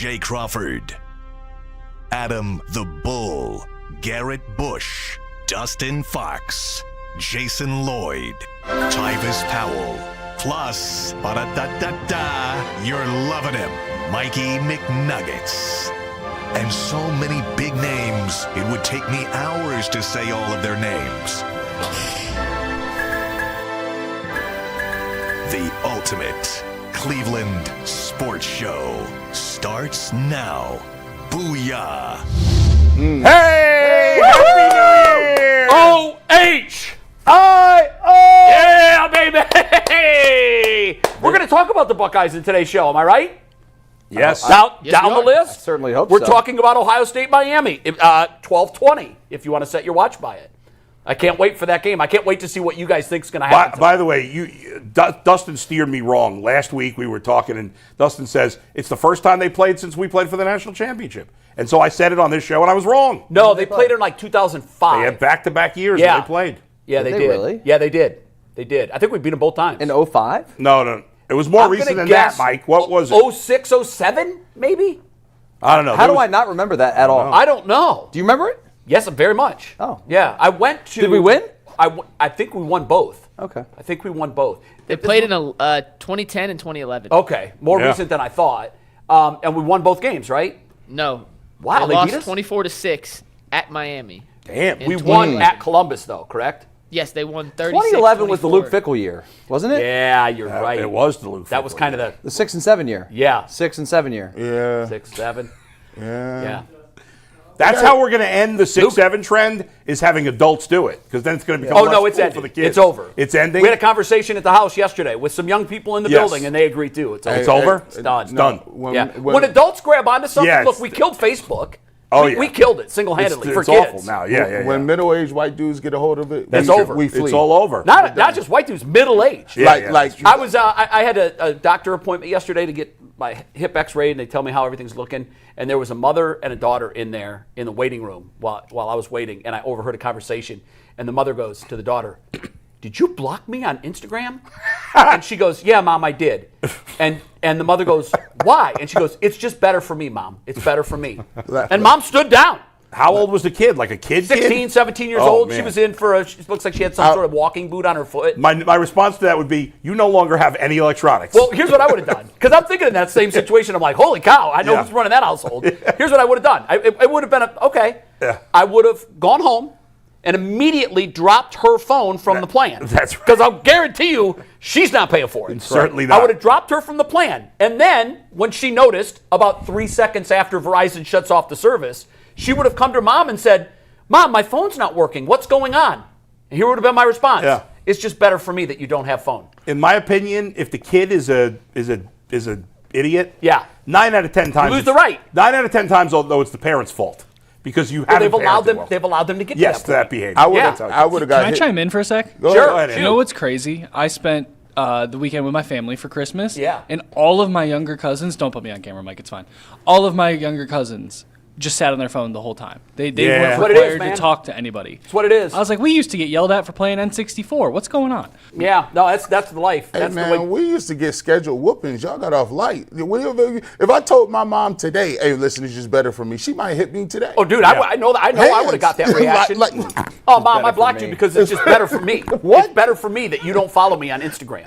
Jay Crawford, Adam the Bull, Garrett Bush, Dustin Fox, Jason Lloyd, Tyvis Powell, plus, ba-da-da-da-da, you're loving him, Mikey McNuggets. And so many big names, it would take me hours to say all of their names. The ultimate Cleveland sports show starts now. Booyah! Hey! Happy New Year! O-H-I-O! Yeah, baby! Hey! We're going to talk about the Buckeyes in today's show, am I right? Yes. Down Yes, the you are. list? I certainly hope We're so. talking about Ohio State, Miami, 12:20, if you want to set your watch by it. I can't wait for that game. I can't wait to see what you guys think is going to happen. By the way, Dustin steered me wrong. Last week we were talking, and Dustin says it's the first time they played since we played for the national championship. And so I said it on this show, and I was wrong. No, they played in like 2005. They had back-to-back years Yeah. when they played. Yeah, Did they they did. really? Yeah, they did. They did. I think we beat them both times. In 05? No. It was more I'm recent gonna than guess that, Mike. What was it? 06, 07, maybe? I don't know. How do I not remember that at all? I don't know. Do you remember it? Yes, very much. Oh. Yeah, I went to... Did we win? I think we won both. Okay. I think we won both. They played in 2010 and 2011. Okay, more Yeah. recent than I thought. And we won both games, right? No. Wow, they they lost beat us? 24-6 at Miami. Damn. In We 20 won at Columbus, though, correct? Yes, they won 36. 2011 was the Luke 24. Fickell year, wasn't it? Yeah, you're right. It was the Luke. That was kind of the... The 6 and 7 year. Yeah. 6 and 7 year. Yeah. 6, 7. Yeah. That's how we're going to end the 6-7 trend, is having adults do it, because then it's going to become Oh, less no, it's cool ending. for the kids. It's over. It's ending? We had a conversation at the house yesterday with some young people in the Yes. building, and they agreed too. It's over. It's over? It's done. It's done. When adults grab onto something, Yeah, look, we killed Facebook. Oh, we, yeah. we killed it single-handedly for it's kids. awful now. Yeah. When middle-aged white dudes get a hold of it, It's we, over. We flee. It's all over. Not just white dudes, middle-aged. Yeah, like I was I had a doctor appointment yesterday to get my hip x-rayed, and they tell me how everything's looking. And there was a mother and a daughter in there in the waiting room while I was waiting, and I overheard a conversation. And the mother goes to the daughter, "Did you block me on Instagram?" And she goes, "Yeah, Mom, I did." And the mother goes, "Why?" And she goes, "It's just better for me, Mom. It's better for me." And Mom stood down. How old was the kid? Like a kid? 16, 17 years Oh, old. man. She was in for she looks like she had some sort of walking boot on her foot. My response to that would be, you no longer have any electronics. Well, here's what I would have done. Because I'm thinking in that same situation, I'm like, holy cow, I know Yeah. who's running that household. Here's what I would have done. It would have been, okay. Yeah. I would have gone home and immediately dropped her phone from the plan. That's right. Because I'll guarantee you, she's not paying for it. Certainly I not. would have dropped her from the plan. And then, when she noticed, about 3 seconds after Verizon shuts off the service, she would have come to Mom and said, "Mom, my phone's not working. What's going on?" And here would have been my response. Yeah. It's just better for me that you don't have phone. In my opinion, if the kid is a idiot, Yeah. 9 out of 10 times lose the right. 9 out of 10 times, although it's the parents' fault, because you Well, haven't they've allowed parented them. well. They've allowed them to get Yes, to to that that point. behavior. I would Yeah. have. I would have got Can I hit. chime in for a sec? Go Sure. ahead, You Andy. know what's crazy? I spent the weekend with my family for Christmas. Yeah. And all of my younger cousins, don't put me on camera, Mike, it's fine. All of my younger cousins just sat on their phone the whole time. They Yeah. weren't That's what it is, required man. to talk to anybody. That's what it is. I was like, we used to get yelled at for playing N64. What's going on? Yeah, no, that's the life. Hey That's man, the way. we used to get scheduled whoopings. Y'all got off light. If I told my mom today, "Hey, listen, it's just better for me," she might hit me today. Oh, dude, I know that. I would have got that reaction. Like, oh, Mom, I for blocked me. you because it's just better for me. What? It's better for me that you don't follow me on Instagram.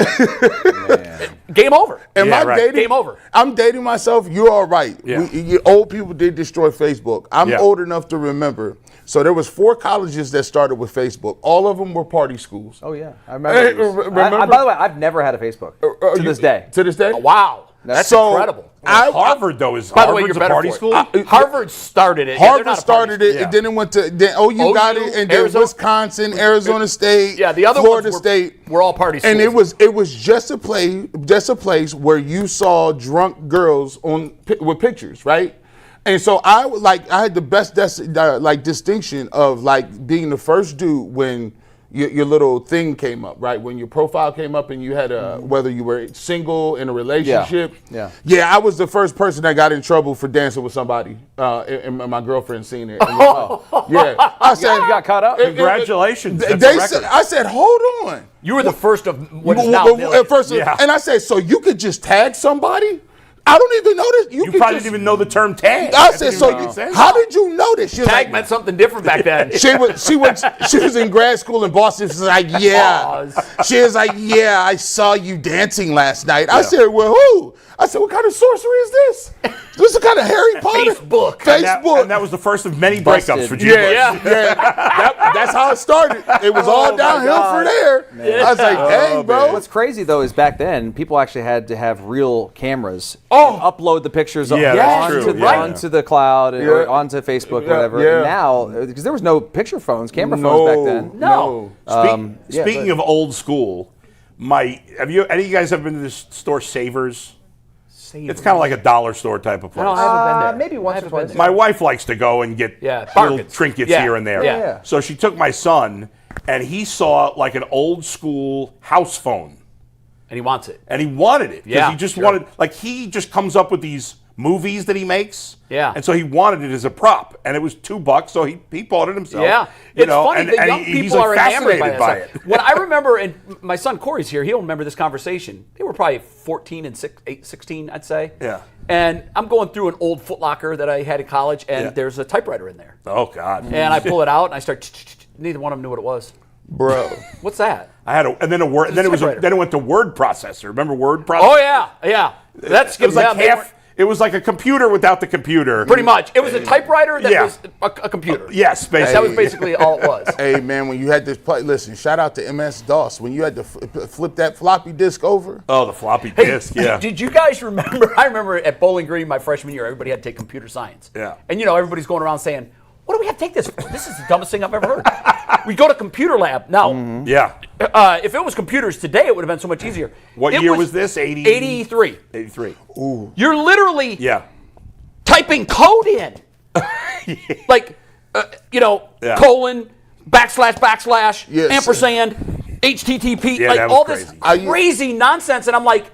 Game over. am Yeah, I right. dating? Game over. I'm dating myself. You're all right. Yeah. You old people did destroy Facebook. I'm Yeah. old enough to remember. So there was 4 colleges that started with Facebook. All of them were party schools. Oh, yeah. I remember. Hey, these. remember? By the way, I've never had a Facebook to this day. To this day. Oh, wow, that's So, incredible. Harvard, though, is By the way, Harvard's you're a better party for school? it. Harvard started it. Yeah, they're Harvard not a party started it, school. and then it went to OU got OU, it, and then Arizona- Wisconsin, Arizona State, Yeah, the other Florida ones were, State. were all party schools. And it was just a place where you saw drunk girls with pictures, right? And so I had the best distinction of like being the first dude when your little thing came up, right? When your profile came up and you had whether you were single, in a relationship. Yeah. Yeah, I was the first person that got in trouble for dancing with somebody, and my girlfriend seen it. Yeah, I said You got caught up? Congratulations. That's a They record. said, I said, hold on. you were the first of what is now millions. At first, Yeah. and I said, so you could just tag somebody? I don't even know this. You probably didn't even know the term tag. I That said, didn't so make any sense. how did you know this? She was Tag like, meant something different back then. she was in grad school in Boston. She was like, yeah. She was like, yeah, I saw you dancing last night. I said, well, who? I said, what kind of sorcery is this? This is kind of Harry Potter. Facebook. Facebook. And that was the first of many Busted. breakups for G. Bush. That's how it started. It was all downhill for there. I was like, dang, bro. What's crazy though is back then people actually had to have real cameras. Oh. And upload the pictures Yeah, that's onto, true. Yeah. onto the cloud or onto Facebook, whatever. Yeah. And now, because there was no picture phones, camera phones back then. No. Speaking of old school, any of you guys ever been to this store Savers? It's kind of like a dollar store type of place. No, I haven't been there. Maybe once or twice. My wife likes to go and get little bargains. trinkets Yeah. here and there. Yeah. So she took my son, and he saw like an old school house phone. And he wants it. And he wanted it. Yeah, He just sure. wanted, like, he just comes up with these movies that he makes. Yeah. And so he wanted it as a prop. And it was $2, so he bought it himself. Yeah, You it's know, funny and, that and young he's people like are enamored fascinated by by that it. stuff. What I remember, and my son Corey's here, he'll remember this conversation. They were probably 14 and 16, I'd say. Yeah. And I'm going through an old Foot Locker that I had in college, and Yeah. there's a typewriter in there. Oh, God. And I pull it out, and I start. Neither one of them knew what it was. Bro. What's that? I had and then a word, then typewriter. then it went to word processor. Remember word processor? Oh yeah. That's It was like yeah, half. It was like a computer without the computer. Pretty much. It was a typewriter that Yeah. was a computer. Yes, basically. That was basically all it was. Hey, man, when you had this play, listen, shout out to MS-DOS. When you had to flip that floppy disk over. Oh, the floppy disk. Yeah. Did you guys remember? I remember at Bowling Green my freshman year, everybody had to take computer science. Yeah. And everybody's going around saying, "What do we have to take this for? This is the dumbest thing I've ever heard." We go to computer lab. Now, Yeah. if it was computers today, it would have been so much easier. What It year was this? 83. 83. You're literally Yeah. typing code in. Like, Yeah. colon, backslash, Yes. ampersand, HTTP, Yeah, like that was all this crazy. crazy nonsense. And I'm like,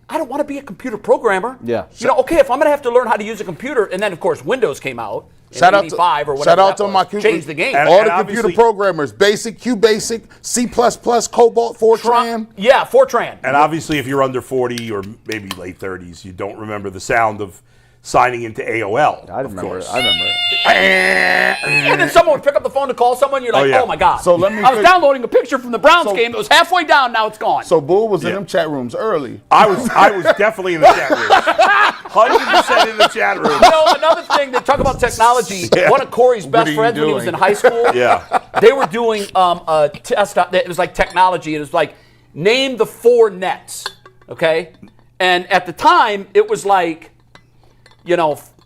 I don't want to be a computer programmer. Yeah. Okay, if I'm going to have to learn how to use a computer, and then, of course, Windows came out in Shout out to 85 or whatever. shout out that to my was. Changed the game. all the obviously- computer programmers, Basic, QBasic, C++, Cobalt, Fortran. Yeah, Fortran. And obviously, if you're under 40 or maybe late 30s, you don't remember the sound of signing into AOL. I remember it. course. I remember it. And then someone would pick up the phone to call someone. You're like, yeah. oh my God. So let me I was fix- downloading a picture from the Browns game. It was halfway down. Now it's gone. So Bull was in Yeah. them chat rooms early. I was definitely in the chat room. 100% in the chat room. Another thing, they talk about technology. One of Corey's What best are you friends when he was doing? in high school, Yeah. they were doing a test. It was like technology. It was like, name the 4 nets, okay? And at the time, it was like,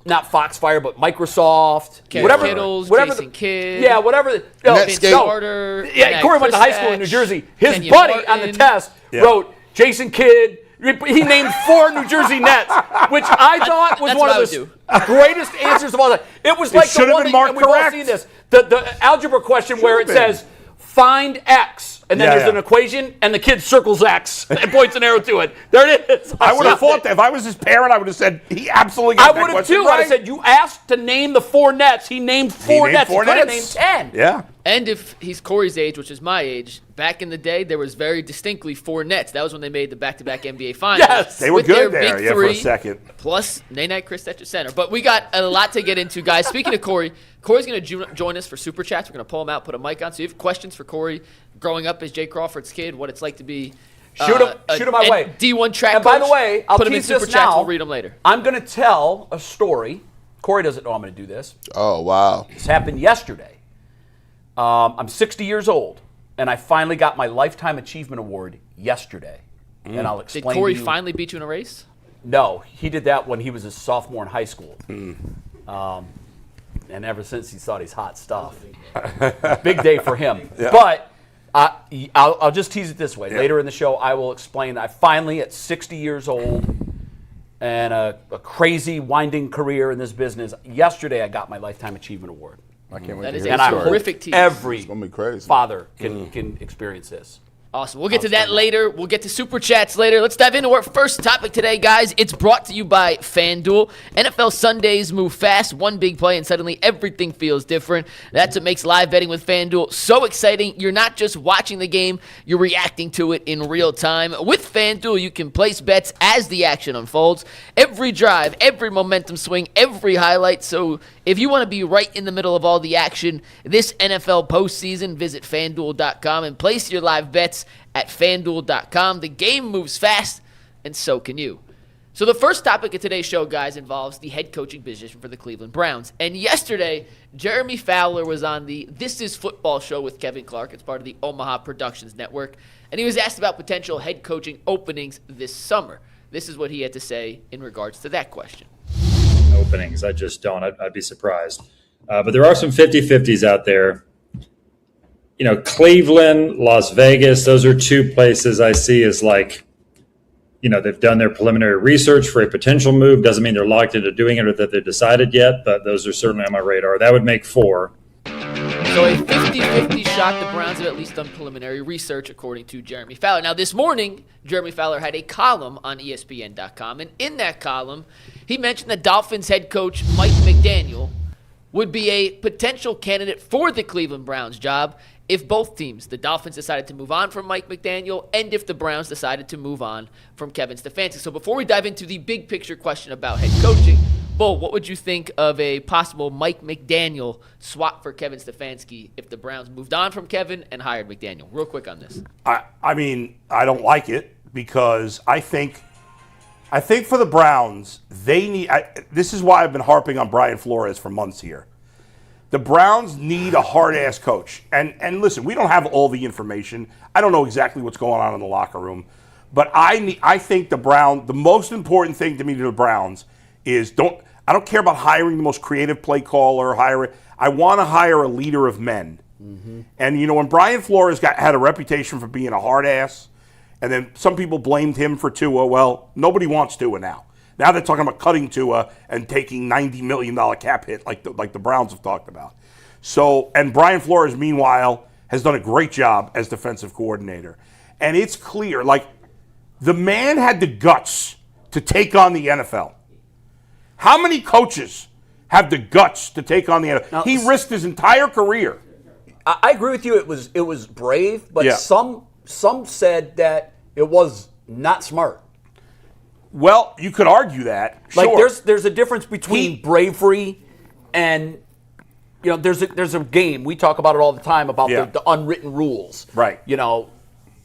not Foxfire, but Microsoft, Ken whatever, Kittles, whatever Jason Kidd. yeah, whatever. Netscape. Vince Carter. Yeah, Matt Corey went to high school in New Christach, Jersey. His Kenyon buddy Martin. on the test Yeah. wrote Jason Kidd. He named 4 New Jersey Nets, which I thought was That's one what I of would the greatest answers of all time. It was like should the have one been that, marked and we've all correct. seen this, the algebra question where it have been. says find X, and then Yeah, there's yeah. an equation, and the kid circles X and points an arrow to it. There it is. I would have thought that. If I was his parent, I would have said, he absolutely I got that would have question too. right. I'd have said, you asked to name the 4 nets. He named 4 nets. He could have named 10. Yeah. And if he's Corey's age, which is my age, back in the day, there was very distinctly 4 nets. That was when they made the back-to-back NBA Finals. Yes. They were With good their there, big yeah, for a three, second. Plus, Nate Chris at your center. But we got a lot to get into, guys. Speaking of Corey, Corey's going to join us for Super Chats. We're going to pull him out, put a mic on. So you have questions for Corey, growing up as Jay Crawford's kid, what it's like to be Shoot him my way. D1 track And by coach. the way, I'll put him in tease Super this Chats. now. We'll read them later. I'm going to tell a story. Corey doesn't know I'm going to do this. Oh, wow. This happened yesterday. I'm 60 years old, and I finally got my Lifetime Achievement Award yesterday. And I'll Did explain Corey to you. finally beat you in a race? No, he did that when he was a sophomore in high school. And ever since, he thought he's hot stuff. Big day for him. Yeah. But I'll just tease it this way. Later in the show, I will explain. I finally, at 60 years old, and a crazy winding career in this business, yesterday I got my Lifetime Achievement Award. I can't wait That to is hear a And I the hope story. horrific tease. every It's gonna be crazy. father can experience this. Awesome. We'll get to that later. We'll get to Super Chats later. Let's dive into our first topic today, guys. It's brought to you by FanDuel. NFL Sundays move fast, one big play, and suddenly everything feels different. That's what makes live betting with FanDuel so exciting. You're not just watching the game, you're reacting to it in real time. With FanDuel, you can place bets as the action unfolds. Every drive, every momentum swing, every highlight. So if you want to be right in the middle of all the action this NFL postseason, visit FanDuel.com and place your live bets at FanDuel.com. The game moves fast, and so can you. So the first topic of today's show, guys, involves the head coaching position for the Cleveland Browns. And yesterday, Jeremy Fowler was on the This Is Football show with Kevin Clark. It's part of the Omaha Productions Network. And he was asked about potential head coaching openings this summer. This is what he had to say in regards to that question. Openings, I just don't. I'd be surprised. But there are some 50-50s out there. You know, Cleveland, Las Vegas, those are two places I see as like, you know, they've done their preliminary research for a potential move. Doesn't mean they're locked into doing it or that they've decided yet, but those are certainly on my radar. That would make 4. So a 50-50 shot the Browns have at least done preliminary research, according to Jeremy Fowler. Now, this morning, Jeremy Fowler had a column on ESPN.com, and in that column, he mentioned that Dolphins head coach Mike McDaniel would be a potential candidate for the Cleveland Browns job if both teams, the Dolphins decided to move on from Mike McDaniel and if the Browns decided to move on from Kevin Stefanski. So before we dive into the big picture question about head coaching, Bull, what would you think of a possible Mike McDaniel swap for Kevin Stefanski if the Browns moved on from Kevin and hired McDaniel? Real quick on this. I mean, I don't like it because I think for the Browns, they need this is why I've been harping on Brian Flores for months here. The Browns need a hard-ass coach. And listen, we don't have all the information. I don't know exactly what's going on in the locker room. But I think the most important thing to me to the Browns is I don't care about hiring the most creative play caller. I want to hire a leader of men. Mm-hmm. And, you know, when Brian Flores had a reputation for being a hard ass, and then some people blamed him for Tua, well, nobody wants Tua now. Now they're talking about cutting Tua and taking $90 million cap hit like the Browns have talked about. So, and Brian Flores, meanwhile, has done a great job as defensive coordinator. And it's clear, like, the man had the guts to take on the NFL. How many coaches have the guts to take on the NFL? Now, he risked his entire career. I agree with you. It was brave, but some said that it was not smart. Well, you could argue that. Like sure. there's a difference between bravery and, you know, there's a game. We talk about it all the time about the unwritten rules. Right. You know,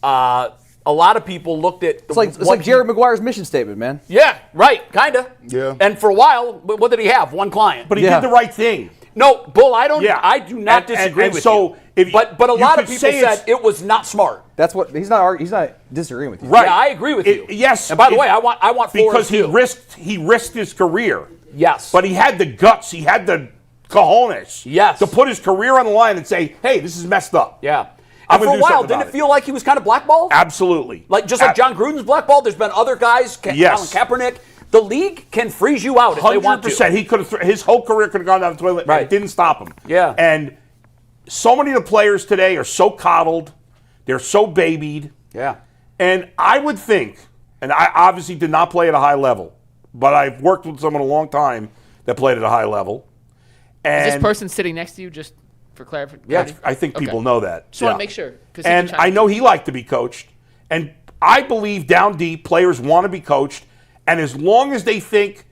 a lot of people looked at It's like Jared Maguire's mission statement, man. Yeah, right, kind of. Yeah. And for a while, what did he have? One client. But he did the right thing. No, Bull, I do not disagree with so you. But a lot of people said it was not smart. That's what he's not disagreeing with you. Right. Yeah, I agree with you. Yes. And by the way, I want four because he risked his career. Yes. But he had the guts. He had the cojones. Yes. To put his career on the line and say, "Hey, this is messed up." Yeah. And for a while, didn't it feel like he was kind of blackballed? Absolutely. Like John Gruden's blackballed. There's been other guys, Colin Kaepernick. The league can freeze you out if they want to. 100%. He could have. His whole career could have gone down the toilet. Right. And it didn't stop him. Yeah. And so many of the players today are so coddled. They're so babied. Yeah. And I would think, and I obviously did not play at a high level, but I've worked with someone a long time that played at a high level. And Is this person sitting next to you, just for clarification? Yeah, I think people know that. Just want to make sure. And I know he liked to be coached. And I believe down deep, players want to be coached. And as long as they think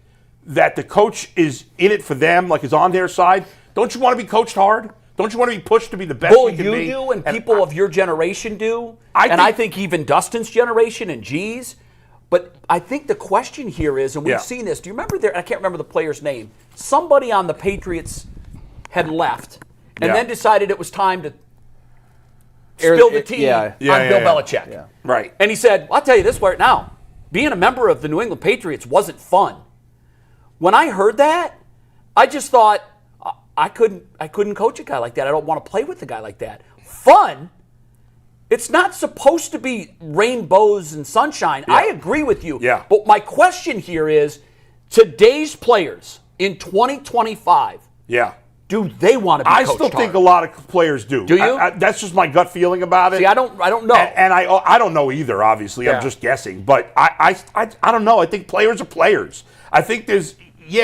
that the coach is in it for them, like is on their side, don't you want to be coached hard? Don't you want to be pushed to be the best you can be? You do, and people of your generation do. I think even Dustin's generation and G's. But I think the question here is, and we've seen this, do you remember I can't remember the player's name. Somebody on the Patriots had left and then decided it was time to spill the tea on Bill Belichick. Yeah. Right. And he said, I'll tell you this right now. Being a member of the New England Patriots wasn't fun. When I heard that, I just thought, I couldn't coach a guy like that. I don't want to play with a guy like that. Fun? It's not supposed to be rainbows and sunshine. Yeah. I agree with you. Yeah. But my question here is, today's players in 2025, do they want to be I coached still think hard? a lot of players do. Do you? That's just my gut feeling about it. See, I don't know. And I don't know either, obviously. Yeah. I'm just guessing. But I don't know. I think players are players. I think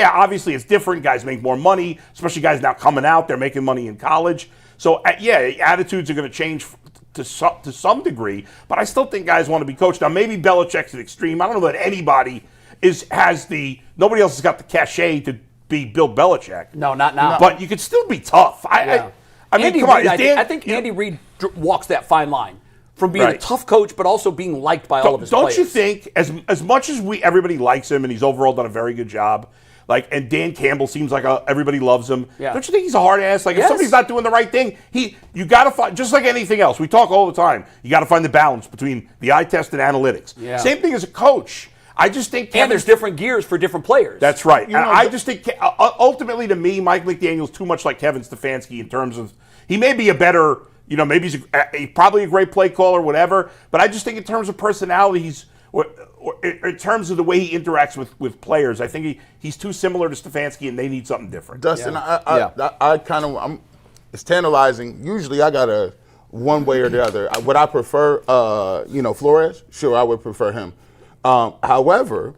obviously it's different. Guys make more money, especially guys now coming out. They're making money in college. So, attitudes are going to change to some degree. But I still think guys want to be coached. Now, maybe Belichick's an extreme. I don't know that anybody nobody else has got the cachet to be Bill Belichick. No, not now. But you could still be tough. I mean, Andy come on. Reid, is I think Andy Reid walks that fine line from being a Right. tough coach, but also being liked by all of his players. Don't you think, as much as everybody likes him and he's overall done a very good job, and Dan Campbell seems like everybody loves him. Yeah. Don't you think he's a hard ass? If Yes. somebody's not doing the right thing, you got to find, just like anything else. We talk all the time. You got to find the balance between the eye test and analytics. Yeah. Same thing as a coach. I just think And there's different gears for different players. That's right. And I just think, ultimately, to me, Mike McDaniel's too much like Kevin Stefanski in terms of he may be a better, maybe he's probably a great play caller, whatever. But I just think in terms of personalities, or in terms of the way he interacts with players, I think he's too similar to Stefanski, and they need something different. Dustin, I kind of, it's tantalizing. Usually I got a one way or the other. Would I prefer, Flores? Sure, I would prefer him. However,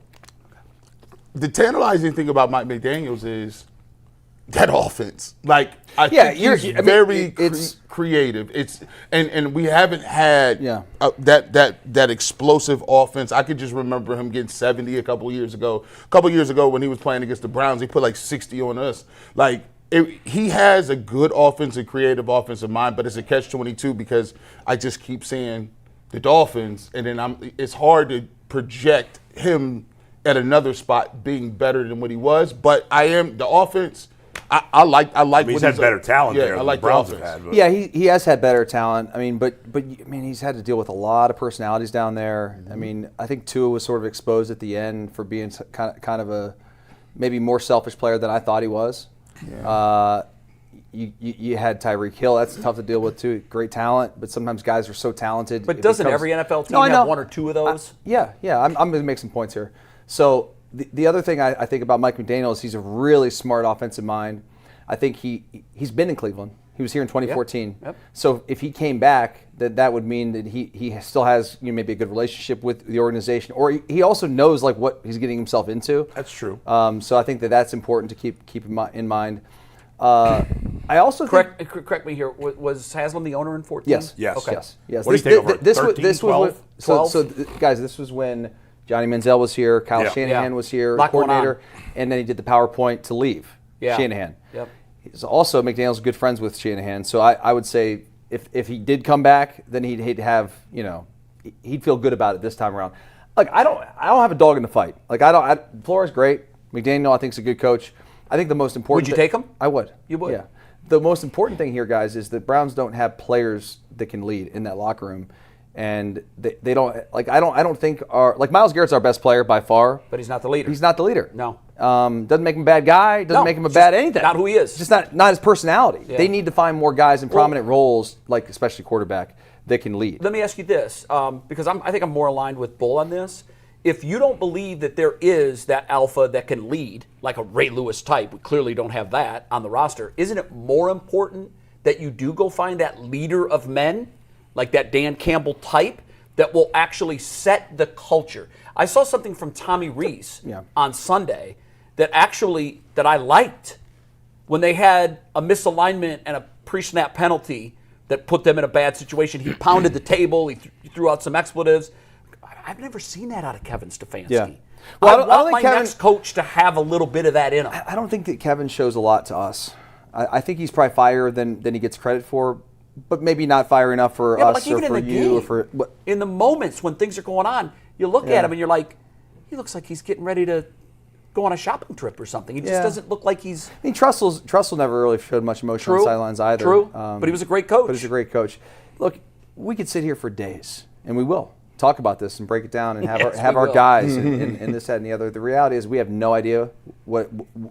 the tantalizing thing about Mike McDaniels is that offense. I think he's very creative. And we haven't had that explosive offense. I could just remember him getting 70 a couple years ago. A couple years ago when he was playing against the Browns, he put 60 on us. He has a good offensive, creative offensive mind, but it's a catch-22 because I just keep saying the Dolphins, and then it's hard to project him at another spot being better than what he was. But the offense. I like. He's had better talent there. I like the Browns the offense. have had. Yeah, he has had better talent. I mean, but he's had to deal with a lot of personalities down there. I mean, I think Tua was sort of exposed at the end for being kind of a maybe more selfish player than I thought he was. Yeah. You had Tyreek Hill. That's tough to deal with too. Great talent, but sometimes guys are so talented. But doesn't every NFL team have one or two of those? Yeah. I'm going to make some points here. So the other thing I think about Mike McDaniel is he's a really smart offensive mind. I think he's been in Cleveland. He was here in 2014. Yep. So if he came back, that would mean that he still has maybe a good relationship with the organization, or he also knows what he's getting himself into. That's true. So I think that's important to keep in mind. I also correct me here. Was Haslam the owner in 14? Yes. Okay. Yes. What did he take over? 13, 12? So guys, this was when Johnny Manziel was here, Kyle Shanahan was here, coordinator, and then he did the PowerPoint to leave Shanahan. Yep. He's also McDaniel's good friends with Shanahan, so I would say if he did come back, then he'd have he'd feel good about it this time around. I don't have a dog in the fight. Flores great, McDaniel I think is a good coach. I think the most important. Would you take him? I would. You would? Yeah. The most important thing here, guys, is that Browns don't have players that can lead in that locker room, and they don't. I don't think Myles Garrett's our best player by far. But he's not the leader. He's not the leader. No. Doesn't make him a bad guy. Doesn't make him a bad anything. Not who he is. Just not his personality. Yeah. They need to find more guys in prominent roles, especially quarterback, that can lead. Let me ask you this, because I think I'm more aligned with Bull on this. If you don't believe that there is that alpha that can lead, like a Ray Lewis type, we clearly don't have that on the roster, isn't it more important that you do go find that leader of men, like that Dan Campbell type, that will actually set the culture? I saw something from Tommy Rees on Sunday that I liked when they had a misalignment and a pre-snap penalty that put them in a bad situation. He pounded the table. He threw out some expletives. I've never seen that out of Kevin Stefanski. Yeah. Well, I want my next coach to have a little bit of that in him. I don't think that Kevin shows a lot to us. I think he's probably fire than he gets credit for, but maybe not fire enough for us or for you. In the moments when things are going on, you look at him and you're like, he looks like he's getting ready to go on a shopping trip or something. He just doesn't look like he's... I mean, Trussell never really showed much emotion on the sidelines either. True, but he was a great coach. Look, we could sit here for days, and we will talk about this and break it down and have our guys and this, that, and the other. The reality is we have no idea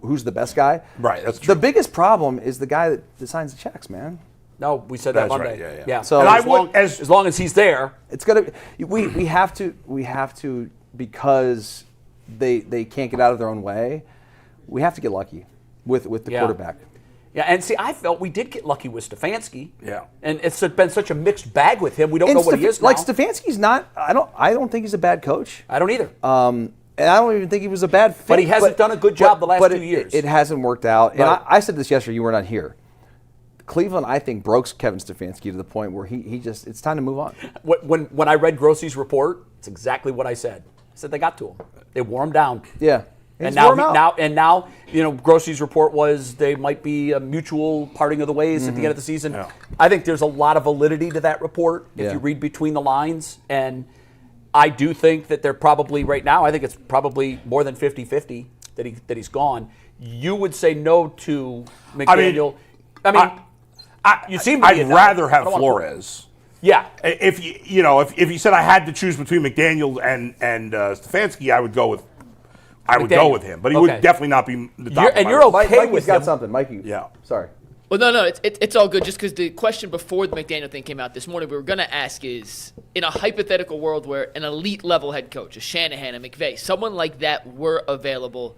who's the best guy. Right, that's true. The biggest problem is the guy that signs the checks, man. No, we said that Monday. Right, yeah. So as long as he's there, it's gonna. We have to because they can't get out of their own way. We have to get lucky with the quarterback. Yeah, and see, I felt we did get lucky with Stefanski. Yeah. And it's been such a mixed bag with him. We don't know what he is now. Like Stefanski's not. I don't think he's a bad coach. I don't either. And I don't even think he was a bad fit. But he hasn't done a good job the last 2 years. It hasn't worked out. And Right. I said this yesterday. You were not here. Cleveland, I think, broke Kevin Stefanski to the point where he just, it's time to move on. When I read Grossi's report, it's exactly what I said. I said they got to him. They wore him down. Yeah. And now, Grossi's report was they might be a mutual parting of the ways at the end of the season. Yeah. I think there's a lot of validity to that report if Yeah. you read between the lines. And I do think that they're probably right now, I think it's probably more than 50-50 that he's gone. You would say no to McDaniel. You seem to be I'd rather have Flores. Yeah. If you said I had to choose between McDaniel and Stefanski, I would go with him. But he would definitely not be the top. And you're okay Mikey's with got him. something. Mikey. Yeah. Sorry. Well, no, it's all good. Just because the question before the McDaniel thing came out this morning, we were going to ask is, in a hypothetical world where an elite level head coach, a Shanahan, a McVay, someone like that were available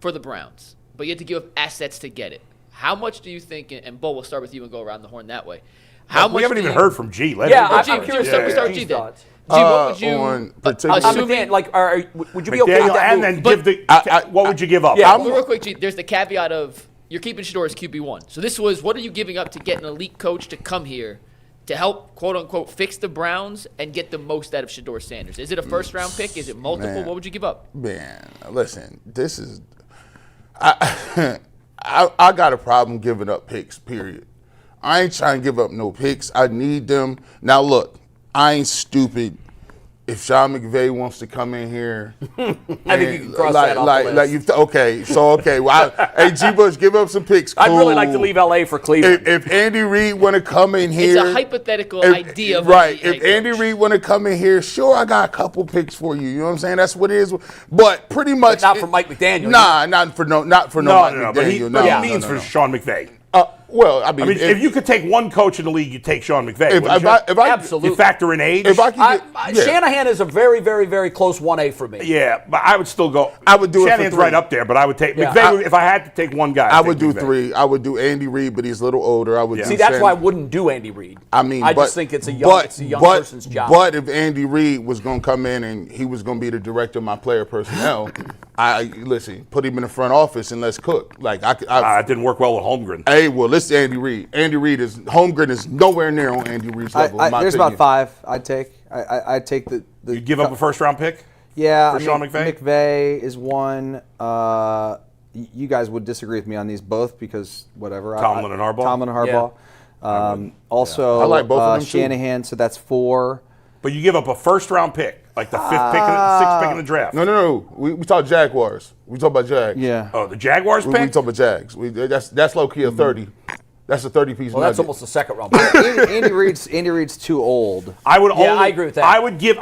for the Browns, but you had to give up assets to get it. How much do you think, and Bo, we'll start with you and go around the horn that way. We haven't even heard from G. I'm curious. We'll start with G then. Thoughts. G, what would you on particular- assuming, would you be okay with McDaniel, that and move? then give what would you give up? Yeah. real quick, G, there's the caveat of you're keeping Shedeur as QB1. So this was, what are you giving up to get an elite coach to come here to help, quote unquote, fix the Browns and get the most out of Shedeur Sanders? Is it a first round pick? Is it multiple? Man. What would you give up? Man, listen, this is I got a problem giving up picks, period. I ain't trying to give up no picks. I need them. Now look, I ain't stupid. If Sean McVay wants to come in here, I think you can cross that off the list. Well, hey, G. Bush, give up some picks. Cool. I'd really like to leave LA for Cleveland. If Andy Reid want to come in here, It's a hypothetical idea. Of right? a If Andy Reid want to come in here, sure, I got a couple picks for you. You know what I'm saying? That's what it is. But pretty much, not for Mike McDaniel. Nah, not for Mike McDaniel. But he means for Sean McVay. Well, I mean, if you could take one coach in the league, you take Sean McVay. Absolutely. You factor in age. If I could Shanahan is a very, very, very close 1A for me. Yeah, but I would still go. I would do it for Shanahan's 3. right up there, but I would take Yeah. McVay. If I had to take one guy, I would do McVay. 3. I would do Andy Reid, but he's a little older. I would See, that's why I wouldn't do Andy Reid. I mean, I just think it's a young person's job. But if Andy Reid was going to come in and he was going to be the director of my player personnel, put him in the front office and let's cook. Like It didn't work well with Holmgren. Hey, well, listen, Andy Reid. Holmgren is nowhere near on Andy Reid's level. in my There's opinion. about 5 I'd take. I'd take the You'd give up a first round pick? Yeah, For Sean McVay? McVay is one. You guys would disagree with me on these both because whatever. Tomlin and Harbaugh? Tomlin and Harbaugh. Also, I like both of them, too. Shanahan, so that's 4. But you give up a first round pick, like the 5th pick, 6th pick in the draft. No. We talk Jaguars. We talk about Jags. Yeah. Oh, the Jaguars We pick? talk about Jags. That's low key a 30. That's a 30-piece Well, that's nugget. almost a second round pick. Andy Reid's too old. I would only. I agree with that. I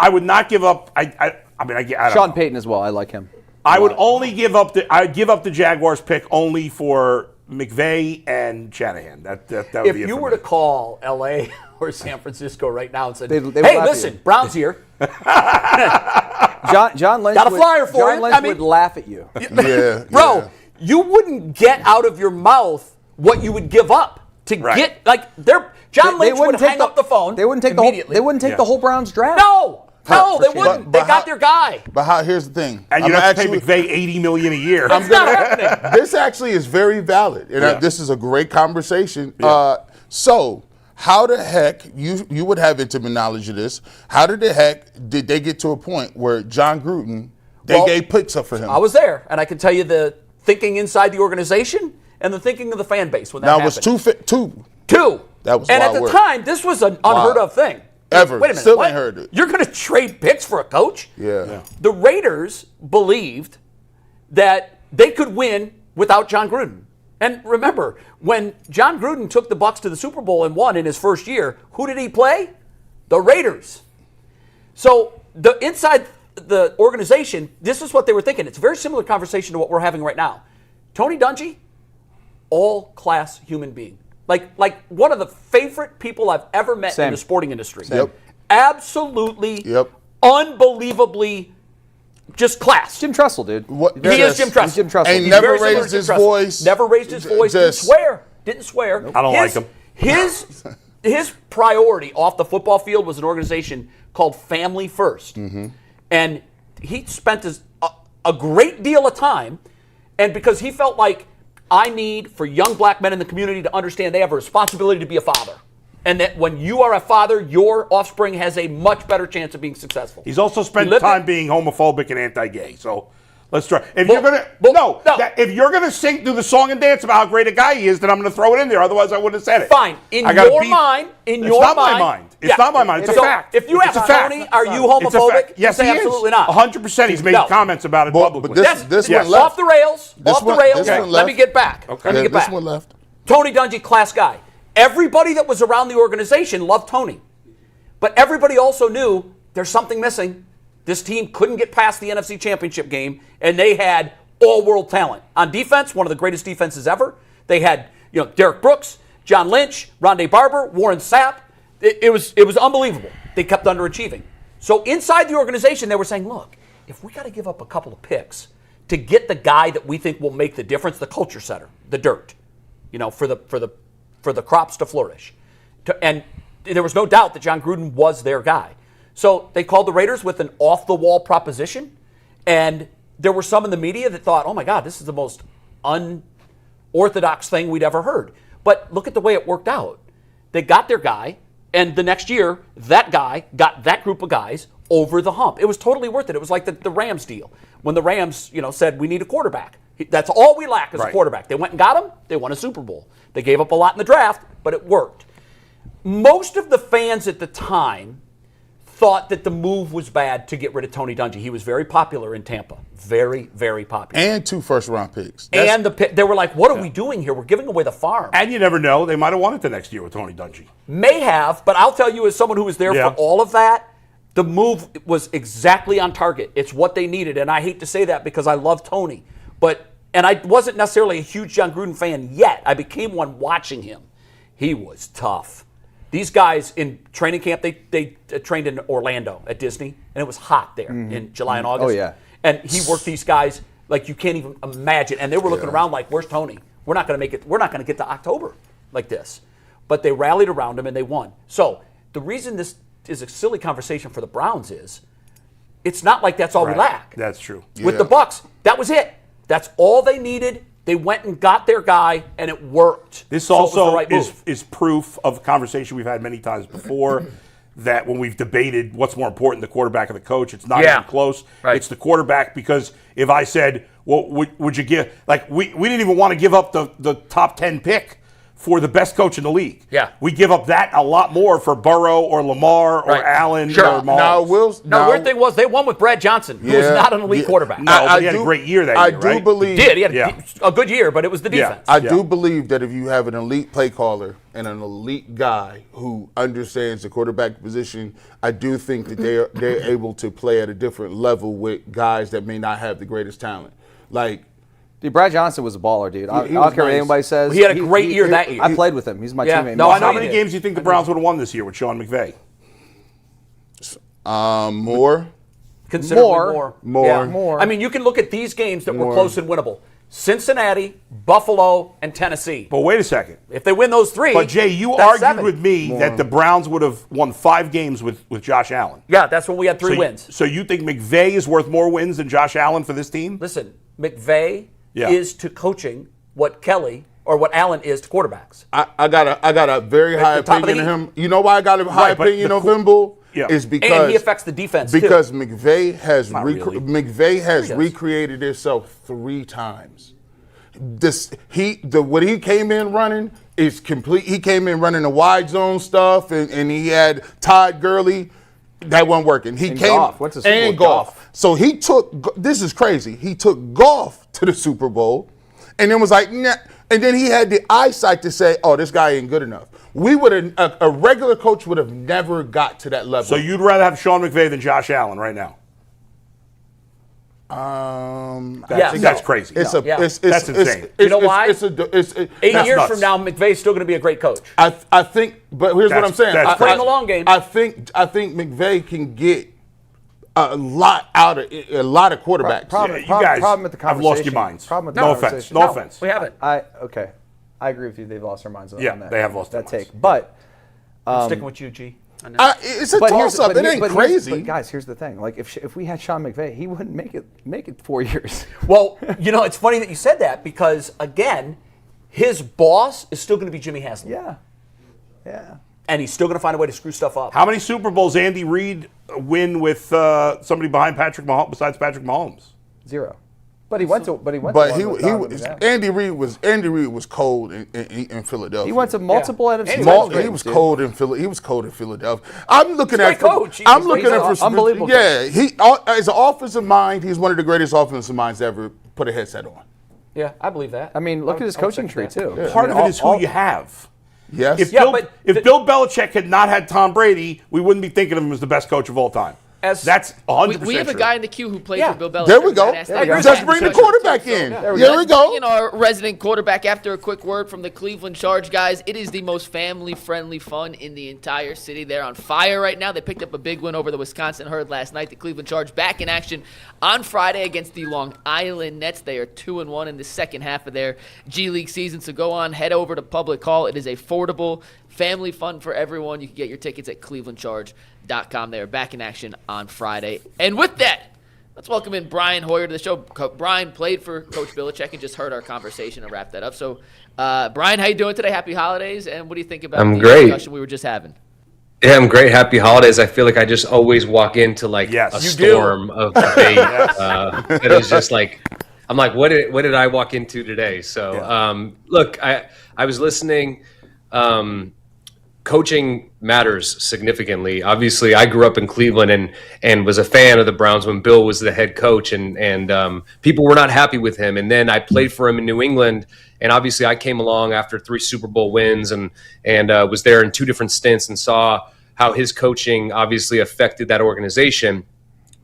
would not give up. I don't Sean know. Payton as well. I like him. I would only give up I'd give up the Jaguars pick only for McVay and Shanahan. That would If be it you for were me. to call LA or San Francisco right now and said, They would "Hey, laugh at listen, you. Browns here." John Lynch Got a flyer for John you. Lynch I mean- would laugh at you. Yeah, Bro, yeah. you wouldn't get out of your mouth what you would give up to Right. get John Lynch would hang up the phone. They wouldn't take immediately. They wouldn't take Yeah. the whole Browns draft. No, they But- wouldn't. but They got their guy. But here's the thing. And you'd I'm have to pay actually- McVay $80 million a year. It's not happening. This actually is very valid, and Yeah. this is a great conversation. Yeah. So, how the heck you would have intimate knowledge of this? How did they get to a point where John Gruden gave picks up for him? I was there, and I can tell you the thinking inside the organization and the thinking of the fan base when that now it happened. was two. Two. That was and at wild the work. time, this was an unheard of thing. Ever. Wait a minute. Still what? ain't heard it. You're going to trade picks for a coach? Yeah. The Raiders believed that they could win without John Gruden. And remember, when John Gruden took the Bucs to the Super Bowl and won in his first year, who did he play? The Raiders. So inside the organization, this is what they were thinking. It's a very similar conversation to what we're having right now. Tony Dungy, all-class human being. Like one of the favorite people I've ever met in the sporting industry. Yep. Absolutely, Yep. unbelievably just class. Jim Tressel, dude. What- He is Jim Tressel. He's Jim Tressel. Ain't He's never very similar raised to Jim his Tressel. voice. Never raised his voice. Just- Didn't swear. Didn't swear. I don't like him. His priority off the football field was an organization called Family First. And he spent a great deal of time, and because he felt like, I need for young black men in the community to understand they have a responsibility to be a father. And that when you are a father, your offspring has a much better chance of being successful. He's also spent time being homophobic and anti-gay. So let's try. If you're gonna sing through the song and dance about how great a guy he is, then I'm gonna throw it in there. Otherwise, I wouldn't have said it. Fine. In your mind. It's not my mind. It's not my mind. It's a fact. If you ask Tony, are you homophobic? Yes, he absolutely is. not. 100%. He's made comments about it publicly. But this one left. Off the rails. Let me get back. This one left. Tony Dungy, class guy. Everybody that was around the organization loved Tony. But everybody also knew there's something missing. This team couldn't get past the NFC Championship game, and they had all-world talent. On defense, one of the greatest defenses ever. They had, Derek Brooks, John Lynch, Rondé Barber, Warren Sapp. It was unbelievable. They kept underachieving. So inside the organization, they were saying, look, if we got to give up a couple of picks to get the guy that we think will make the difference, the culture setter, the dirt, for the crops to flourish. And there was no doubt that John Gruden was their guy. So they called the Raiders with an off-the-wall proposition, and there were some in the media that thought, oh my God, this is the most unorthodox thing we'd ever heard. But look at the way it worked out. They got their guy, and the next year, that guy got that group of guys over the hump. It was totally worth it. It was like the Rams deal. When the Rams, said, we need a quarterback. That's all we lack is a quarterback. They went and got him. They won a Super Bowl. They gave up a lot in the draft, but it worked. Most of the fans at the time thought that the move was bad to get rid of Tony Dungy. He was very popular in Tampa. Very, very popular. And 2 first-round picks. They were like, what are we doing here? We're giving away the farm. And you never know. They might have won it the next year with Tony Dungy. May have, but I'll tell you as someone who was there for all of that, the move was exactly on target. It's what they needed, and I hate to say that because I love Tony. And I wasn't necessarily a huge John Gruden fan yet. I became one watching him. He was tough. These guys in training camp, they trained in Orlando at Disney, and it was hot there in July and August. Oh, yeah. And he worked these guys like you can't even imagine. And they were looking around like, where's Tony? We're not going to make it. We're not going to get to October like this. But they rallied around him, and they won. So the reason this is a silly conversation for the Browns is it's not like that's all we lack. That's true. With the Bucks, that was it. That's all they needed. They went and got their guy, and it worked. This also is proof of a conversation we've had many times before that when we've debated what's more important, the quarterback or the coach, it's not even close. Right. It's the quarterback because if I said, well, would you give – like we didn't even want to give up the top 10 pick for the best coach in the league. Yeah. We give up that a lot more for Burrow or Lamar or Allen or Mahomes. The weird thing was they won with Brad Johnson, who was not an elite quarterback. No, but he had a great year that year, right? Believe he had a good year, but it was the defense. I do believe that if you have an elite play caller and an elite guy who understands the quarterback position, I do think that they're able to play at a different level with guys that may not have the greatest talent. Dude, Brad Johnson was a baller, dude. I don't care what anybody says. He had a great year that year. I played with him. He's my teammate. No, how many games do you think the Browns would have won this year with Sean McVay? More. Considerably more. More. I mean, you can look at these games that were close and winnable. Cincinnati, Buffalo, and Tennessee. But wait a second. If they win those 3, but Jay, you argued with me that the Browns would have won 5 games with Josh Allen. Yeah, that's when we had 3 wins. So you think McVay is worth more wins than Josh Allen for this team? Listen, McVay is to coaching what Kelly or what Allen is to quarterbacks. I got a very high opinion of him. You know why I got a high opinion of him, Bull? Yeah. Is because and he affects the defense because too. McVay has recreated himself 3 times. What he came in running is complete. He came in running the wide zone stuff, and he had Todd Gurley. That wasn't working. He came golf. Went to Super Bowl and golf. So he took. This is crazy. He took golf to the Super Bowl, and then was like, nah. And then he had the eyesight to say, "Oh, this guy ain't good enough." We would have a regular coach would have never got to that level. So you'd rather have Sean McVay than Josh Allen right now? That's crazy. That's insane. You know why? 8 years nuts. from now, McVay's still going to be a great coach. I think, but here's what I'm saying. Playing the long game. I think McVay can get a lot out of a lot of quarterbacks. Problem with the conversation. I've lost your minds. Problem with the No conversation. offense. No offense. We haven't. Okay. I agree with you. They've lost their minds on Yeah, that. they have lost that their take. minds. But I'm sticking with you, G. on that. It's a toss-up. It ain't crazy. But guys, here's the thing. Like if we had Sean McVay, he wouldn't make it 4 years. Well, it's funny that you said that because again, his boss is still going to be Jimmy Haslam. Yeah. And he's still going to find a way to screw stuff up. How many Super Bowls Andy Reid win with somebody behind Patrick Mahomes besides Patrick Mahomes? 0. But he went to. But Andy Reid was cold in Philadelphia. He went to multiple NFC. He was cold in Philly. He was cold in Philadelphia. I'm looking He's at. a great coach. I'm looking at He's unbelievable. Yeah, as an offensive mind, he's one of the greatest offensive minds to ever put a headset on. Yeah, I believe that. I mean, look at his coaching tree too. Yeah. Part of it is who you have. Yes. If Bill Belichick had not had Tom Brady, we wouldn't be thinking of him as the best coach of all time. That's 100% We have a true. guy in the queue who played for Bill Belichick. There we go. That's Just bring the quarterback in. There we go. Our resident quarterback, after a quick word from the Cleveland Charge guys, it is the most family-friendly fun in the entire city. They're on fire right now. They picked up a big win over the Wisconsin Herd last night. The Cleveland Charge back in action on Friday against the Long Island Nets. They are 2-1 in the second half of their G League season. So go on, head over to Public Hall. It is affordable, family fun for everyone. You can get your tickets at clevelandcharge.com. They are back in action on Friday. And with that, let's welcome in Brian Hoyer to the show. Brian played for Coach Belichick and just heard our conversation and wrapped that up. So, Brian, how you doing today? Happy holidays. And what do you think about the discussion we were just having? Yeah, I'm great. Happy holidays. I feel like I just always walk into a storm of debate. It is just like, I'm like, what did I walk into today? So, look, I was listening. Coaching matters significantly. Obviously, I grew up in Cleveland and was a fan of the Browns when Bill was the head coach, and people were not happy with him. And then I played for him in New England, and obviously I came along after 3 Super Bowl wins and was there in 2 different stints and saw how his coaching obviously affected that organization.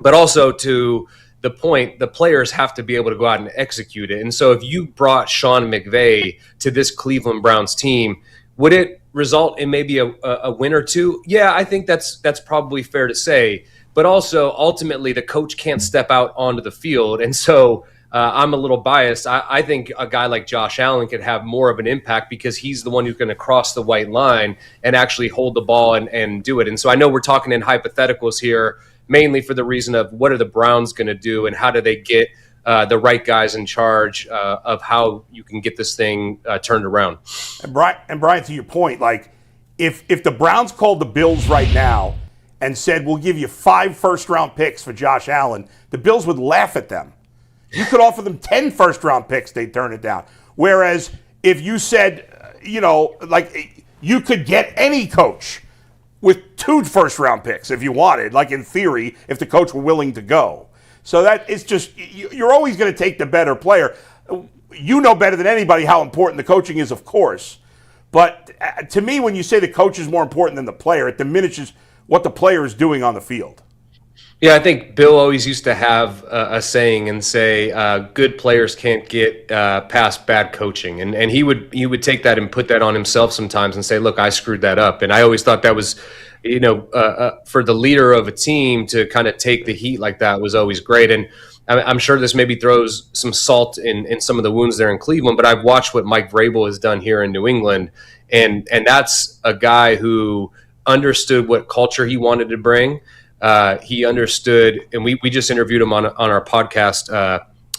But also to the point, the players have to be able to go out and execute it. And so if you brought Sean McVay to this Cleveland Browns team, would it result in maybe a win or 2? Yeah, I think that's probably fair to say. But also, ultimately, the coach can't step out onto the field. And so I'm a little biased. I think a guy like Josh Allen could have more of an impact because he's the one who's going to cross the white line and actually hold the ball and do it. And so I know we're talking in hypotheticals here, mainly for the reason of what are the Browns going to do and how do they get the right guys in charge of how you can get this thing turned around. And Brian, to your point, like if the Browns called the Bills right now and said, we'll give you 5 first-round picks for Josh Allen, the Bills would laugh at them. You could offer them 10 first-round picks, they'd turn it down. Whereas if you said, you could get any coach with 2 first-round picks if you wanted, like in theory, if the coach were willing to go. So that it's just, you're always going to take the better player. You know better than anybody how important the coaching is, of course. But to me, when you say the coach is more important than the player, it diminishes what the player is doing on the field. Yeah, I think Bill always used to have a saying and say, good players can't get past bad coaching. And he would take that and put that on himself sometimes and say, look, I screwed that up. And I always thought that was, for the leader of a team to kind of take the heat like that was always great. And I'm sure this maybe throws some salt in some of the wounds there in Cleveland, but I've watched what Mike Vrabel has done here in New England. And that's a guy who understood what culture he wanted to bring. He understood, and we just interviewed him on our podcast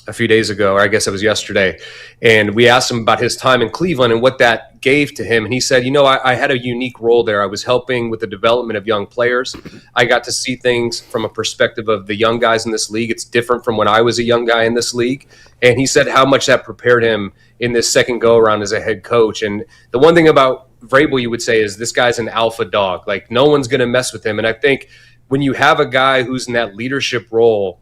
a few days ago, or I guess it was yesterday, and we asked him about his time in Cleveland and what that gave to him. And he said, I had a unique role there. I was helping with the development of young players. I got to see things from a perspective of the young guys in this league. It's different from when I was a young guy in this league. And he said how much that prepared him in this second go-around as a head coach. And the one thing about Vrabel, you would say, is this guy's an alpha dog. Like, no one's going to mess with him. And I think when you have a guy who's in that leadership role,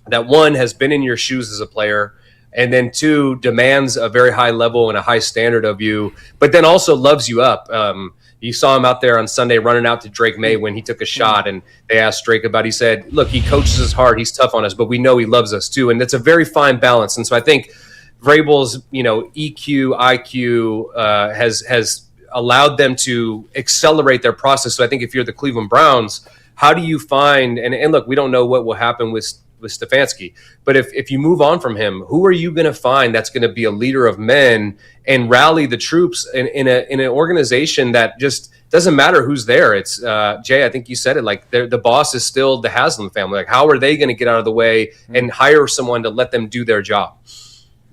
that 1 has been in your shoes as a player, and then 2 demands a very high level and a high standard of you, but then also loves you up. You saw him out there on Sunday running out to Drake May when he took a shot, and they asked Drake about it. He said, look, he coaches us hard, he's tough on us, but we know he loves us too. And that's a very fine balance. And so I think Vrabel's EQ, IQ has allowed them to accelerate their process. So I think if you're the Cleveland Browns, how do you find, and look, we don't know what will happen with Stefanski. But if you move on from him, who are you going to find that's going to be a leader of men and rally the troops in an organization that just doesn't matter who's there? It's Jay, I think you said it, like the boss is still the Haslam family. Like, how are they going to get out of the way and hire someone to let them do their job?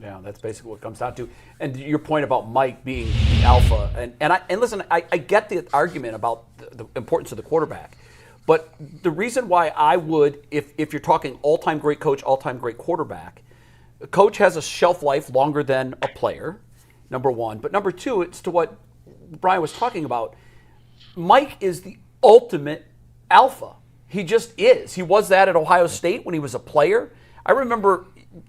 Yeah, that's basically what it comes down to. And your point about Mike being the alpha, and listen, I get the argument about the importance of the quarterback, but the reason why I would, if you're talking all-time great coach, all-time great quarterback, a coach has a shelf life longer than a player, number one. But number two, it's to what Brian was talking about. Mike is the ultimate alpha. He just is. He was that at Ohio State when he was a player. I remember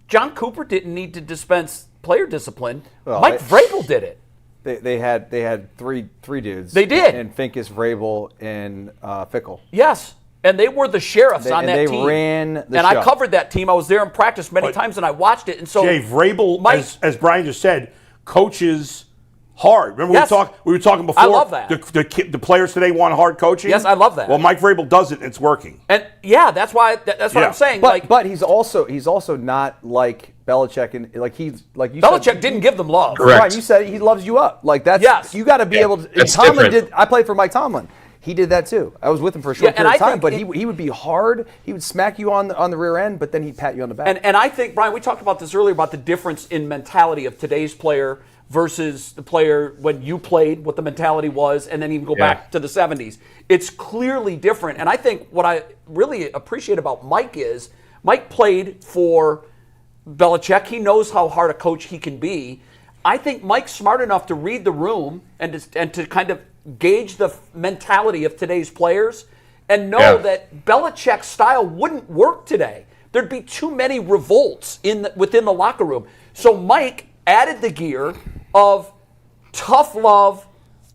John Cooper didn't need to dispense player discipline. Well, Mike Vrabel did it. They had three dudes. They did. And Finkus, Vrabel, and Fickle. Yes. And they were the sheriffs on that team. They ran the And show. I covered that team. I was there in practice many times, and I watched it. And so, Jay, Vrabel, Mike, as Brian just said, coaches hard. Remember Yes. we were talking before? I love that. The players today want hard coaching? Yes, I love that. Well, Mike Vrabel does it, and it's working. And yeah, that's why. That's what Yeah. I'm saying. But he's also not like Belichick, and like you Belichick said, didn't give them love. Correct. Right, you said he loves you up. Like that's Yes. you got to be able to. That's Tomlin different. I played for Mike Tomlin. He did that too. I was with him for a short Yeah, and period of I time, think but he would be hard. He would smack you on the rear end, but then he'd pat you on the back. And I think, Brian, we talked about this earlier about the difference in mentality of today's player versus the player when you played, what the mentality was, and then even go back to the 70s. It's clearly different. And I think what I really appreciate about Mike is Mike played for Belichick. He knows how hard a coach he can be. I think Mike's smart enough to read the room and to kind of gauge the mentality of today's players and know that Belichick's style wouldn't work today. There'd be too many revolts within the locker room. So Mike added the gear of tough love,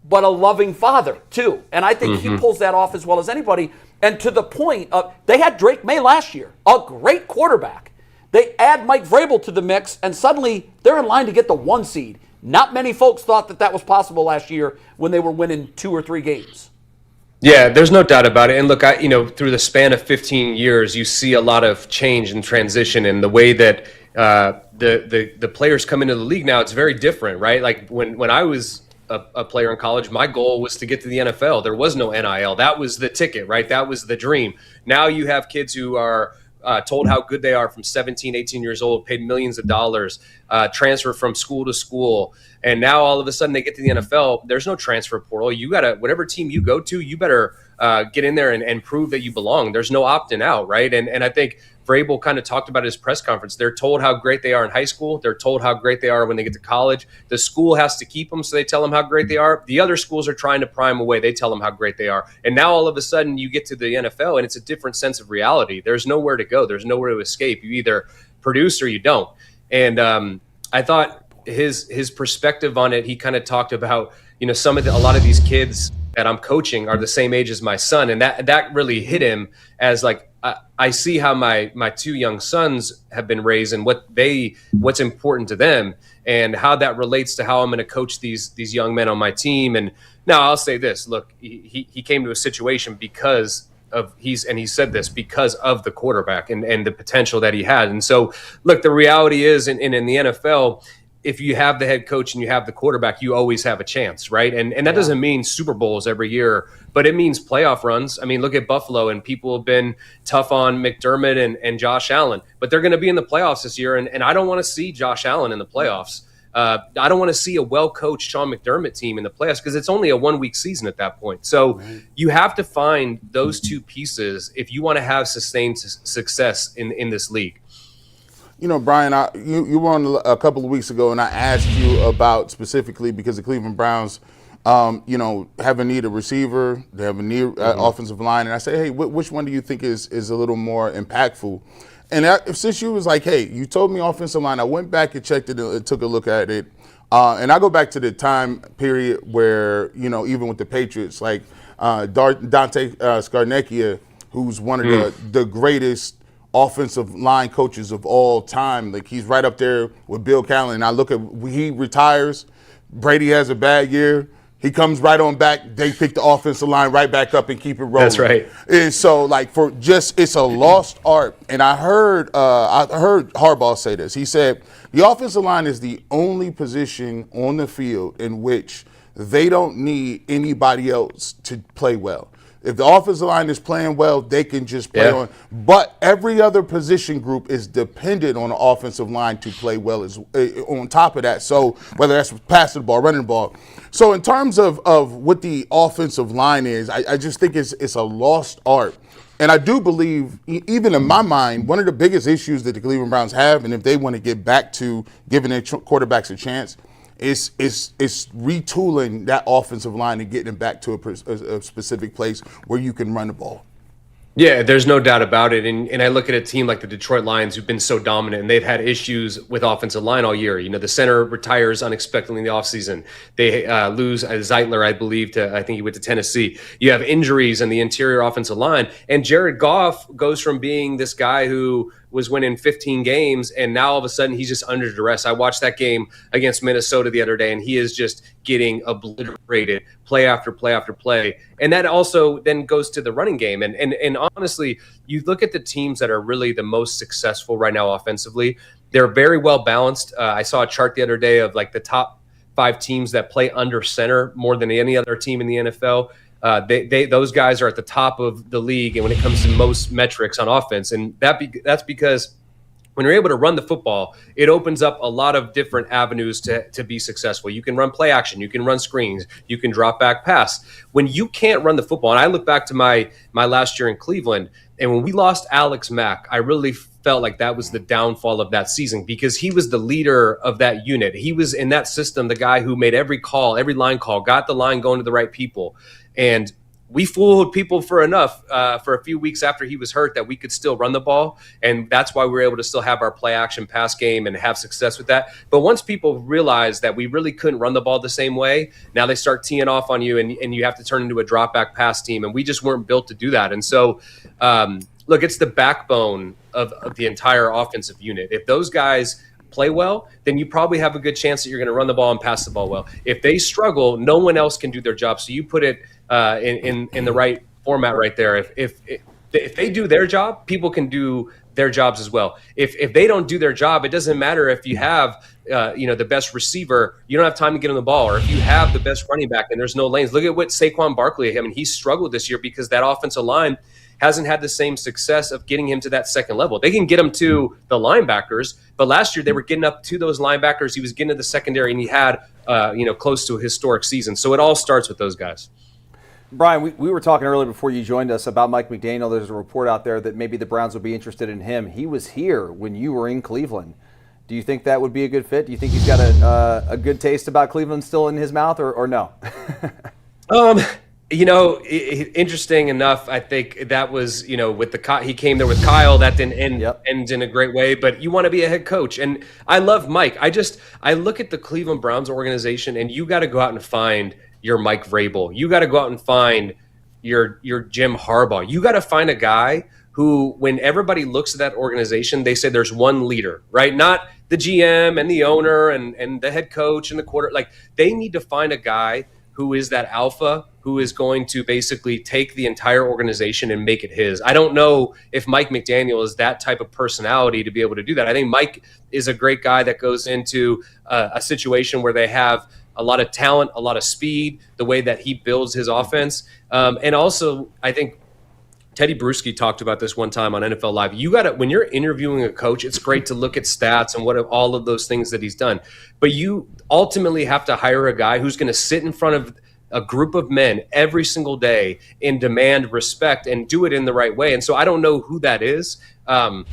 but a loving father, too. And I think he pulls that off as well as anybody. And to the point of, they had Drake May last year, a great quarterback. They add Mike Vrabel to the mix, and suddenly they're in line to get the 1 seed. Not many folks thought that was possible last year when they were winning 2 or 3 games. Yeah, there's no doubt about it. And look, through the span of 15 years, you see a lot of change and transition in the way that the players come into the league now. It's very different, right? Like when I was a player in college, my goal was to get to the NFL. There was no NIL. That was the ticket, right? That was the dream. Now you have kids who are told how good they are from 17, 18 years old, paid millions of dollars, transfer from school to school. And now all of a sudden they get to the NFL. There's no transfer portal. You got to, whatever team you go to, you better get in there and prove that you belong. There's no opting out, right? And I think Vrabel kind of talked about his press conference. They're told how great they are in high school. They're told how great they are when they get to college. The school has to keep them, so they tell them how great they are. The other schools are trying to prime them away. They tell them how great they are. And now all of a sudden you get to the NFL, and it's a different sense of reality. There's nowhere to go. There's nowhere to escape. You either produce or you don't. And I thought his perspective on it, he kind of talked about, a lot of these kids that I'm coaching are the same age as my son. And that really hit him as like, I see how my 2 young sons have been raised and what's important to them and how that relates to how I'm going to coach these young men on my team. And now I'll say this, look, he came to a situation because of he said this because of the quarterback and the potential that he had. And so look, the reality is in the NFL, if you have the head coach and you have the quarterback, you always have a chance, right? And that doesn't mean Super Bowls every year, but it means playoff runs. I mean, look at Buffalo, and people have been tough on McDermott and Josh Allen, but they're going to be in the playoffs this year, and I don't want to see Josh Allen in the playoffs. I don't want to see a well-coached Sean McDermott team in the playoffs because it's only a 1-week season at that point. So you have to find those 2 pieces if you want to have sustained success in this league. Brian, you were on a couple of weeks ago, and I asked you about specifically because the Cleveland Browns, have a need a receiver, they have a need offensive line, and I said, hey, which one do you think is a little more impactful? And since you was like, hey, you told me offensive line, I went back and checked it and took a look at it, and I go back to the time period where even with the Patriots, like Dante Scarnecchia, who's one of the greatest offensive line coaches of all time. Like he's right up there with Bill Callahan. I look at he retires, Brady has a bad year, He comes right on back. They pick the offensive line right back up and keep it rolling. That's right. And so, it's a lost art. And I heard Harbaugh say this. He said the offensive line is the only position on the field in which they don't need anybody else to play well. If the offensive line is playing well, they can just play on. But every other position group is dependent on the offensive line to play well on top of that. So whether that's passing the ball, running the ball. So in terms of what the offensive line is, I just think it's a lost art. And I do believe, even in my mind, one of the biggest issues that the Cleveland Browns have, and if they want to get back to giving their quarterbacks a chance, it's retooling that offensive line and getting them back to a specific place where you can run the ball. Yeah, there's no doubt about it. And I look at a team like the Detroit Lions who've been so dominant, and they've had issues with offensive line all year. The center retires unexpectedly in the offseason. They lose Zeitler, I believe, I think he went to Tennessee. You have injuries in the interior offensive line. And Jared Goff goes from being this guy who was winning 15 games, and now all of a sudden he's just under duress. I watched that game against Minnesota the other day, and he is just getting obliterated play after play after play. And that also then goes to the running game. And honestly, you look at the teams that are really the most successful right now offensively, they're very well balanced. I saw a chart the other day of the top 5 teams that play under center more than any other team in the NFL. Those guys are at the top of the league, and when it comes to most metrics on offense, and that's because when you're able to run the football, it opens up a lot of different avenues to be successful. You can run play action, you can run screens, you can drop back pass. When you can't run the football, and I look back to my last year in Cleveland, and when we lost Alex Mack, I really felt like that was the downfall of that season because he was the leader of that unit. He was in that system, the guy who made every call, every line call, got the line going to the right people. And we fooled people for a few weeks after he was hurt that we could still run the ball. And that's why we were able to still have our play action pass game and have success with that. But once people realized that we really couldn't run the ball the same way, now they start teeing off on you and you have to turn into a drop back pass team. And we just weren't built to do that. And so, look, it's the backbone of the entire offensive unit. If those guys play well, then you probably have a good chance that you're going to run the ball and pass the ball well. If they struggle, no one else can do their job. So you put it in the right format right there. If they do their job, people can do their jobs as well. If they don't do their job, it doesn't matter if you have the best receiver, you don't have time to get on the ball, or if you have the best running back and there's no lanes. Look at what Saquon Barkley, he struggled this year because that offensive line hasn't had the same success of getting him to that second level. They can get him to the linebackers, but last year they were getting up to those linebackers. He was getting to the secondary, and he had close to a historic season. So it all starts with those guys. Brian, we were talking earlier before you joined us about Mike McDaniel. There's a report out there that maybe the Browns would be interested in him. He was here when you were in Cleveland. Do you think that would be a good fit? Do you think he's got a good taste about Cleveland still in his mouth, or no? Interesting enough, I think that was, with he came there with Kyle, that didn't end in a great way, but you want to be a head coach. And I love Mike. I look at the Cleveland Browns organization, and you got to go out and find your Mike Vrabel. You got to go out and find your Jim Harbaugh. You got to find a guy who, when everybody looks at that organization, they say there's one leader, right? Not the GM and the owner and the head coach and the quarter. They need to find a guy who is that alpha, who is going to basically take the entire organization and make it his. I don't know if Mike McDaniel is that type of personality to be able to do that. I think Mike is a great guy that goes into a situation where they have a lot of talent, a lot of speed, the way that he builds his offense. And also, I think Teddy Bruschi talked about this one time on NFL Live. You got to, when you're interviewing a coach, it's great to look at stats and what all of those things that he's done. But you ultimately have to hire a guy who's going to sit in front of a group of men every single day and demand respect and do it in the right way. And so I don't know who that is. I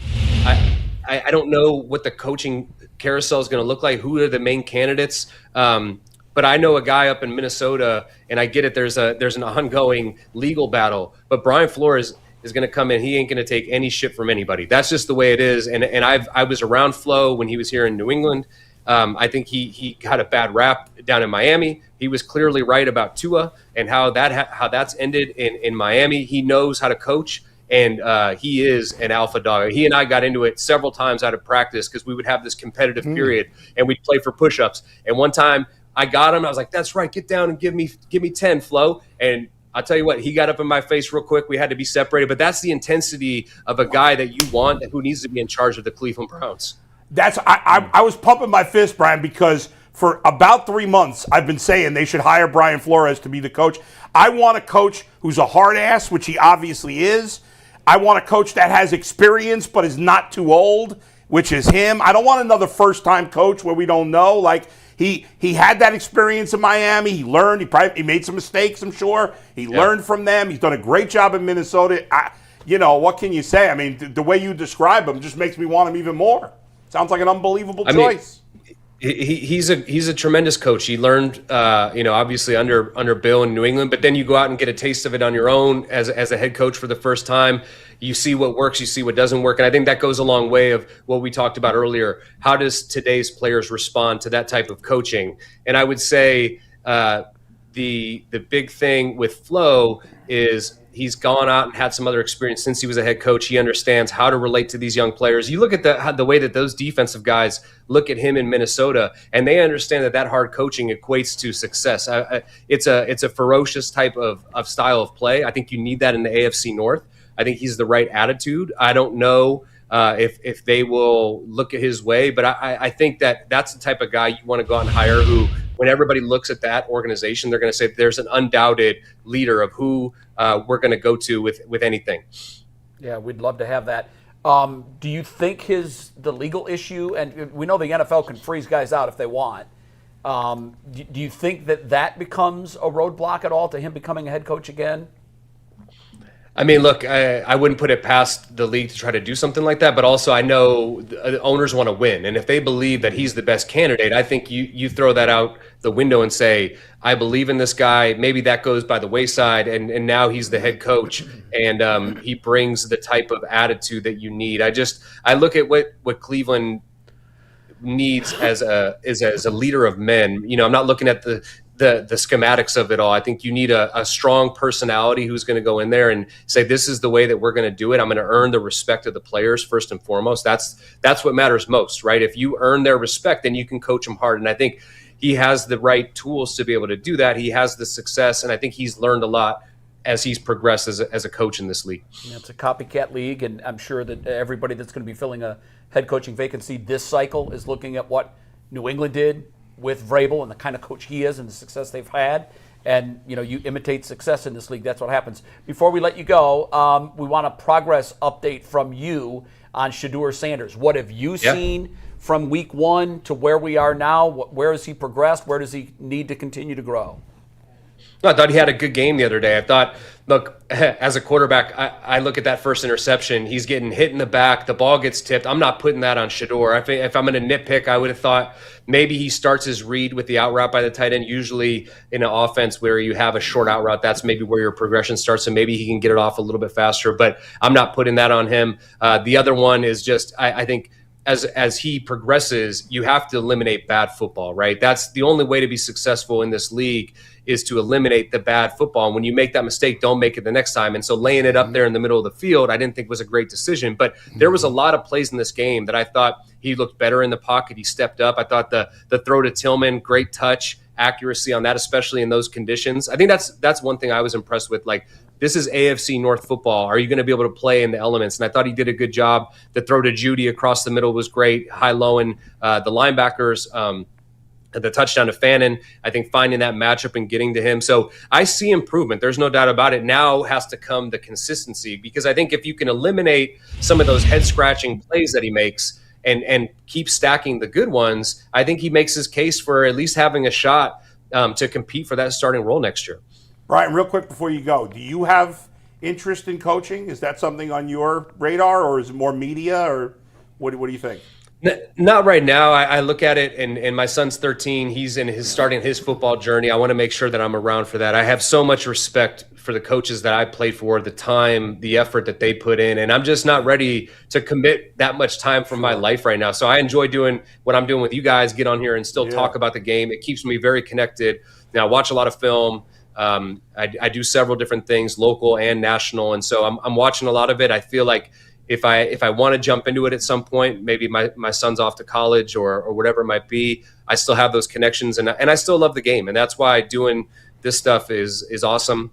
don't know what the coaching carousel is going to look like. Who are the main candidates? But I know a guy up in Minnesota, and I get it. There's an ongoing legal battle. But Brian Flores is going to come in. He ain't going to take any shit from anybody. That's just the way it is. And I was around Flo when he was here in New England. I think he got a bad rap down in Miami. He was clearly right about Tua and how that's ended in Miami. He knows how to coach, and he is an alpha dog. He and I got into it several times out of practice because we would have this competitive period, and we'd play for push-ups. And one time, I got him. I was like, that's right. Get down and give me 10, Flo. And I'll tell you what, he got up in my face real quick. We had to be separated. But that's the intensity of a guy that you want who needs to be in charge of the Cleveland Browns. I was pumping my fist, Brian, because for about 3 months, I've been saying they should hire Brian Flores to be the coach. I want a coach who's a hard ass, which he obviously is. I want a coach that has experience but is not too old, which is him. I don't want another first-time coach where we don't know. Like, he had that experience in Miami. He learned. He made some mistakes, I'm sure. He learned from them. He's done a great job in Minnesota. What can you say? I mean, the way you describe him just makes me want him even more. Sounds like an unbelievable choice. He's a tremendous coach. He learned, obviously under Bill in New England, but then you go out and get a taste of it on your own as a head coach for the first time. You see what works, you see what doesn't work. And I think that goes a long way of what we talked about earlier. How does today's players respond to that type of coaching? And I would say the big thing with Flo is he's gone out and had some other experience since he was a head coach. He understands how to relate to these young players. You look at the way that those defensive guys look at him in Minnesota, and they understand that hard coaching equates to success. It's a ferocious type of style of play. I think you need that in the AFC North. I think he's the right attitude. I don't know if they will look at his way, but I think that's the type of guy you want to go out and hire who, when everybody looks at that organization, they're going to say there's an undoubted leader of who we're going to go to with anything. Yeah, we'd love to have that. Do you think the legal issue, and we know the NFL can freeze guys out if they want, do you think that becomes a roadblock at all to him becoming a head coach again? I mean, look, I wouldn't put it past the league to try to do something like that, but also I know the owners want to win. And if they believe that he's the best candidate, I think you throw that out the window and say, I believe in this guy. Maybe that goes by the wayside, and now he's the head coach, and he brings the type of attitude that you need. I look at what Cleveland needs as a leader of men. I'm not looking at the schematics of it all. I think you need a strong personality who's going to go in there and say, this is the way that we're going to do it. I'm going to earn the respect of the players first and foremost. That's what matters most, right? If you earn their respect, then you can coach them hard. And I think he has the right tools to be able to do that. He has the success, and I think he's learned a lot as he's progressed as a coach in this league. Yeah, it's a copycat league, and I'm sure that everybody that's going to be filling a head coaching vacancy this cycle is looking at what New England did with Vrabel and the kind of coach he is and the success they've had. And, you imitate success in this league. That's what happens. Before we let you go, we want a progress update from you on Shedeur Sanders. What have you seen from week one to where we are now? Where has he progressed? Where does he need to continue to grow? I thought he had a good game the other day. I thought, look, as a quarterback, I look at that first interception. He's getting hit in the back. The ball gets tipped. I'm not putting that on Shedeur. If I'm going to nitpick, I would have thought maybe he starts his read with the out route by the tight end. Usually in an offense where you have a short out route, that's maybe where your progression starts, and maybe he can get it off a little bit faster. But I'm not putting that on him. The other one is just, I think, as he progresses, you have to eliminate bad football, right? That's the only way to be successful in this league, is to eliminate the bad football. And when you make that mistake, don't make it the next time. And so laying it up there in the middle of the field, I didn't think was a great decision. But there was a lot of plays in this game that I thought he looked better in the pocket. He stepped up. I thought the throw to Tillman, great touch, accuracy on that, especially in those conditions. I think that's one thing I was impressed with. Like, this is AFC North football. Are you going to be able to play in the elements? And I thought he did a good job. The throw to Judy across the middle was great. High-lowing the linebackers. The touchdown to Fannin, I think finding that matchup and getting to him. So I see improvement. There's no doubt about it. Now has to come the consistency, because I think if you can eliminate some of those head-scratching plays that he makes and keep stacking the good ones, I think he makes his case for at least having a shot to compete for that starting role next year. Brian, real quick before you go, do you have interest in coaching? Is that something on your radar, or is it more media, or what do you think? Not right now. I look at it, and my son's 13. He's starting his football journey. I want to make sure that I'm around for that. I have so much respect for the coaches that I played for, the time, the effort that they put in, and I'm just not ready to commit that much time from my life right now. So I enjoy doing what I'm doing with you guys, get on here and still talk about the game. It keeps me very connected. Now, I watch a lot of film. I do several different things, local and national, and so I'm watching a lot of it. I feel like if I want to jump into it at some point, maybe my son's off to college or whatever it might be, I still have those connections, and I still love the game, and that's why doing this stuff is awesome.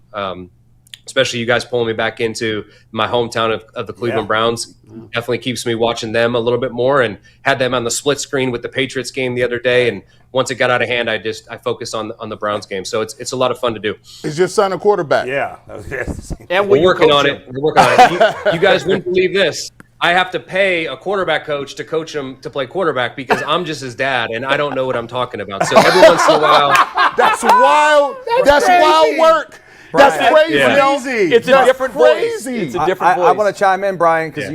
Especially you guys pulling me back into my hometown of the Cleveland Browns definitely keeps me watching them a little bit more, and had them on the split screen with the Patriots game the other day. And once it got out of hand, I focused on the Browns game. So it's a lot of fun to do. Is your son a quarterback? Yeah. And We're working on it. We're working on it. You guys wouldn't believe this. I have to pay a quarterback coach to coach him to play quarterback because I'm just his dad and I don't know what I'm talking about. So every once in a while, That's wild. That's wild work. That's crazy. It's a different voice. Crazy. It's a different voice. I want to chime in, Brian, because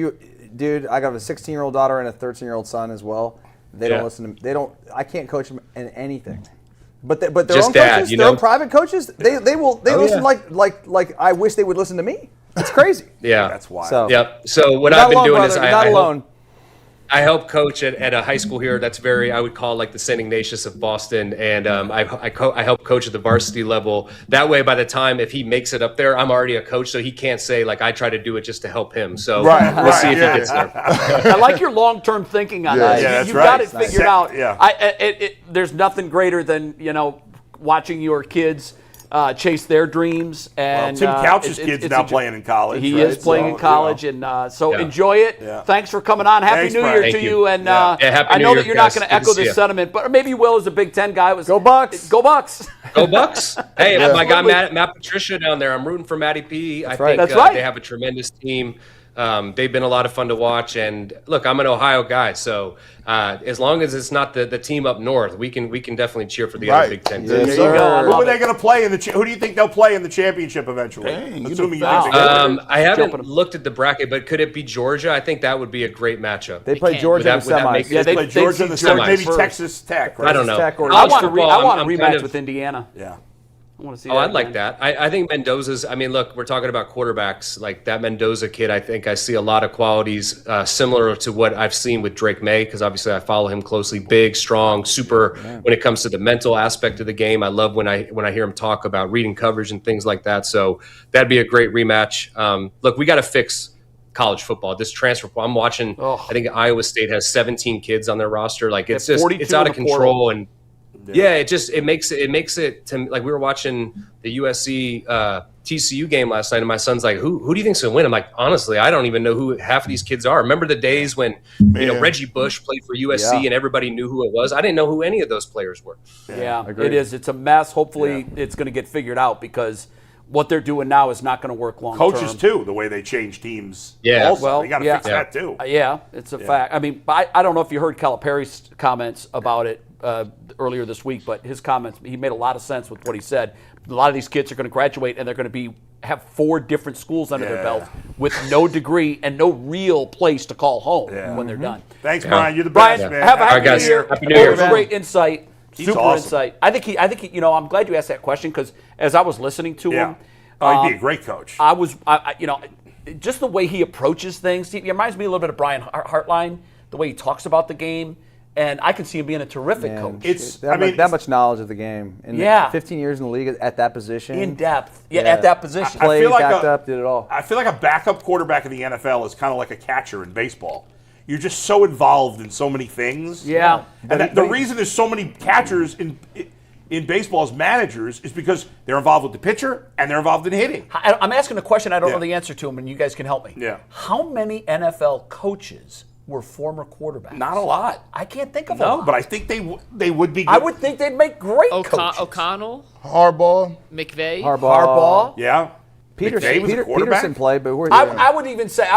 dude, I got a 16-year-old daughter and a 13-year-old son as well. They don't listen to. They don't. I can't coach them in anything. But their Just own dad, coaches, you their know? own private coaches, they listen like I wish they would listen to me. It's crazy. yeah. That's wild. So Yep. So what You're I've been not alone, doing brother. is You're not alone. I help coach at a high school here that's I would call like the St. Ignatius of Boston, and I help coach at the varsity level. That way, by the time if he makes it up there, I'm already a coach, so he can't say like I try to do it just to help him. So we'll see if he gets there. I like your long-term thinking on that. Yeah, that's You've right. got it figured out. Yeah. There's nothing greater than watching your kids chase their dreams. And Tim Couch's kid's now playing in college. He right? is playing in college, and so enjoy it. Yeah. Thanks for coming on. Happy Thanks, New Brian. Year Thank to you. you. And Happy I New know Year, that you're not guys. going to Good to echo see this ya. sentiment, but maybe Will is a Big Ten guy. Go Bucks. Go Bucks. Go Bucks! Hey, my guy Matt Patricia down there. I'm rooting for Matty P. I think That's right. they have a tremendous team. They've been a lot of fun to watch. And look, I'm an Ohio guy, so as long as it's not the team up north, we can definitely cheer for the other Big Ten teams. Yes, sir. Who are they going to play in the? Who do you think they'll play in the championship eventually? Assuming you think I haven't looked at the bracket, but could it be Georgia? I think that would be a great matchup. They play can't. Georgia in the Would that make semis. sense? they play Georgia in the semis. maybe First. Texas Tech. Right? I don't know. Tech or- I want College a football, I'm rematch kind with Indiana. Yeah. I want to see Oh, that I'd like again. that. I think Mendoza's. I mean, look, we're talking about quarterbacks. Like that Mendoza kid, I think I see a lot of qualities similar to what I've seen with Drake May, because obviously I follow him closely. Big, strong, super. When it comes to the mental aspect of the game, I love when I hear him talk about reading coverage and things like that. So that'd be a great rematch. Look, we got to fix college football. This transfer portal. I'm watching. I think Iowa State has 17 kids on their roster. Like it's just 42 it's out in of the portal. control and. Yeah, it makes it to like we were watching the USC TCU game last night, and my son's like, "Who do you think's gonna win?" I'm like, honestly, I don't even know who half of these kids are. Remember the days when Reggie Bush played for USC and everybody knew who it was? I didn't know who any of those players were. Yeah, it is. It's a mess. Hopefully, it's going to get figured out because what they're doing now is not going to work long term. Coaches too, the way they change teams. Yeah. also. Well, you got to yeah. fix that too. Yeah, it's a fact. I mean, I don't know if you heard Calipari's comments about it earlier this week, but his comments, he made a lot of sense with what he said. A lot of these kids are going to graduate and they're going to have 4 different schools under their belt with no degree and no real place to call home when they're done. Thanks, Brian. You're the Brian, best, man. have a All happy right, guys. New Year. Happy New Year. That was great insight. Super awesome. insight. I think he, I'm glad you asked that question because as I was listening to him, Oh, he'd be a great coach. I was, just the way he approaches things. He reminds me a little bit of Brian Hartline, the way he talks about the game, and I can see him being a terrific coach. That much knowledge of the game. And 15 years in the league at that position. In depth. Yeah, at that position. Played, feel like backed up, did it all. I feel like a backup quarterback in the NFL is kind of like a catcher in baseball. You're just so involved in so many things. Yeah. And the reason there's so many catchers in baseball as managers is because they're involved with the pitcher and they're involved in hitting. I'm asking a question I don't know the answer to, and you guys can help me. Yeah. How many NFL coaches were former quarterbacks? Not a lot. I can't think of a lot. But I think they would be good. I would think they'd make great coaches. O'Connell, Harbaugh. McVay. Harbaugh. Yeah. McVay was a quarterback? Peterson played, but I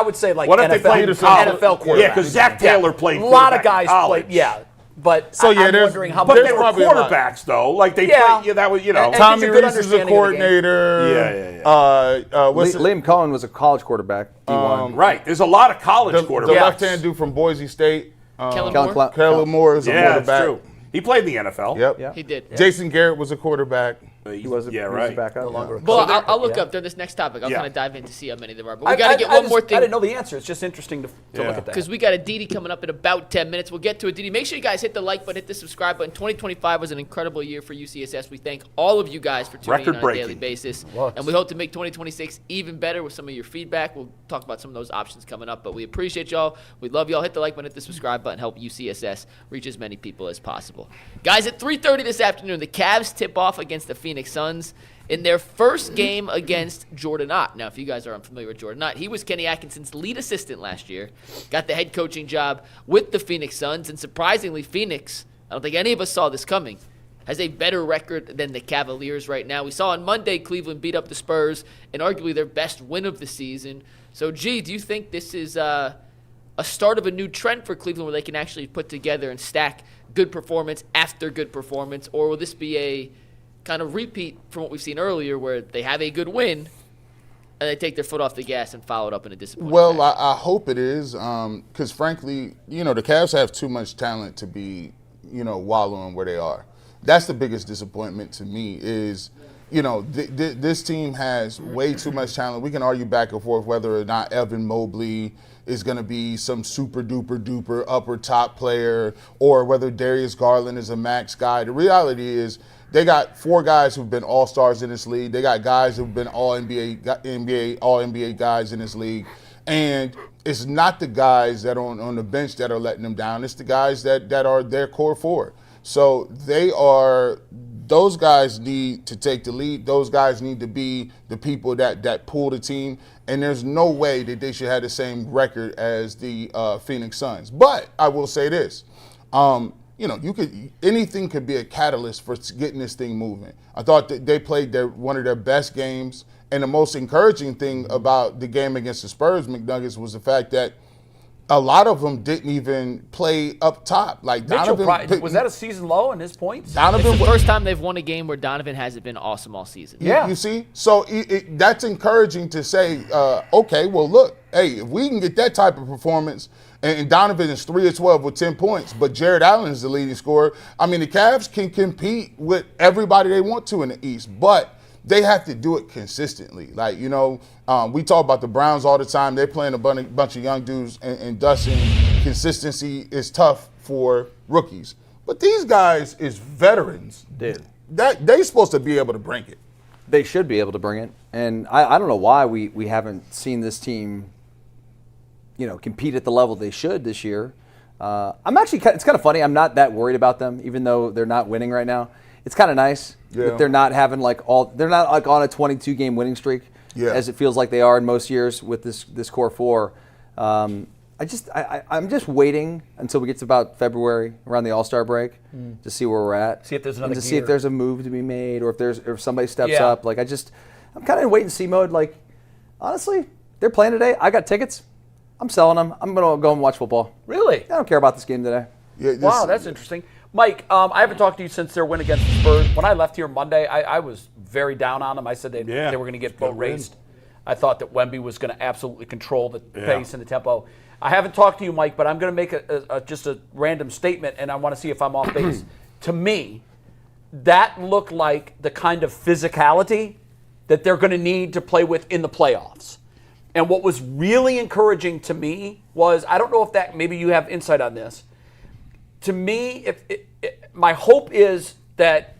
would say like What if they played NFL quarterbacks. Yeah, because Zach Taylor played A lot of quarterback in guys college. played. Yeah. But So, I'm there's- wondering how But much they were probably a lot. quarterbacks, though. Like they Yeah. played. Yeah, that was And- Tommy He's a good Reese is a understanding of the game. coordinator. What's Liam Cohen was a college quarterback. D1. right. There's a lot of college the quarterbacks. left-hand dude from Boise State? Kellen Kellen Moore. Kellen Moore is a Yeah, quarterback. that's true. He played in the NFL. Yep. He did. Jason Garrett was a quarterback. He wasn't. Yeah, he was right. back up. No longer. Well, So I'll look yeah. up during this next topic. I'll Yeah. kind of dive in to see how many there are. But we got to get one more thing. I didn't know the answer. It's just interesting to look at that. Because we got Aditi coming up in about 10 minutes. We'll get to Aditi. Make sure you guys hit the like button, hit the subscribe button. 2025 was an incredible year for UCSS. We thank all of you guys for tuning in on a Record-breaking. daily basis. Looks. And we hope to make 2026 even better with some of your feedback. We'll talk about some of those options coming up. But we appreciate y'all. We love y'all. Hit the like button, hit the subscribe button. Help UCSS reach as many people as possible. Guys, at 3:30 this afternoon, the Cavs tip off against the Phoenix Suns in their first game against Jordan Ott. Now, if you guys are unfamiliar with Jordan Ott, he was Kenny Atkinson's lead assistant last year, got the head coaching job with the Phoenix Suns, and surprisingly, Phoenix, I don't think any of us saw this coming, has a better record than the Cavaliers right now. We saw on Monday Cleveland beat up the Spurs in arguably their best win of the season. So, G, do you think this is a start of a new trend for Cleveland where they can actually put together and stack good performance after good performance, or will this be a kind of repeat from what we've seen earlier where they have a good win and they take their foot off the gas and follow it up in a disappointing Well, fashion? I hope it is, because frankly, the Cavs have too much talent to be, wallowing where they are. That's the biggest disappointment to me is, this team has way too much talent. We can argue back and forth whether or not Evan Mobley is going to be some super duper duper upper top player or whether Darius Garland is a max guy. The reality is they got 4 guys who've been all-stars in this league. They got guys who've been all-NBA guys in this league. And it's not the guys that are on the bench that are letting them down. It's the guys that are their core forward. So those guys need to take the lead. Those guys need to be the people that pull the team. And there's no way that they should have the same record as the Phoenix Suns. But I will say this. Anything could be a catalyst for getting this thing moving. I thought that they played one of their best games, and the most encouraging thing about the game against the Spurs McNuggets was the fact that a lot of them didn't even play up top. Like Donovan, was that a season low in his points? It's Donovan, the first time they've won a game where Donovan hasn't been awesome all season. Yeah. You see? So that's encouraging to say, okay, well, look, hey, if we can get that type of performance, and Donovan is 3 of 12 with 10 points, but Jared Allen is the leading scorer. I mean, the Cavs can compete with everybody they want to in the East, but they have to do it consistently. Like, we talk about the Browns all the time. They're playing a bunch of young dudes, and Dustin, consistency is tough for rookies. But these guys is veterans. Dude. They're supposed to be able to bring it. They should be able to bring it. And I don't know why we haven't seen this team, compete at the level they should this year. I'm actually, it's kind of funny. I'm not that worried about them, even though they're not winning right now. It's kind of nice that they're not having they're not like on a 22-game winning streak, as it feels like they are in most years with this core 4. I'm just waiting until we get to about February around the All-Star break to see where we're at. See if there's another see if gear. there's a move to be made or if somebody steps Yeah. up. I'm kind of in wait and see mode. Like, honestly, they're playing today. I got tickets. I'm selling them. I'm going to go and watch football. Really? I don't care about this game today. Yeah, Wow, that's interesting. Mike, I haven't talked to you since their win against the Spurs. When I left here Monday, I was very down on them. I said they were going to get boat raced. I thought that Wemby was going to absolutely control the pace and the tempo. I haven't talked to you, Mike, but I'm going to make just a random statement, and I want to see if I'm off base. To me, that looked like the kind of physicality that they're going to need to play with in the playoffs. And what was really encouraging to me was, I don't know if that, maybe you have insight on this. To me, my hope is that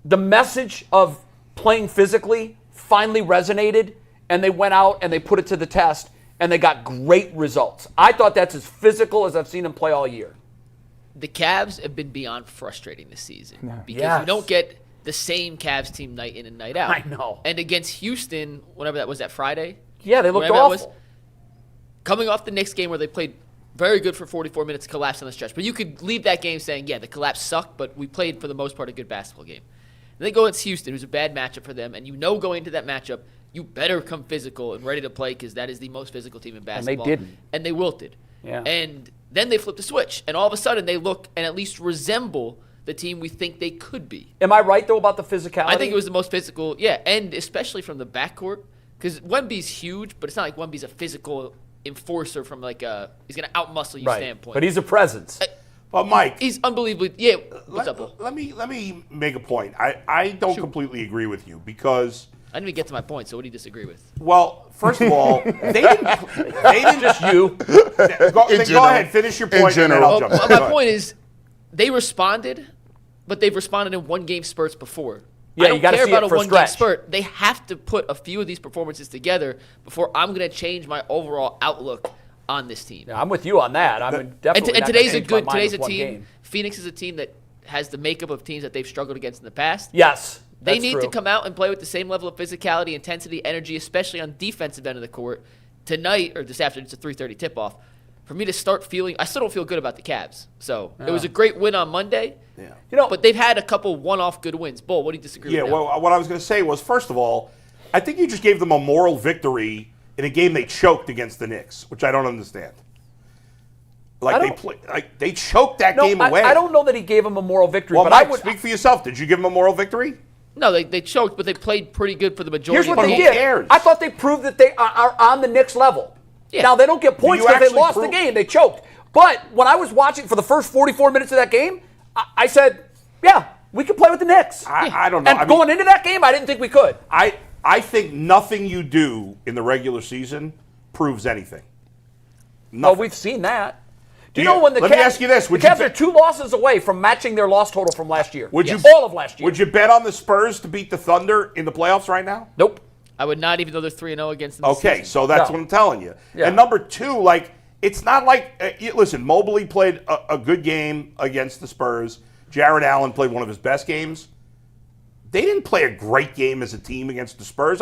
the message of playing physically finally resonated, and they went out and they put it to the test, and they got great results. I thought that's as physical as I've seen them play all year. The Cavs have been beyond frustrating this season because you don't get the same Cavs team night in and night out. I know. And against Houston, whatever that was, that Friday? Yeah, they looked Whatever that awful. was, coming off the Knicks game where they played very good for 44 minutes, collapsed on the stretch. But you could leave that game saying, the collapse sucked, but we played for the most part a good basketball game. And they go against Houston, who's a bad matchup for them, and going into that matchup, you better come physical and ready to play because that is the most physical team in basketball. And they didn't. And they wilted. Yeah. And then they flipped the switch, and all of a sudden they look and at least resemble the team we think they could be. Am I right, though, about the physicality? I think it was the most physical, and especially from the backcourt, because Wemby's huge, but it's not like Wemby's a physical enforcer from he's going to outmuscle you standpoint. But he's a presence. But Mike, He's unbelievably. Yeah. What's up, Bill? let me make a point. I don't completely agree with you because I didn't even get to my point. So what do you disagree with? well, first of all, they didn't just you. Go ahead, finish your point, and then I'll jump in. My point is, they responded, but they've responded in one-game spurts before. Yeah, I don't you gotta care see about it a for a one-game stretch. spurt. They have to put a few of these performances together before I'm going to change my overall outlook on this team. Yeah, I'm with you on that. I'm definitely And not today's gonna a change my good. mind Today's a with one team. game. Phoenix is a team that has the makeup of teams that they've struggled against in the past. Yes, They that's need true. to come out and play with the same level of physicality, intensity, energy, especially on defensive end of the court tonight or this afternoon. It's a 3:30 tip-off. For me to start feeling, I still don't feel good about the Cavs. So it was a great win on Monday. Yeah. But they've had a couple one-off good wins. Bull, what do you disagree Yeah, with? now? well, what I was going to say was, first of all, I think you just gave them a moral victory in a game they choked against the Knicks, which I don't understand. They choked that game away. I don't know that he gave him a moral victory, Well, but Mike, I would speak for yourself. Did you give them a moral victory? No, they choked, but they played pretty good for the Here's majority what of the they game. did. cares? I thought they proved that they are on the Knicks level. Yeah. Now, they don't get points you because they actually lost the prove- game. They choked. But when I was watching for the first 44 minutes of that game, I said, yeah, we could play with the Knicks. I don't know. And I mean, going into that game, I didn't think we could. I think nothing you do in the regular season proves anything. Well, Nothing. we've seen that. Do you Yeah, know when the let Cavs, me ask you this, the would you Cavs bet- are 2 losses away from matching their loss total from last year. Would you All of last year. Would you bet on the Spurs to beat the Thunder in the playoffs right now? Nope. I would not, even though they're 3-0 against them. this Okay, season. so that's No. what I'm telling you. Yeah. And number two, it's not like listen, Mobley played a good game against the Spurs. Jared Allen played one of his best games. They didn't play a great game as a team against the Spurs.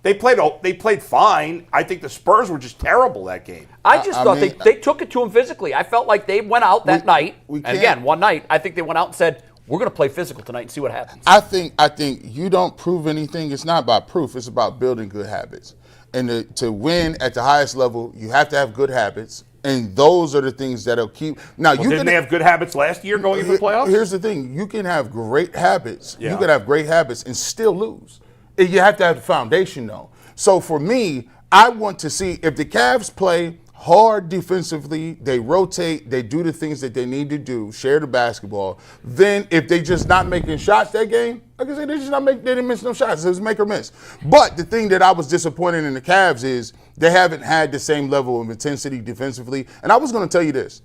They played fine. I think the Spurs were just terrible that game. I just thought mean, they took it to him physically. I felt like they went out that night. we And can't- again, one night, I think they went out and said, we're going to play physical tonight and see what happens. I think you don't prove anything. It's not about proof. It's about building good habits. And to win at the highest level, you have to have good habits. And those are the things that'll keep. Now you Didn't they have good habits last year going into the playoffs? Here's the thing: you can have great habits. Yeah. You can have great habits and still lose. You have to have the foundation, though. So for me, I want to see if the Cavs play hard defensively, they rotate, they do the things that they need to do, share the basketball. Then if they just not making shots that game, like I said, they didn't miss no shots. It was make or miss. But the thing that I was disappointed in the Cavs is they haven't had the same level of intensity defensively. And I was going to tell you this.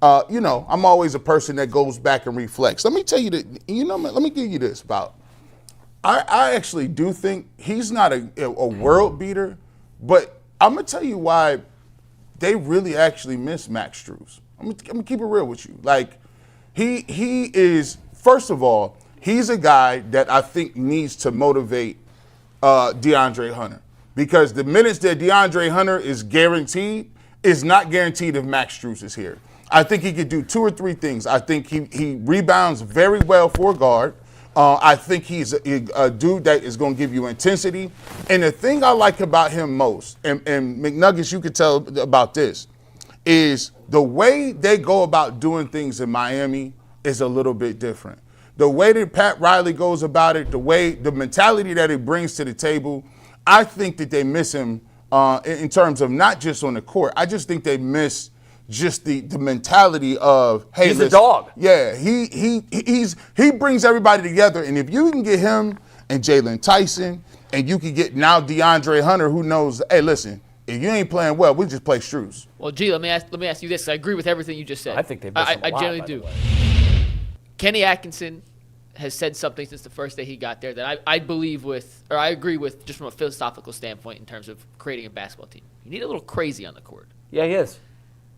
I'm always a person that goes back and reflects. Let me tell you that. Let me give you this about. I actually do think he's not a world beater, but I'm gonna tell you why they really actually miss Max Strus. I'm gonna keep it real with you. Like he is, first of all, he's a guy that I think needs to motivate DeAndre Hunter, because the minutes that DeAndre Hunter is guaranteed is not guaranteed if Max Strus is here. I think he could do 2 or 3 things. I think he rebounds very well for a guard. I think he's a dude that is going to give you intensity. And the thing I like about him most, and McNuggets, you could tell about this, is the way they go about doing things in Miami is a little bit different. The way that Pat Riley goes about it, the mentality that he brings to the table, I think that they miss him in terms of not just on the court. I just think they miss just the mentality of, hey, he's a dog. Yeah, he brings everybody together, and if you can get him and Jalen Tyson, and you can get now DeAndre Hunter, who knows, hey, listen, if you ain't playing well, we just play Strus. Well, G, let me ask you this. I agree with everything you just said. I think they miss him a I lot, generally by the do. way. Kenny Atkinson has said something since the first day he got there that I believe with, or I agree with, just from a philosophical standpoint in terms of creating a basketball team. You need a little crazy on the court. Yeah, he is.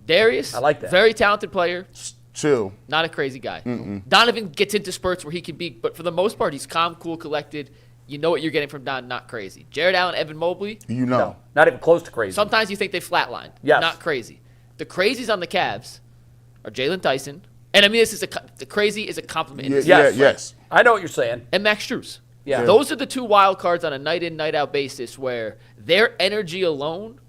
Darius, I like that. Very talented player, Chill. not a crazy guy. Donovan gets into spurts where he can be, but for the most part, he's calm, cool, collected. You know what you're getting from Don, not crazy. Jared Allen, Evan Mobley, You know. No, not even close to crazy. sometimes you think they flatlined. Yes. Not crazy. The crazies on the Cavs are Jalen Tyson, and I mean the crazy is a compliment. Yes. I know what you're saying. And Max Strus. Yeah. Those are the 2 wild cards on a night in, night out basis where their energy alone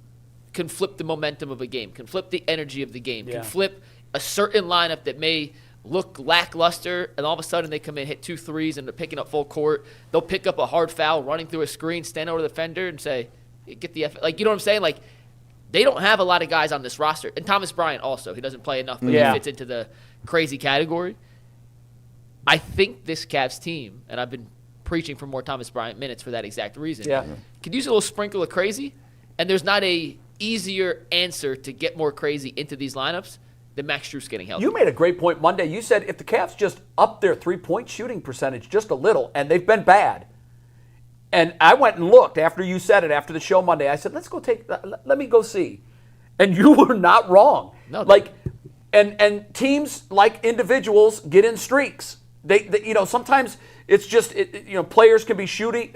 can flip the momentum of a game, can flip the energy of the game, Yeah. can flip a certain lineup that may look lackluster, and all of a sudden they come in, hit 2 threes, and they're picking up full court. They'll pick up a hard foul, running through a screen, stand over the defender, and say, hey, get the F. Like, you know what I'm saying? Like, they don't have a lot of guys on this roster. And Thomas Bryant also. He doesn't play enough, but Yeah. he fits into the crazy category. I think this Cavs team, and I've been preaching for more Thomas Bryant minutes for that exact reason, could use a little sprinkle of crazy, and there's not a easier answer to get more crazy into these lineups than Max Strus getting healthy. You made a great point Monday. You said if the Cavs just up their three-point shooting percentage just a little, and they've been bad. And I went and looked after you said it, after the show Monday. I said, let me go see. And you were not wrong. No, and teams like individuals get in streaks. They sometimes it's just players can be shooting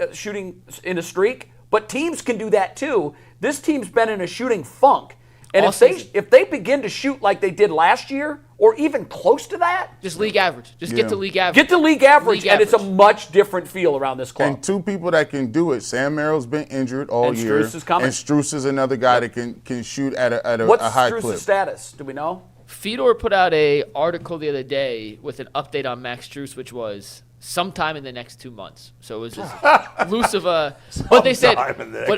in a streak, but teams can do that too. This team's been in a shooting funk. And if they begin to shoot like they did last year, or even close to that, just league average. Just get to league average. Get to league average, and it's a much different feel around this club. And two people that can do it. Sam Merrill's been injured all year. Strus is coming. And Strus is another guy that can shoot at a high clip. What's Strus' status? Do we know? Fedor put out a article the other day with an update on Max Strus, which was sometime in the next 2 months. So it was just loose of a. But they said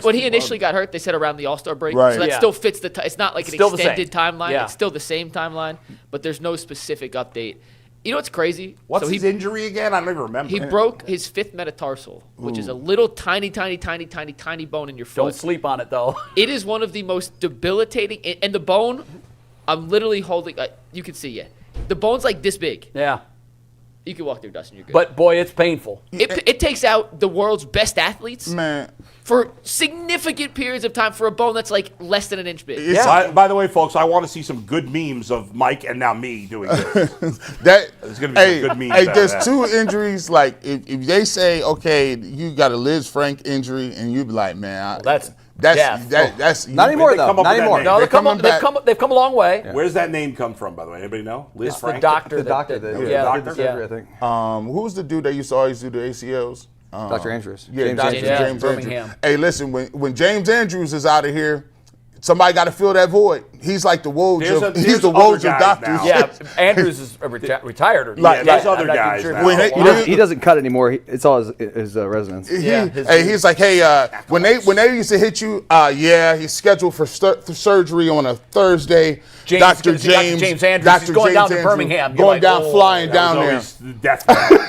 when he initially got hurt, they said around the All-Star break. Right. So that still fits it's not like an Still the extended same. timeline. Yeah. It's still the same timeline, but there's no specific update. You know what's crazy? What's his injury again? I don't even remember. He broke his fifth metatarsal, which is a little tiny bone in your foot. Don't sleep on it, though. It is one of the most debilitating. And the bone, I'm literally holding. You can see it. The bone's like this big. Yeah. You can walk through, Dustin. You're good. But, boy, it's painful. It takes out the world's best athletes for significant periods of time for a bone that's like less than an inch big. By the way, folks, I want to see some good memes of Mike and now me doing this. There's going to be some good memes. Hey, there's two injuries. Like, if they say, okay, you got a Liz Frank injury, and you be like, man, That's not anymore, though. Not anymore. No, they've come a long way. Yeah. Where's that name come from, by the way? Anybody know? Liz Frank? The doctor. The doctor that did the surgery, I think. Who was the dude that used to always do the ACLs? Dr. Andrews. Yeah, James James Birmingham. Andrews. Hey, listen, when James Andrews is out of here, somebody got to fill that void. He's like the Woj of doctors. now. Yeah, Andrews is retired. Or There's other guys now. He doesn't cut anymore. It's all his residence. He's like, hey, when they used to hit you, he's scheduled for surgery on a Thursday. Dr. James Andrews. He's going down to Birmingham. Flying down there.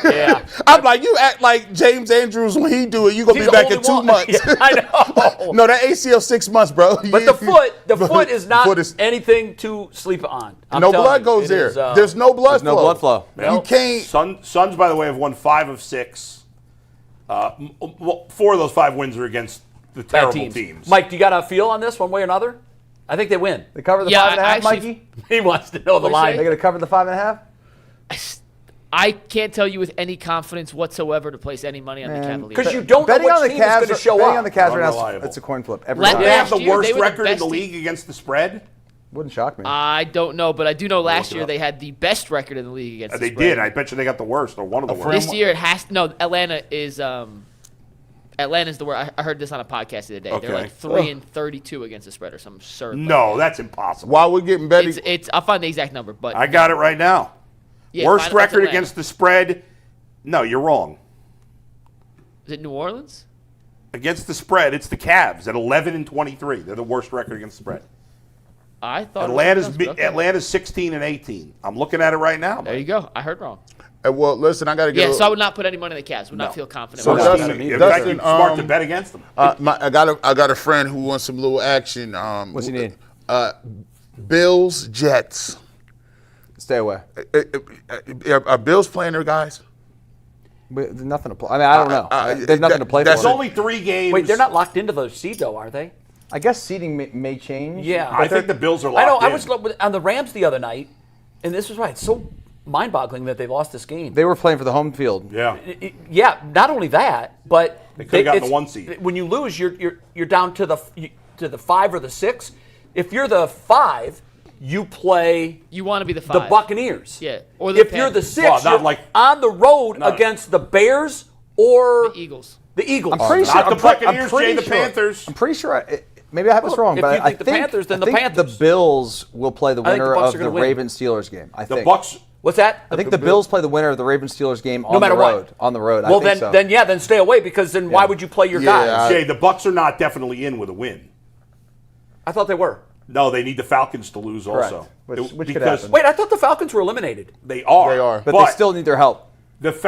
Yeah. I'm like, you act like James Andrews when he do it. You gonna be back in 2 months. Yeah, I know. No, that ACL 6 months, bro. But the foot is not anything to sleep on. No blood goes there. There's no blood flow. No blood flow. You can't. Suns, by the way, have won 5 of 6. 4 of those 5 wins are against the terrible teams. Mike, do you got a feel on this one way or another? I think they win. They cover the 5.5, Mikey? He wants to know the line. They're going to cover the 5.5? I can't tell you with any confidence whatsoever to place any money on the Cavaliers. Because you don't know which team is going to show up. Betting on the Cavs right now, it's a coin flip. Every time. They have the worst record in the league against the spread? Wouldn't shock me. I don't know, but I do know last year they had the best record in the league against the spread. They did. I bet you they got the worst or one of the worst. This year it has Atlanta is Atlanta's the worst. I heard this on a podcast the other day. Okay. They're like 3-32 against the spread or some absurd. No, that's impossible. While we're getting betting, I'll find the exact number, but I got it right now. Yeah, worst record against the spread. No, you're wrong. Is it New Orleans? Against the spread, it's the Cavs at 11-23. They're the worst record against the spread. I thought Atlanta's 16-18. I'm looking at it right now. There you go. I heard wrong. Well, listen, I got to get. Yeah, so I would not put any money on the Cavs. Would not feel confident. So about Dustin, in fact, you're smart to bet against them. I got a friend who wants some little action. What's he need? Bills, Jets. Stay away. Are Bills playing their guys? There's nothing to play. I mean, I don't know. There's nothing to play for. There's only 3 games. Wait, they're not locked into the seed, though, are they? I guess seeding may change. Yeah. I think the Bills are locked in. I know. in. I was on the Rams the other night, and this was right. It's so mind-boggling that they lost this game. They were playing for the home field. Yeah. Yeah. Not only that, but they could have gotten the 1 seed. When you lose, you're down to the 5 or the 6. If you're the 5, you play. You want to be the 5. The Buccaneers. Yeah. Or the if you're the 6, well, you're on the road against the Bears or the Eagles. The Eagles. I'm pretty sure. Not the Buccaneers, Jay, the Panthers. I'm pretty sure. Maybe I have this wrong, but I think the Panthers, then the Panthers. The Bills will play the winner of the win. Ravens-Steelers game. I think. The Bucks. What's that? I think the Bills play the winner of the Ravens-Steelers game on no matter the road. What. On the road. Well, I think then stay away because then why would you play your guys? Jay, the Bucks are not definitely in with a win. I thought they were. No, they need the Falcons to lose also. Which could because happen. Wait, I thought the Falcons were eliminated. they are. They are. But they still need their help. If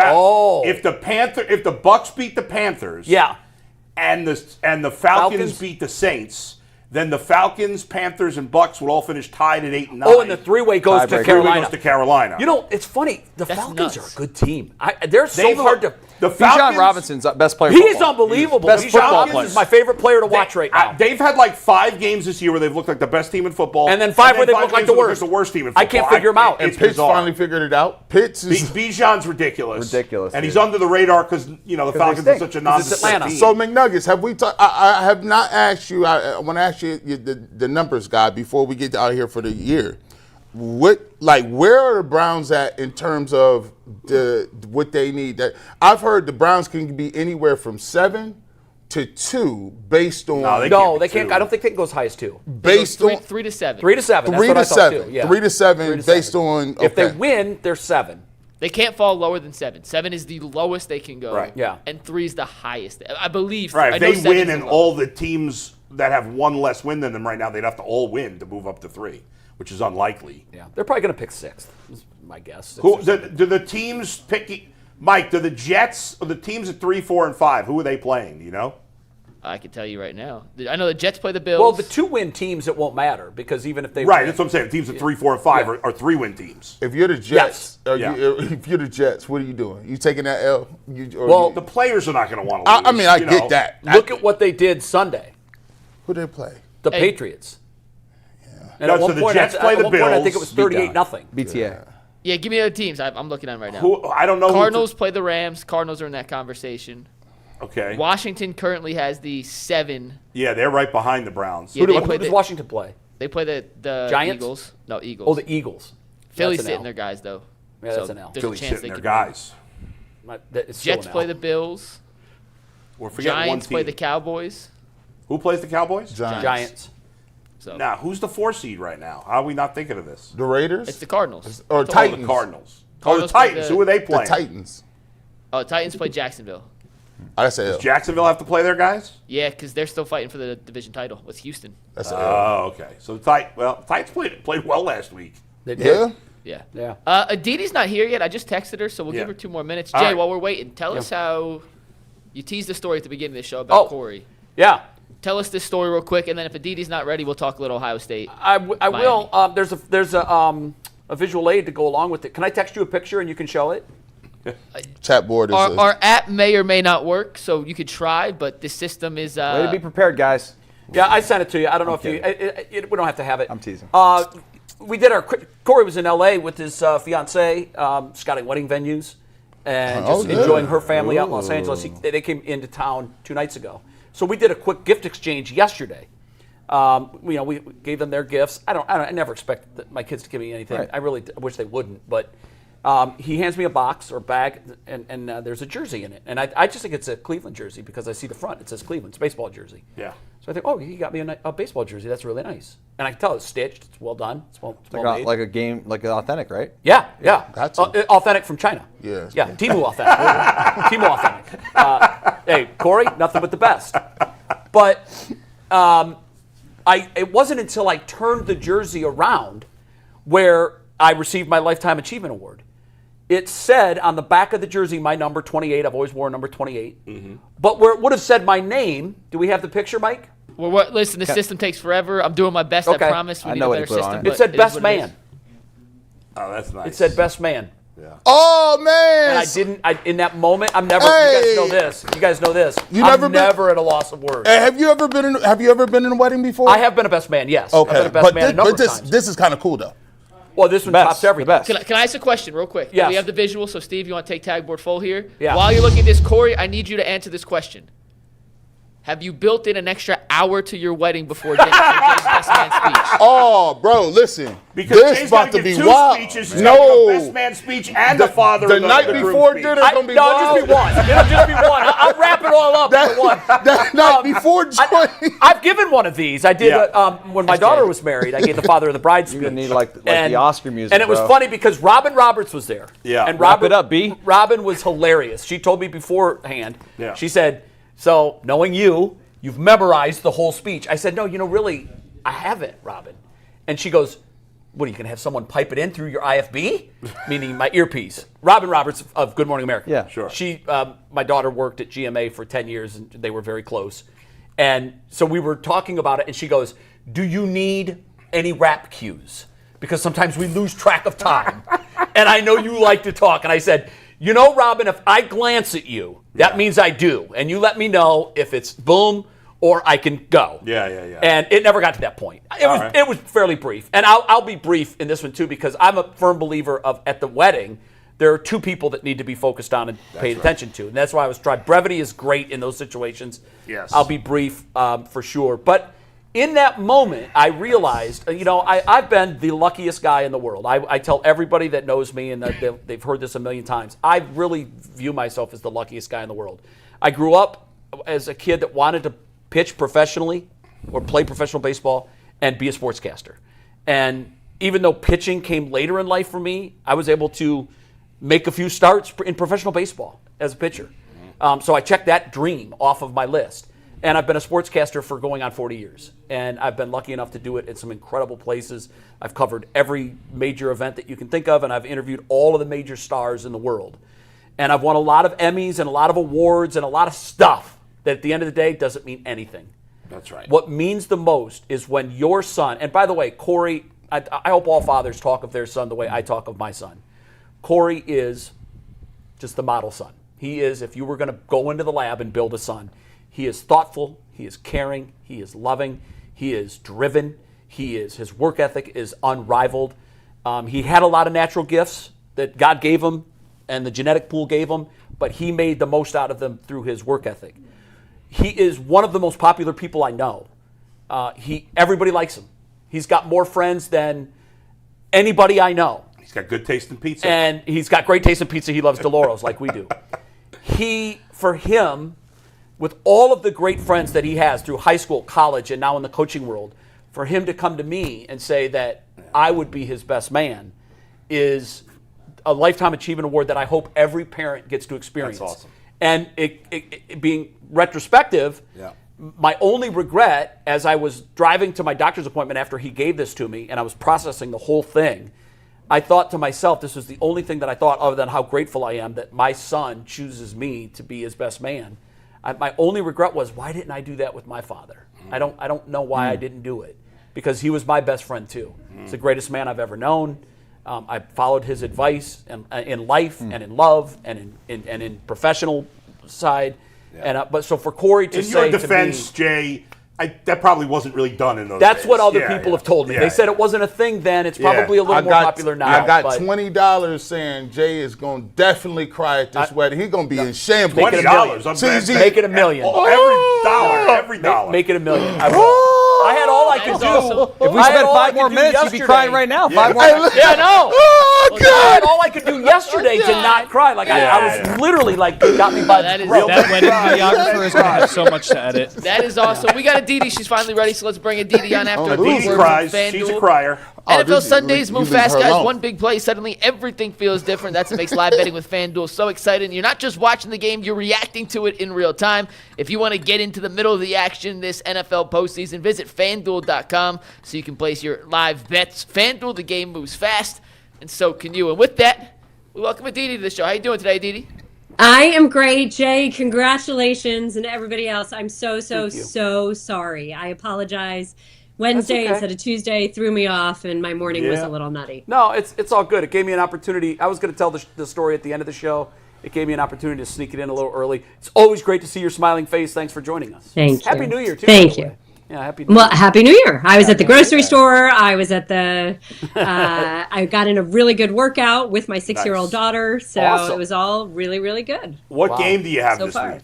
the Bucks beat the Panthers, Yeah. and the Falcons beat the Saints, then the Falcons, Panthers, and Bucks would all finish tied at 8 and 9. Oh, and the three-way goes to Tiebreaker. Carolina. goes to Carolina. You know, it's funny. The That's Falcons nuts. are a good team. They're so hard to. The Bijan Falcons, Robinson's best player. He in is football. unbelievable. Best Bijan football Robinsons player. is my favorite player to watch right now. They've had like 5 games this year where they've looked like the best team in football, And then 5 where they've looked like games the where worst. they're the worst team in football. I can't figure 'em out. And It's Pitts bizarre. finally figured it out. Pitts is Bijan's ridiculous. Ridiculous, And dude. he's under the radar because, the Falcons are stink. such a 'Cause it's nondescript Atlanta. team. So McNuggets, have we? I have not asked you. I want to ask you the numbers guy before we get out of here for the year. Where are the Browns at in terms of what they need? That I've heard the Browns can be anywhere from 7 to 2 based on No, they can't. I don't think they can go as high as 2. based on 3 to 7. 3 to 7. That's 3 what to I thought 7. too. Yeah. 3 to 7 3 to based 7. on If they okay. win, they're 7. They can't fall lower than 7. 7 is the lowest they can go. Right. Yeah. And 3 is the highest. I believe. Right, I if know they 7's win the and low. all the teams that have one less win than them right now, they'd have to all win to move up to 3, which is unlikely. Yeah. They're probably going to pick 6th. Is my guess. Do the teams pick? Mike, do the Jets or the teams at 3, 4, and 5? Who are they playing? Do you know? I can tell you right now. I know the Jets play the Bills. Well, the 2-win teams, it won't matter because even if they Right, win, that's what I'm saying. The teams at 3, 4, and 5 are 3-win teams. If you're the Jets, Yeah. if you're the Jets, what are you doing? You taking that L? The players are not going to want to lose. I mean, I you get know. that. look at what they did Sunday. Who they play? The Hey. Patriots. And No, at so one the point, Jets at play the one point, I think it Bills. was 38-0. BTA. yeah, give me other teams. I'm looking at them right now. Who I don't know. Cardinals play the Rams. Cardinals are in that conversation. Okay. Washington currently has the 7. Yeah, they're right behind the Browns. Yeah, they Who play does the, Washington play? they play the Giants? Eagles. No, Eagles. Oh, the Eagles. Philly's That's an sitting L. their guys, though. Yeah, that's an L. There's Philly's a chance sitting they their could win. guys. It's still Jets an play L. the Bills. Or forget one Giants team. play the Cowboys. Who plays the Cowboys? Giants. So Now, who's the 4 seed right now? How are we not thinking of this? The Raiders it's the Cardinals. or It's all- Titans? The Cardinals. Cardinals the play Titans. the- Who are they The playing? Titans. Oh, Titans play Jacksonville. That's a L. Jacksonville have to play their guys? Yeah, because they're still fighting for the division title with Houston. That's a L. Oh, okay. So Titans played well last week. They did. Yeah. Yeah. Yeah. Aditi's not here yet. I just texted her, so we'll Yeah. give her 2 more minutes. All Jay, right. while we're waiting, tell us how you teased the story at the beginning of the show about Oh. Corey. Yeah. Tell us this story real quick, and then if Aditi's not ready, we'll talk a little Ohio State. I will. There's a visual aid to go along with it. Can I text you a picture and you can show it? Chat board is Our app may or may not work, so you could try, but the system is. Way to be prepared, guys. Yeah, I sent it to you. I don't know if kidding. you. We don't have to have it. I'm teasing. We did Corey was in L.A. with his fiance, scouting wedding venues, and just good. enjoying her family out in Los Angeles. They came into town 2 nights ago, so we did a quick gift exchange yesterday. We gave them their gifts. I never expect my kids to give me anything. Right. I really wish they wouldn't, but. He hands me a box or bag, and there's a jersey in it. And I just think it's a Cleveland jersey because I see the front. It says Cleveland. It's a baseball jersey. Yeah. So I think, oh, he got me a baseball jersey. That's really nice. And I can tell it's stitched. It's well done. It's well made. Like a game, like authentic, right? Yeah. That's authentic from China. Yeah. Yeah, Timu authentic. Timu authentic. Hey, Corey, nothing but the best. But it wasn't until I turned the jersey around where I received my Lifetime Achievement Award. It said on the back of the jersey my number 28. I've always worn number 28. Mm-hmm. But where it would have said my name, do we have the picture, Mike? Well, listen, the system takes forever. I'm doing my best. Okay. I promise. We I need know a what better you put on system. it. but It said is best what it is. man. Oh, that's nice. It said best man. Oh man! And in that moment, I'm never. You guys know this. You guys know this. I'm never at a loss of words. Hey, have you ever been in a wedding before? I have been a best man. Yes. Okay, I've been a best man a number of this times. this is kind of cool though. Well, this one Best, tops everything. the best. Can I ask a question real quick? Yes. We have the visual, so Steve, you want to take tag board full here? Yeah. While you're looking at this, Corey, I need you to answer this question. Have you built in an extra hour to your wedding before Jay's best man speech? Oh, bro, listen. Because this Jay's about got to be two wild. speeches. He's got No, the best man speech and the father. the of night groom before speech. dinner gonna be No, wild. just be one. It'll just be one. I'll wrap it all up into one. That night before joining. I've given one of these. I did Yeah. when my daughter was married. I gave the father of the bride speech. You're gonna need like the Oscar music. And it was bro. funny because Robin Roberts was there. Yeah. And Wrap Robin, it up, B. Robin was hilarious. She told me beforehand. Yeah. She said, "So knowing you've memorized the whole speech." I said, "No, really, I haven't, Robin. And she goes, what, are you going to have someone pipe it in through your IFB? Meaning my earpiece. Robin Roberts of Good Morning America. Yeah, sure. She, my daughter worked at GMA for 10 years, and they were very close. And so we were talking about it, and she goes, do you need any rap cues? Because sometimes we lose track of time. And I know you like to talk. And I said, you know, Robin, if I glance at you, that means I do. And you let me know if it's boom or I can go. Yeah. And it never got to that point. It was fairly brief. And I'll be brief in this one, too, because I'm a firm believer of at the wedding, there are two people that need to be focused on and paid attention to. And that's why I was trying. Brevity is great in those situations. Yes. I'll be brief for sure. But in that moment, I realized, I've been the luckiest guy in the world. I tell everybody that knows me, and they've heard this a million times, I really view myself as the luckiest guy in the world. I grew up as a kid that wanted to pitch professionally or play professional baseball and be a sportscaster. And even though pitching came later in life for me, I was able to make a few starts in professional baseball as a pitcher. So I checked that dream off of my list. And I've been a sportscaster for going on 40 years. And I've been lucky enough to do it in some incredible places. I've covered every major event that you can think of, and I've interviewed all of the major stars in the world. And I've won a lot of Emmys and a lot of awards and a lot of stuff that at the end of the day doesn't mean anything. That's right. What means the most is when your son, and by the way, Corey, I hope all fathers talk of their son the way I talk of my son. Corey is just the model son. He is, if you were going to go into the lab and build a son, he is thoughtful, he is caring, he is loving, he is driven, his work ethic is unrivaled. He had a lot of natural gifts that God gave him and the genetic pool gave him, but he made the most out of them through his work ethic. He is one of the most popular people I know. Everybody likes him. He's got more friends than anybody I know. He's got good taste in pizza. And he's got great taste in pizza. He loves Deloros like we do. For him, with all of the great friends that he has through high school, college, and now in the coaching world, for him to come to me and say that I would be his best man is a Lifetime Achievement Award that I hope every parent gets to experience. That's awesome. And it being retrospective, my only regret as I was driving to my doctor's appointment after he gave this to me and I was processing the whole thing, I thought to myself, this was the only thing that I thought other than how grateful I am that my son chooses me to be his best man. My only regret was, why didn't I do that with my father? I don't know why I didn't do it, because he was my best friend too. He's the greatest man I've ever known. I followed his advice in life and in love and in professional side. Yeah. But so for Corey to say in your defense, to me, Jay, that probably wasn't really done in those that's days. what other people have told me. They said it wasn't a thing then. It's probably a little more popular now. I got $20 saying Jay is going to definitely cry at this wedding. He's going to be in shambles. $20. Make it $1 million. Every dollar. Make it $1 million. I had all I could do. Awesome. If we spent 5 more minutes, you'd be crying right now. 5 more minutes. Yeah, no. Oh, God. I had all I could do yesterday to not cry. Like I was literally like, got me by the throat. That wedding videographer is going to have so much to edit. That is awesome. We got Aditi. She's finally ready, so let's bring Aditi on after a Aditi word cries. from FanDuel. She's a crier. NFL Sundays move leave fast, her guys. alone. One big play, suddenly everything feels different. That's what makes live betting with FanDuel so exciting. You're not just watching the game, you're reacting to it in real time. If you want to get into the middle of the action this NFL postseason, visit FanDuel.com so you can place your live bets. FanDuel, the game moves fast, and so can you. And with that, we welcome Aditi to the show. How you doing today, Aditi? I am great, Jay. Congratulations, and to everybody else. I'm so sorry. I apologize. Wednesday instead of Tuesday threw me off, and my morning was a little nutty. No, it's all good. It gave me an opportunity. I was going to tell the story at the end of the show. It gave me an opportunity to sneak it in a little early. It's always great to see your smiling face. Thanks for joining us. Thank you. Happy New Year, too. Thank you. Yeah, Happy New Year. Well, Happy New Year. I was at the grocery store. I was at the, I got in a really good workout with my 6-year-old daughter. So It was all really, really good. What game do you have this far. week?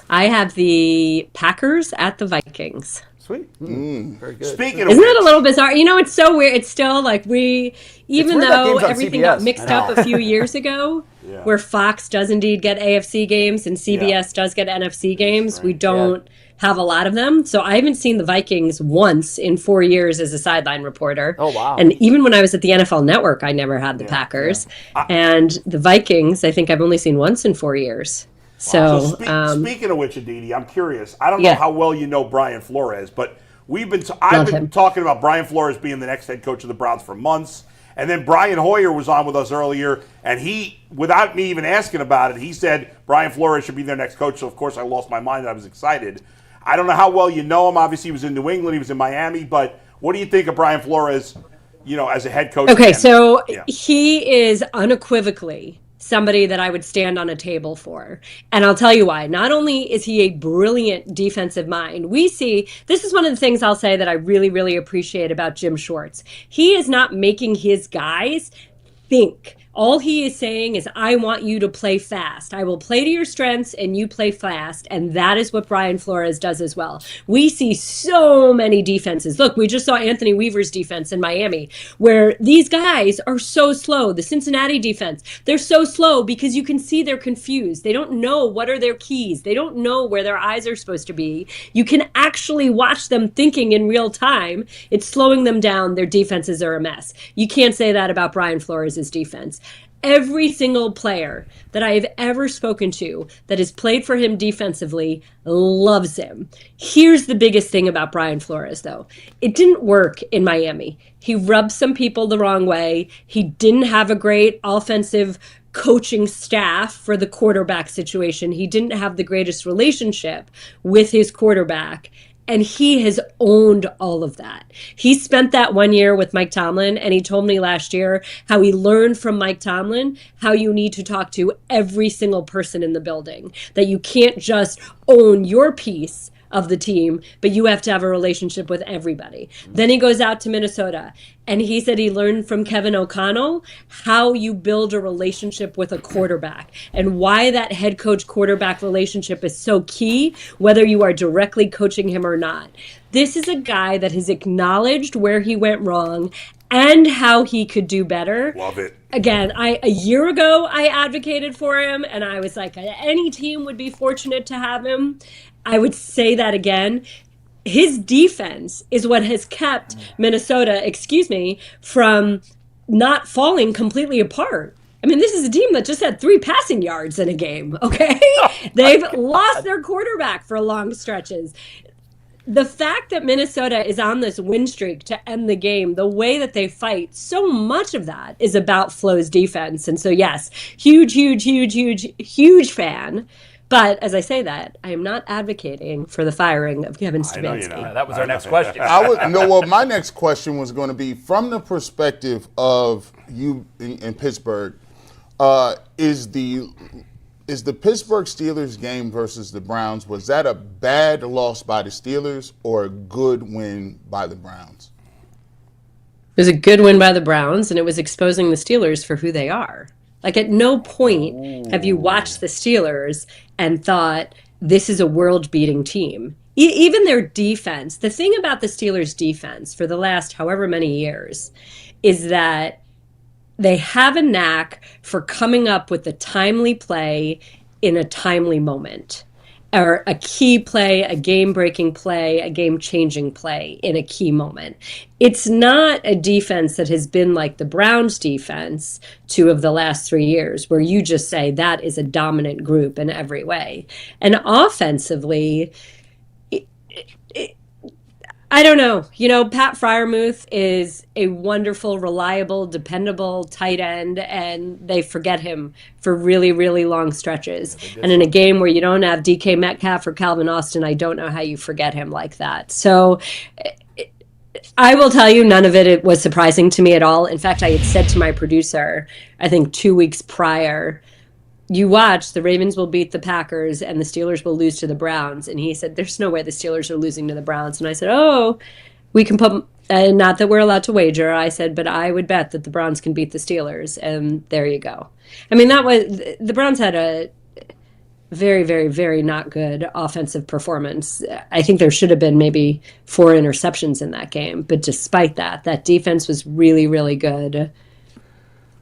I have the Packers at the Vikings. Sweet. Very good. Speaking of Isn't that a little bizarre? You know, it's so weird. It's still like even weird that though game's on everything CBS. got mixed up a few years ago, where Fox does indeed get AFC games and CBS does get NFC games, we don't have a lot of them. So I haven't seen the Vikings once in 4 years as a sideline reporter. Oh, wow. And even when I was at the NFL Network, I never had the Packers. And the Vikings, I think I've only seen once in 4 years. So speaking of which, Aditi, I'm curious. I don't know how well you know Brian Flores, but I've been talking about Brian Flores being the next head coach of the Browns for months. And then Brian Hoyer was on with us earlier, and he, without me even asking about it, he said Brian Flores should be their next coach. So, of course, I lost my mind and I was excited. I don't know how well you know him. Obviously, he was in New England. He was in Miami. But what do you think of Brian Flores, as a head coach? Okay, so he is unequivocally somebody that I would stand on a table for. And I'll tell you why. Not only is he a brilliant defensive mind, this is one of the things I'll say that I really, really appreciate about Jim Schwartz. He is not making his guys think. All he is saying is, I want you to play fast. I will play to your strengths and you play fast. And that is what Brian Flores does as well. We see so many defenses. Look, we just saw Anthony Weaver's defense in Miami, where these guys are so slow. The Cincinnati defense, they're so slow because you can see they're confused. They don't know what are their keys. They don't know where their eyes are supposed to be. You can actually watch them thinking in real time. It's slowing them down. Their defenses are a mess. You can't say that about Brian Flores' defense. Every single player that I have ever spoken to that has played for him defensively loves him. Here's the biggest thing about Brian Flores, though. It didn't work in Miami. He rubbed some people the wrong way. He didn't have a great offensive coaching staff for the quarterback situation. He didn't have the greatest relationship with his quarterback. And he has owned all of that. He spent that 1 year with Mike Tomlin, and he told me last year how he learned from Mike Tomlin how you need to talk to every single person in the building, that you can't just own your piece of the team, but you have to have a relationship with everybody. Then he goes out to Minnesota, and he said he learned from Kevin O'Connell how you build a relationship with a quarterback and why that head coach quarterback relationship is so key, whether you are directly coaching him or not. This is a guy that has acknowledged where he went wrong and how he could do better. Love it. Again, a year ago, I advocated for him, and I was like, any team would be fortunate to have him. I would say that again. His defense is what has kept Minnesota, from not falling completely apart. I mean, this is a team that just had 3 passing yards in a game, okay? They've lost their quarterback for long stretches. The fact that Minnesota is on this win streak to end the game, the way that they fight, so much of that is about Flo's defense. And so, yes, huge fan. But as I say that, I am not advocating for the firing of Kevin Stefanski. That was our next question. My next question was going to be from the perspective of you in Pittsburgh. Is the Pittsburgh Steelers game versus the Browns, was that a bad loss by the Steelers or a good win by the Browns? It was a good win by the Browns, and it was exposing the Steelers for who they are. Like, at no point have you watched the Steelers and thought, this is a world-beating team. Even their defense, the thing about the Steelers' defense for the last however many years is that they have a knack for coming up with a timely play in a timely moment, or a key play, a game-breaking play, a game-changing play in a key moment. It's not a defense that has been like the Browns defense 2 of the last 3 years, where you just say that is a dominant group in every way. And offensively, I don't know. Pat Freiermuth is a wonderful, reliable, dependable tight end, and they forget him for really, really long stretches. And in a game where you don't have DK Metcalf or Calvin Austin, I don't know how you forget him like that. So I will tell you, none of it was surprising to me at all. In fact, I had said to my producer, I think 2 weeks prior, you watch, the Ravens will beat the Packers and the Steelers will lose to the Browns. And he said, there's no way the Steelers are losing to the Browns. And I said, we can put, not that we're allowed to wager. I said, but I would bet that the Browns can beat the Steelers. And there you go. I mean, the Browns had a very, very, very not good offensive performance. I think there should have been maybe 4 interceptions in that game. But despite that, that defense was really, really good.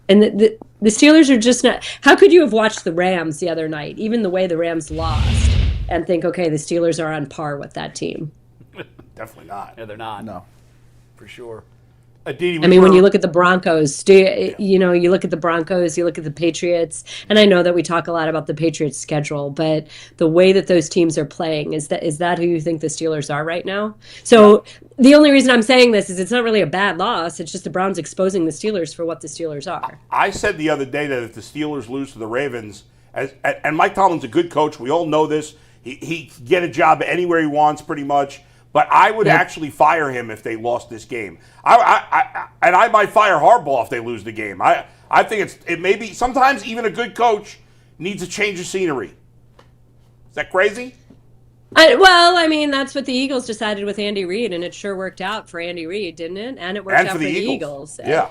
And the Steelers are just not. How could you have watched the Rams the other night, even the way the Rams lost, and think, okay, the Steelers are on par with that team? Definitely not. Yeah, they're not. No. For sure. Aditi, I mean, when you look at the Broncos, you look at the Broncos, you look at the Patriots, and I know that we talk a lot about the Patriots' schedule, but the way that those teams are playing, is that who you think the Steelers are right now? So the only reason I'm saying this is it's not really a bad loss. It's just the Browns exposing the Steelers for what the Steelers are. I said the other day that if the Steelers lose to the Ravens, and Mike Tomlin's a good coach, we all know this. He can get a job anywhere he wants pretty much. But I would actually fire him if they lost this game. I might fire Harbaugh if they lose the game. I think it may be sometimes even a good coach needs a change of scenery. Is that crazy? Well, I mean, that's what the Eagles decided with Andy Reid, and it sure worked out for Andy Reid, didn't it? And it worked out for the Eagles. Yeah.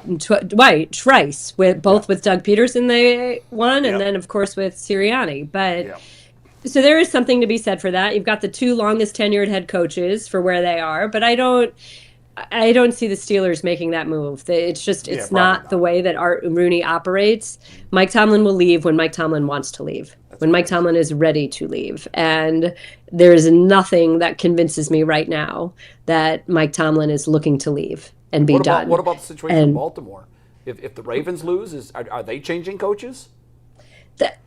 Twice. With Doug Peterson, they won, and then, of course, with Sirianni. But... So there is something to be said for that. You've got the two longest tenured head coaches for where they are, but I don't see the Steelers making that move. It's not the way that Art Rooney operates. Mike Tomlin will leave when Mike Tomlin wants to leave, when Mike Tomlin is ready to leave. And there's nothing that convinces me right now that Mike Tomlin is looking to leave and be done. What about the situation in Baltimore? If the Ravens lose, are they changing coaches?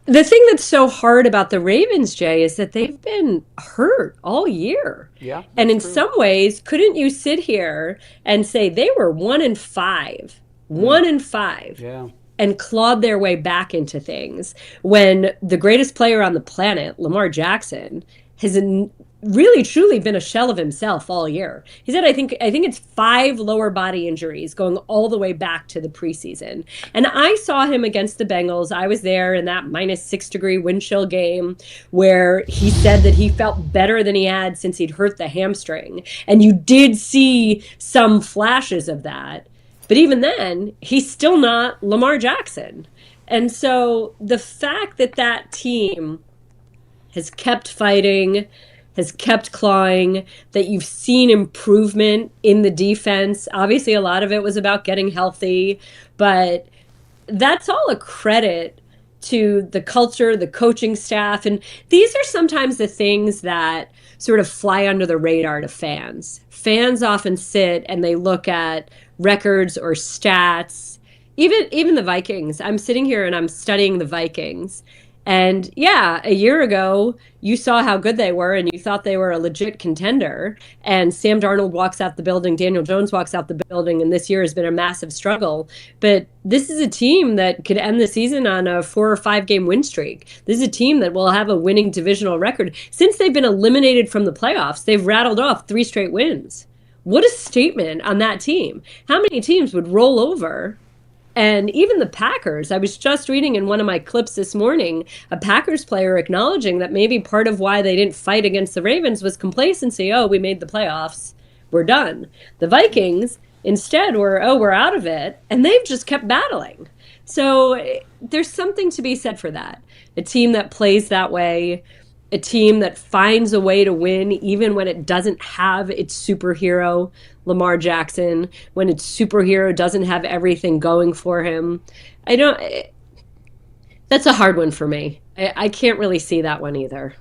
The thing that's so hard about the Ravens, Jay, is that they've been hurt all year. Yeah. And in some ways, couldn't you sit here and say they were 1-5, 1-5, yeah, and clawed their way back into things when the greatest player on the planet, Lamar Jackson, has really truly been a shell of himself all year. He's had, I think it's 5 lower body injuries going all the way back to the preseason. And I saw him against the Bengals. I was there in that -6-degree wind chill game where he said that he felt better than he had since he'd hurt the hamstring. And you did see some flashes of that. But even then, he's still not Lamar Jackson. And so the fact that that team has kept fighting, has kept clawing, that you've seen improvement in the defense. Obviously, a lot of it was about getting healthy, but that's all a credit to the culture, the coaching staff. And these are sometimes the things that sort of fly under the radar to fans. Fans often sit and they look at records or stats. Even the Vikings. I'm sitting here and I'm studying the Vikings. And yeah, a year ago, you saw how good they were and you thought they were a legit contender. And Sam Darnold walks out the building, Daniel Jones walks out the building, and this year has been a massive struggle. But this is a team that could end the season on a 4 or 5 game win streak. This is a team that will have a winning divisional record. Since they've been eliminated from the playoffs, they've rattled off 3 straight wins. What a statement on that team. How many teams would roll over? And even the Packers, I was just reading in one of my clips this morning, a Packers player acknowledging that maybe part of why they didn't fight against the Ravens was complacency. Oh, we made the playoffs. We're done. The Vikings instead we're out of it. And they've just kept battling. So there's something to be said for that. A team that plays that way, a team that finds a way to win even when it doesn't have its superhero, Lamar Jackson, when its superhero doesn't have everything going for him. That's a hard one for me. I can't really see that one either.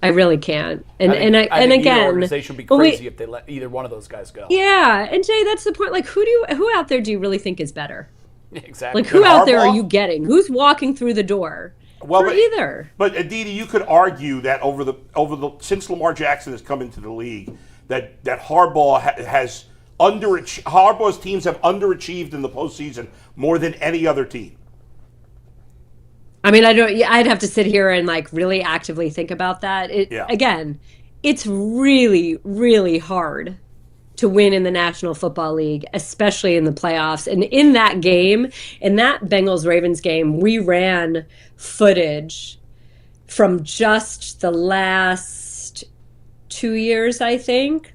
I really can't. I think again, either organization would be crazy if they let either one of those guys go. Yeah, and Jay, that's the point. Like, who out there do you really think is better? Exactly. Like, who out there are you getting? Who's walking through the door? Either. But Aditi, you could argue that since Lamar Jackson has come into the league, that Harbaugh has Harbaugh's teams have underachieved in the postseason more than any other team. I mean, I'd have to sit here and like really actively think about that. Again, it's really, really hard to win in the National Football League, especially in the playoffs. And in that game, in that Bengals-Ravens game, we ran footage from just the last 2 years, I think,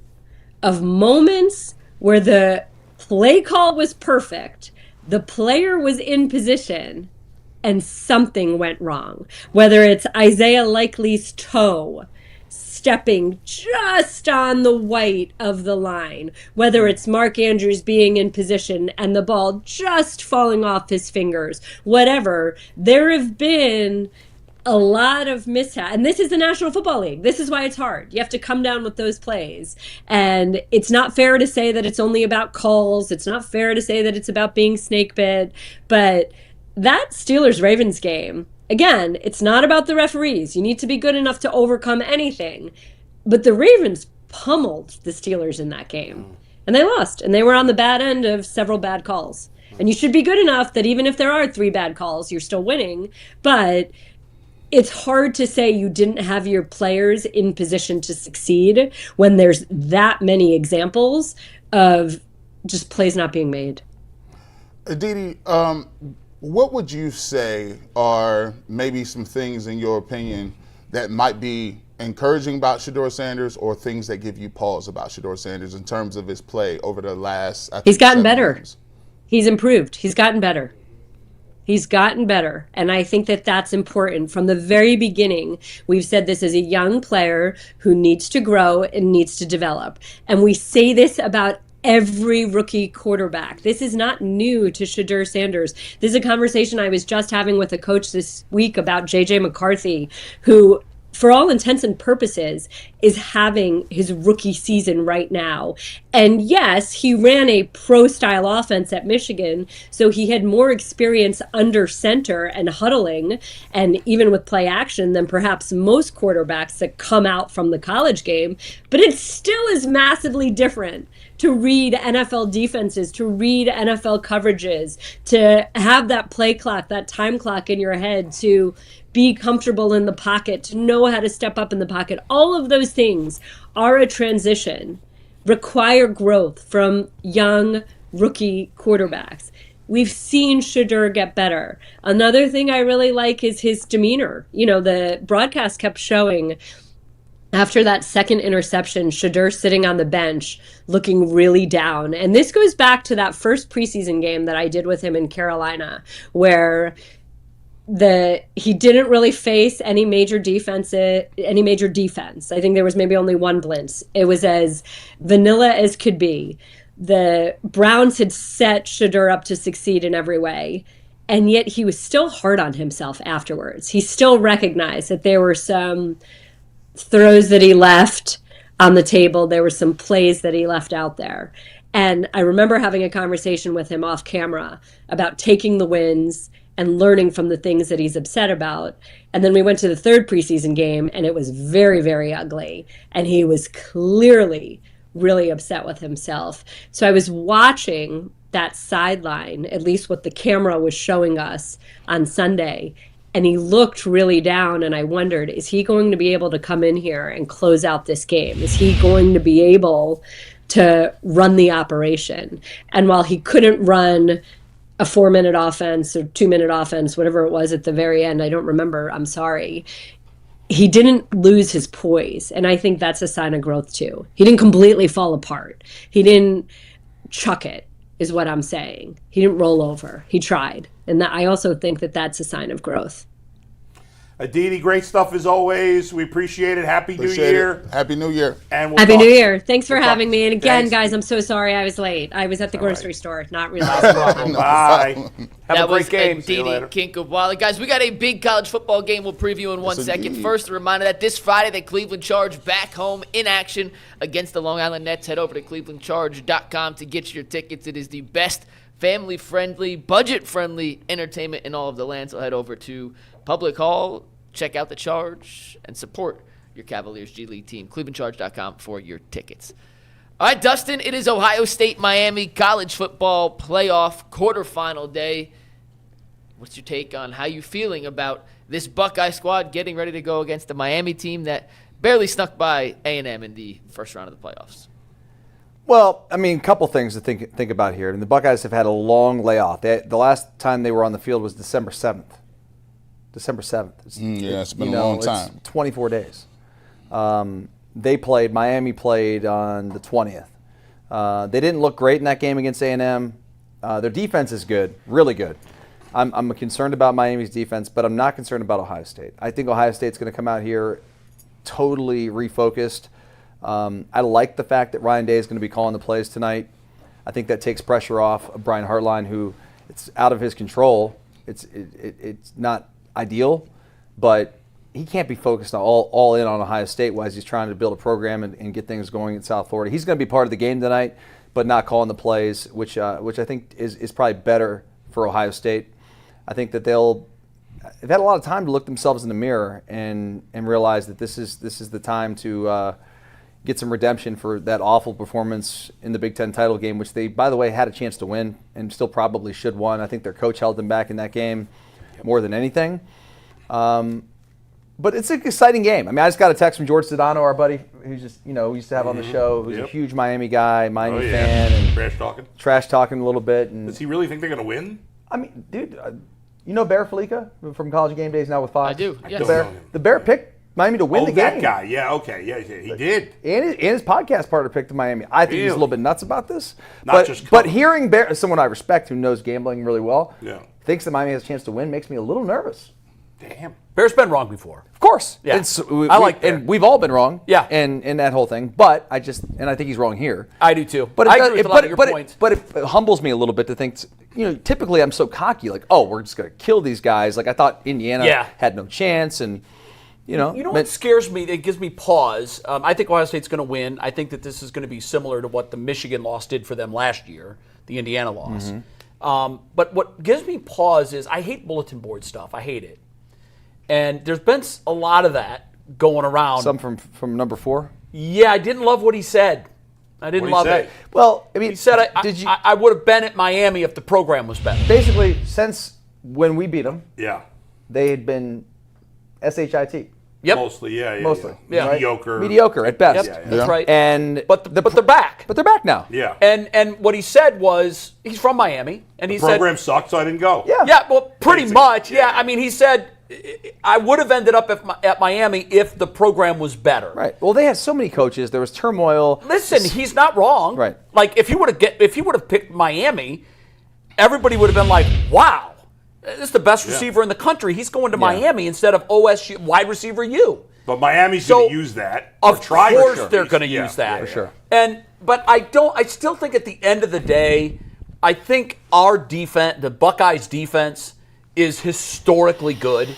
of moments where the play call was perfect, the player was in position, and something went wrong. Whether it's Isaiah Likely's toe stepping just on the white of the line, whether it's Mark Andrews being in position and the ball just falling off his fingers, whatever, there have been a lot of mishap. And this is the National Football League. This is why it's hard. You have to come down with those plays. And it's not fair to say that it's only about calls. It's not fair to say that it's about being snake bit. But that Steelers-Ravens game, again, it's not about the referees. You need to be good enough to overcome anything. But the Ravens pummeled the Steelers in that game. And they lost. And they were on the bad end of several bad calls. And you should be good enough that even if there are 3 bad calls, you're still winning. But it's hard to say you didn't have your players in position to succeed when there's that many examples of just plays not being made. Aditi, what would you say are maybe some things in your opinion that might be encouraging about Shedeur Sanders or things that give you pause about Shedeur Sanders in terms of his play over the last, I think, He's gotten 7 better. games? He's improved. He's gotten better. He's gotten better. And I think that that's important. From the very beginning, we've said this is a young player who needs to grow and needs to develop. And we say this about every rookie quarterback. This is not new to Shedeur Sanders. This is a conversation I was just having with a coach this week about J.J. McCarthy, who, for all intents and purposes, is having his rookie season right now. And yes, he ran a pro-style offense at Michigan, so he had more experience under center and huddling, and even with play action, than perhaps most quarterbacks that come out from the college game. But it still is massively different to read NFL defenses, to read NFL coverages, to have that play clock, that time clock in your head, to be comfortable in the pocket, to know how to step up in the pocket. All of those things are a transition, require growth from young rookie quarterbacks. We've seen Shedeur get better. Another thing I really like is his demeanor. You know, the broadcast kept showing after that second interception, Shedeur sitting on the bench looking really down. And this goes back to that first preseason game that I did with him in Carolina, where he didn't really face any major defense. I think there was maybe only one blitz. It was as vanilla as could be. The Browns had set Shedeur up to succeed in every way, and yet he was still hard on himself afterwards. He still recognized that there were some throws that he left on the table. There were some plays that he left out there. And I remember having a conversation with him off camera about taking the wins and learning from the things that he's upset about. And then we went to the third preseason game, and it was very, very ugly. And he was clearly really upset with himself. So I was watching that sideline, at least what the camera was showing us on Sunday, and he looked really down, and I wondered, is he going to be able to come in here and close out this game? Is he going to be able to run the operation? And while he couldn't run a 4-minute offense or 2-minute offense, whatever it was at the very end, I don't remember, I'm sorry, he didn't lose his poise. And I think that's a sign of growth too. He didn't completely fall apart. He didn't chuck it, is what I'm saying. He didn't roll over. He tried. And I also think that that's a sign of growth. Aditi, great stuff as always. We appreciate it. Happy New Year. Happy New Year. And we'll Happy talk. New Year. Thanks for having me. And again, Thanks. guys, I'm so sorry I was late. I was at the grocery store, not No realizing. problem. Bye. Have That a great was game. See you Aditi later. Kinkhabwala. Guys, we got a big college football game we'll preview in 1 Yes, second. indeed. First, a reminder that this Friday, the Cleveland Charge back home in action against the Long Island Nets. Head over to clevelandcharge.com to get your tickets. It is the best family-friendly, budget-friendly entertainment in all of the land. So head over to Public Hall, check out the Charge, and support your Cavaliers G League team. clevelandcharge.com for your tickets. All right, Dustin, it is Ohio State-Miami college football playoff quarterfinal day. What's your take on how you feeling about this Buckeye squad getting ready to go against the Miami team that barely snuck by A&M in the first round of the playoffs? Well, I mean, a couple things to think about here. And the Buckeyes have had a long layoff. The last time they were on the field was December 7th. December 7th. It's been a long time. It's 24 days. Miami played on the 20th. They didn't look great in that game against A&M. Their defense is good, really good. I'm concerned about Miami's defense, but I'm not concerned about Ohio State. I think Ohio State's going to come out here totally refocused. I like the fact that Ryan Day is going to be calling the plays tonight. I think that takes pressure off of Brian Hartline, who it's out of his control. It's not ideal, but he can't be focused on all in on Ohio State while he's trying to build a program and get things going in South Florida. He's going to be part of the game tonight, but not calling the plays, which I think is probably better for Ohio State. I think that they've had a lot of time to look themselves in the mirror and realize that this is the time to get some redemption for that awful performance in the Big Ten title game, which they, by the way, had a chance to win and still probably should won. I think their coach held them back in that game more than anything. But it's an exciting game. I mean, I just got a text from George Sedano, our buddy, who's just, we used to have on the show, who's a huge Miami guy, Miami fan. And trash talking a little bit. And does he really think they're going to win? I mean, dude, you know Bear Felica from College Game Days now with Fox? I do, yes. The Bear picked Miami to win the game. Oh, that guy. Yeah, okay. Yeah, he did. And his podcast partner picked Miami. I think he's a little bit nuts about this. But hearing Bear, someone I respect who knows gambling really well, thinks that Miami has a chance to win makes me a little nervous. Damn. Bear's been wrong before. Of course. Yeah. I like Bear. And we've all been wrong. Yeah. In that whole thing. But I think he's wrong here. I do too. But I agree with a lot of your points. But it humbles me a little bit to think, typically I'm so cocky, like, oh, we're just going to kill these guys. Like I thought Indiana had no chance. And, what scares me, it gives me pause. I think Ohio State's going to win. I think that this is going to be similar to what the Michigan loss did for them last year, the Indiana loss. But what gives me pause is I hate bulletin board stuff. I hate it. And there's been a lot of that going around. Some from number 4? Yeah, I didn't love what he said. I didn't love it. Well, I mean, he said I would have been at Miami if the program was better. Basically, since when we beat them, they had been SHIT. Yep. Mostly, Mostly. Yeah. Mediocre at best. Yep, that's right. And but they're back. But they're back now. Yeah. And what he said was he's from Miami, and he said program sucked, so I didn't go. Yeah. Yeah. Well, pretty much. Yeah. I mean, he said I would have ended up at Miami if the program was better. Right. Well, they had so many coaches. There was turmoil. Listen, he's not wrong. Right. Like if he would have picked Miami, everybody would have been like, wow. This is the best receiver in the country. He's going to Miami instead of OSU wide receiver U. But Miami's going to use that. Of course, they're going to use that for sure. But I still think at the end of the day, I think our defense, the Buckeyes defense, is historically good.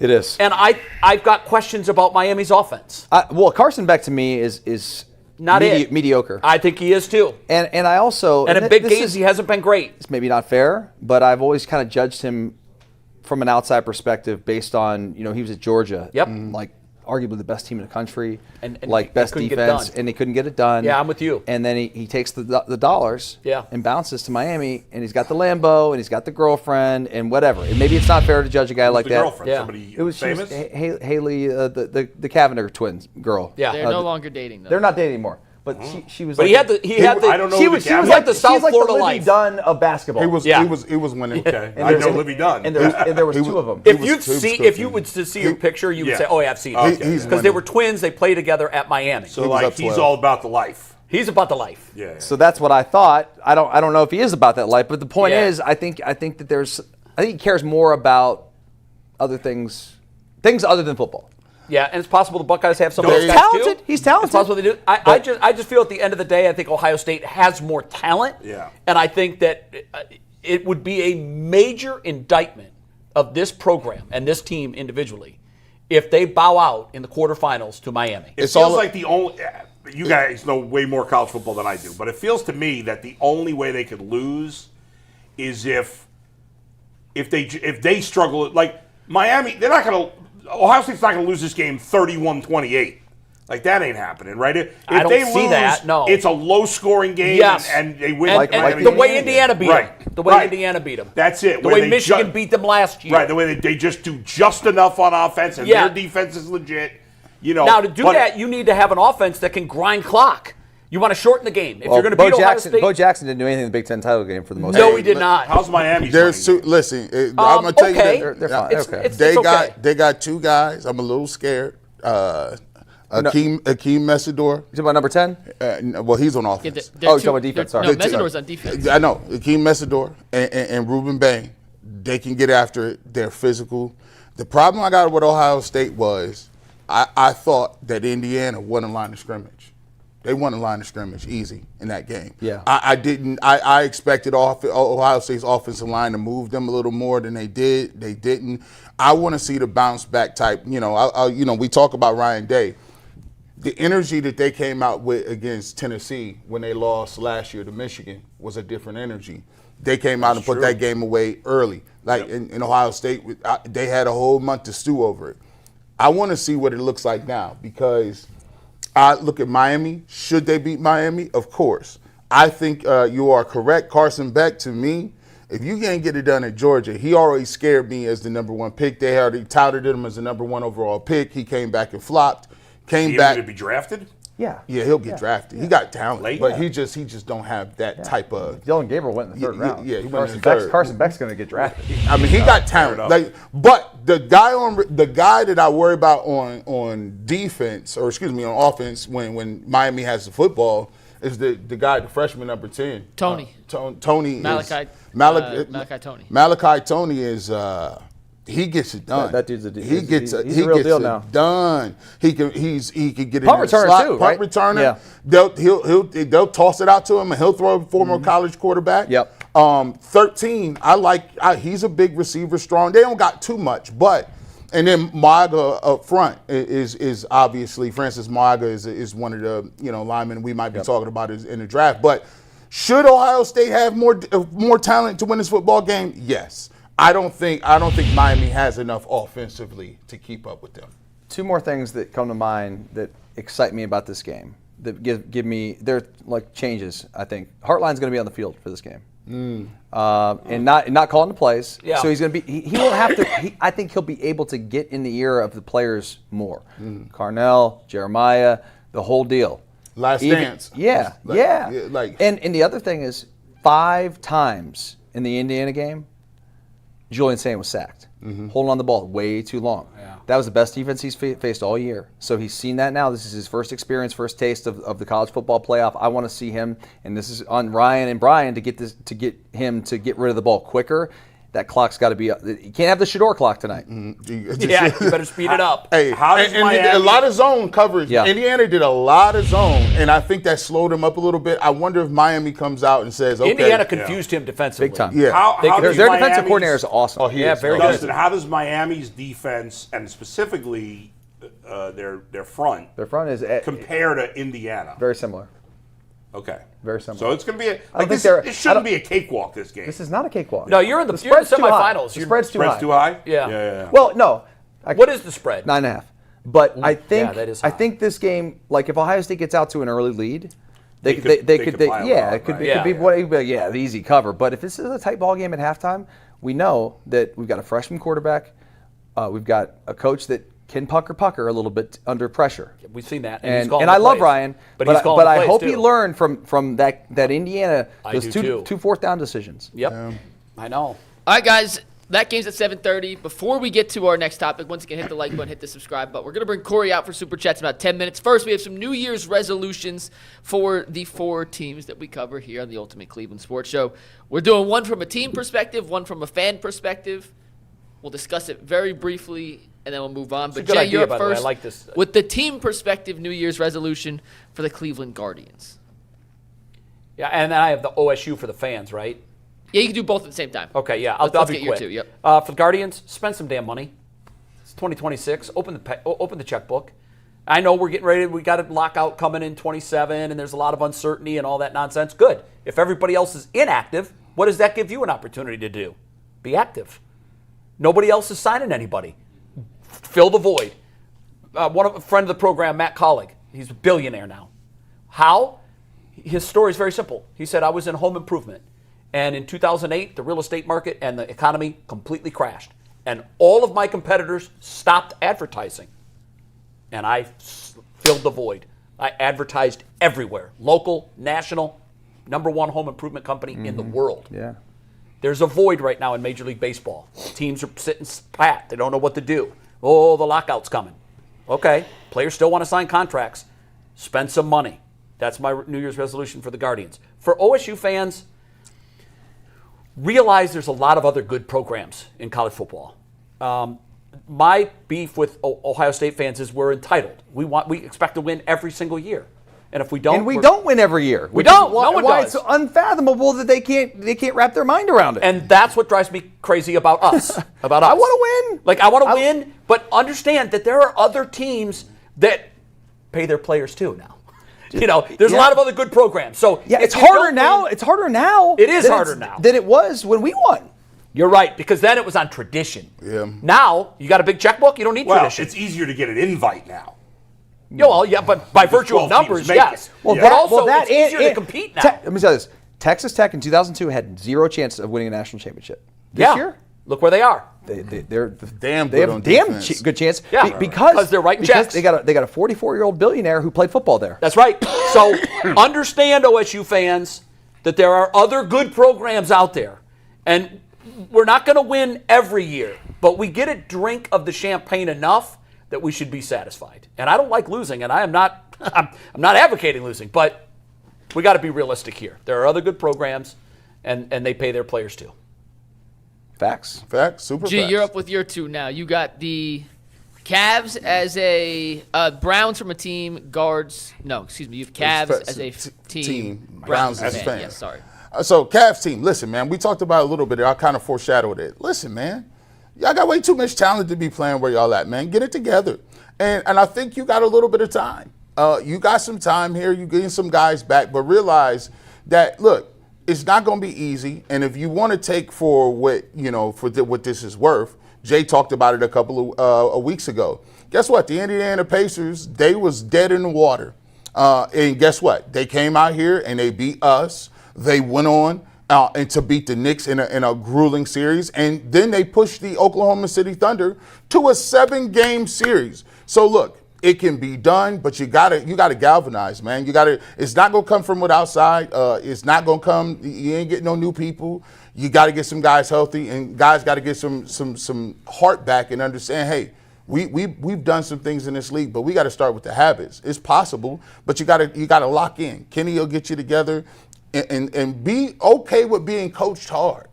It is. And I've got questions about Miami's offense. Well, Carson Beck to me is not mediocre. I think he is too. And I also in big games he hasn't been great. It's maybe not fair, but I've always kind of judged him from an outside perspective based on he was at Georgia. Yep. Like arguably the best team in the country, and like best defense, and he couldn't get it done. Yeah, I'm with you. And then he takes the dollars, yeah, and bounces to Miami, and he's got the Lambo, and he's got the girlfriend, and whatever. And maybe it's not fair to judge a guy like that. Girlfriend? Yeah. Somebody it was famous? Haley, the Cavanagh twins girl. Yeah, they're no longer dating though. They're not dating anymore. But she was. But like, he had the. I don't know. She was like the South Florida Livy Dunn of basketball. He was winning. Okay, I know Livy Dunn. And there was two of them. If you would see your picture, you would say, "Oh, yeah, I've seen it." Because they were twins. They played together at Miami. So he's all about the life. He's about the life. Yeah. So that's what I thought. I don't know if he is about that life, but the point is, I think that I think he cares more about other things other than football. Yeah, and it's possible the Buckeyes have some. He's talented. He's talented. It's possible they do. I just feel at the end of the day, I think Ohio State has more talent. Yeah. And I think that it would be a major indictment of this program and this team individually if they bow out in the quarterfinals to Miami. It feels like the only. You guys know way more college football than I do, but it feels to me that the only way they could lose is if they struggle. Like Miami, they're not going to. Ohio State's not going to lose this game 31-28. Like, that ain't happening, right? If I don't they see lose, that, no. it's a low-scoring game, yes. and they win. And the way Indiana beat them. The way Indiana beat them. That's it. The way Michigan beat them last year. Right, the way they just do just enough on offense, and their defense is legit. Now, to do that, you need to have an offense that can grind clock. You want to shorten the game. If you're going to beat Ohio State. Bo Jackson didn't do anything in the Big Ten title game for the most part. No, he did not. How's Miami? Listen, I'm going to tell you that. They're fine. Okay. They got two guys. I'm a little scared. Akeem Mesidor. You talking about number 10? Well, he's on offense. You're talking about defense. Sorry. No, Mesidor's on defense. I know. Akeem Mesidor and Reuben Bain, they can get after it. They're physical. The problem I got with Ohio State was I thought that Indiana wasn't a line of scrimmage. They won the line of scrimmage easy in that game. Yeah. I expected Ohio State's offensive line to move them a little more than they did. They didn't. I want to see the bounce back type. We talk about Ryan Day. The energy that they came out with against Tennessee when they lost last year to Michigan was a different energy. They came out and put that game away early. In Ohio State, they had a whole month to stew over it. I want to see what it looks like now because I look at Miami. Should they beat Miami? Of course. I think you are correct. Carson Beck, to me, if you can't get it done at Georgia, he already scared me as the number 1 pick. They already touted him as the number 1 overall pick. He came back and flopped. Came back to be drafted? Yeah. Yeah, he'll get drafted. He got talent, Late. but he just don't have that type of. Dylan Gabriel went in the third round. Yeah, he went in the third. Carson Beck's going to get drafted. I mean, he got talent. But the guy that I worry about on defense, or excuse me, on offense, when Miami has the football, is the guy, the freshman number 10. Tony. Tony. Malachi Tony. Malachi Tony is. He gets it done. That dude's he's a real deal now. Done. He can get in punt the returner slot. too, Punt right? returner. Yeah. They'll toss it out to him and he'll throw it former college quarterback. Yep. 13. He's a big receiver, strong. They don't got too much, but and then Moaga up front is obviously Francis Moaga is one of the linemen we might be talking about in the draft. But should Ohio State have more talent to win this football game? Yes. I don't think Miami has enough offensively to keep up with them. 2 more things that come to mind that excite me about this game. That give me they're like changes. I think Hartline's going to be on the field for this game, and not calling the plays. Yeah. So he's going to be. He won't have to. I think he'll be able to get in the ear of the players more. Carnell, Jeremiah, the whole deal. Last dance. Yeah, yeah. And the other thing is 5 times in the Indiana game, Julian Saint was sacked, holding on the ball way too long. Yeah. That was the best defense he's faced all year. So he's seen that now. This is his first experience, first taste of the college football playoff. I want to see him, and this is on Ryan and Brian to get him to get rid of the ball quicker. That clock's got to be up. You can't have the Shedeur clock tonight. Yeah, you better speed it up. Hey, a lot of zone coverage. Yeah. Indiana did a lot of zone, and I think that slowed him up a little bit. I wonder if Miami comes out and says, okay. Indiana confused him defensively. Big time. Yeah. Their defensive coordinator is awesome. Oh, he is. very Dustin, good. how does Miami's defense, and specifically their front, is compare to Indiana? very similar. Okay. Very similar. So it's going to be it shouldn't be a cakewalk, this game. This is not a cakewalk. No, you're in the spread's too high. semifinals. The spread's too high. Too high? Yeah. Well, no. What is the spread? 9.5. But I think that is I high. think this game, like if Ohio State gets out to an early lead, They could pile it on, it could right? be the easy cover. But if this is a tight ball game at halftime, we know that we've got a freshman quarterback, we've got a coach that can pucker a little bit under pressure. We've seen that, and I love Ryan, but I hope he learned from that Indiana those two fourth down decisions. Yep, I know. All right, guys. That game's at 7:30. Before we get to our next topic, once again, hit the like button, hit the subscribe button. We're going to bring Corey out for Super Chats in about 10 minutes. First, we have some New Year's resolutions for the 4 teams that we cover here on the Ultimate Cleveland Sports Show. We're doing one from a team perspective, one from a fan perspective. We'll discuss it very briefly, and then we'll move on. But Jay, you're up first. I like this. With the team perspective New Year's resolution for the Cleveland Guardians. Yeah, and then I have the OSU for the fans, right? Yeah, you can do both at the same time. Okay, yeah, I'll let's be get quick. your 2, yep. For the Guardians, spend some damn money. It's 2026. Open the checkbook. I know we're getting ready. We got a lockout coming in 27, and there's a lot of uncertainty and all that nonsense. Good. If everybody else is inactive, what does that give you an opportunity to do? Be active. Nobody else is signing anybody. Fill the void. A friend of the program, Matt Collig, he's a billionaire now. How? His story is very simple. He said, I was in home improvement. And in 2008, the real estate market and the economy completely crashed. And all of my competitors stopped advertising. And I filled the void. I advertised everywhere. Local, national, #1 home improvement company in the world. Yeah. There's a void right now in Major League Baseball. Teams are sitting pat. They don't know what to do. Oh, the lockout's coming. Okay, players still want to sign contracts. Spend some money. That's my New Year's resolution for the Guardians. For OSU fans, realize there's a lot of other good programs in college football. My beef with Ohio State fans is we're entitled. We expect to win every single year. And if we don't, and we don't win every year. We don't. No one why does. It's unfathomable that they can't wrap their mind around it. And that's what drives me crazy about us. I want to win. Like, I want to win, but understand that there are other teams that pay their players too now. There's a lot of other good programs. So it's harder now. It's harder now. It is harder now than it was when we won. You're right, because then it was on tradition. Yeah. Now you got a big checkbook. You don't need tradition. It's easier to get an invite now. But by virtue of numbers, yes. Well, but also it's easier to compete now. Let me tell you this: Texas Tech in 2002 had 0 chance of winning a national championship. This year, look where they are. They're damn they good have on damn defense. good chance. Yeah, because they're writing checks. They got a 44-year-old billionaire who played football there. That's right. So understand, OSU fans, that there are other good programs out there, and we're not going to win every year, but we get a drink of the champagne enough that we should be satisfied. And I don't like losing, and I am not. I'm not advocating losing, but we got to be realistic here. There are other good programs, and they pay their players too. Facts. Super G, facts. you're up with your 2 now. You got the Cavs as a Browns from a team, guards. No, excuse me. You have Cavs as a team, Browns as a fan. fan. Yes, sorry. So, Cavs team, listen, man, we talked about it a little bit. I kind of foreshadowed it. Listen, man, y'all got way too much talent to be playing where y'all at, man. Get it together. And I think you got a little bit of time. You got some time here. You're getting some guys back. But realize that, look, it's not going to be easy. And if you want to take for what, what this is worth, Jay talked about it a couple of weeks ago. Guess what? The Indiana Pacers, they was dead in the water. And guess what? They came out here and they beat us. They went on and to beat the Knicks in a grueling series. And then they pushed the Oklahoma City Thunder to a 7-game series. So look, it can be done, but you gotta galvanize, man. It's not gonna come from outside. It's not gonna come. You ain't getting no new people. You got to get some guys healthy, and guys got to get some heart back and understand. Hey, we've done some things in this league, but we got to start with the habits. It's possible, but you got to lock in. Kenny will get you together, and be okay with being coached hard.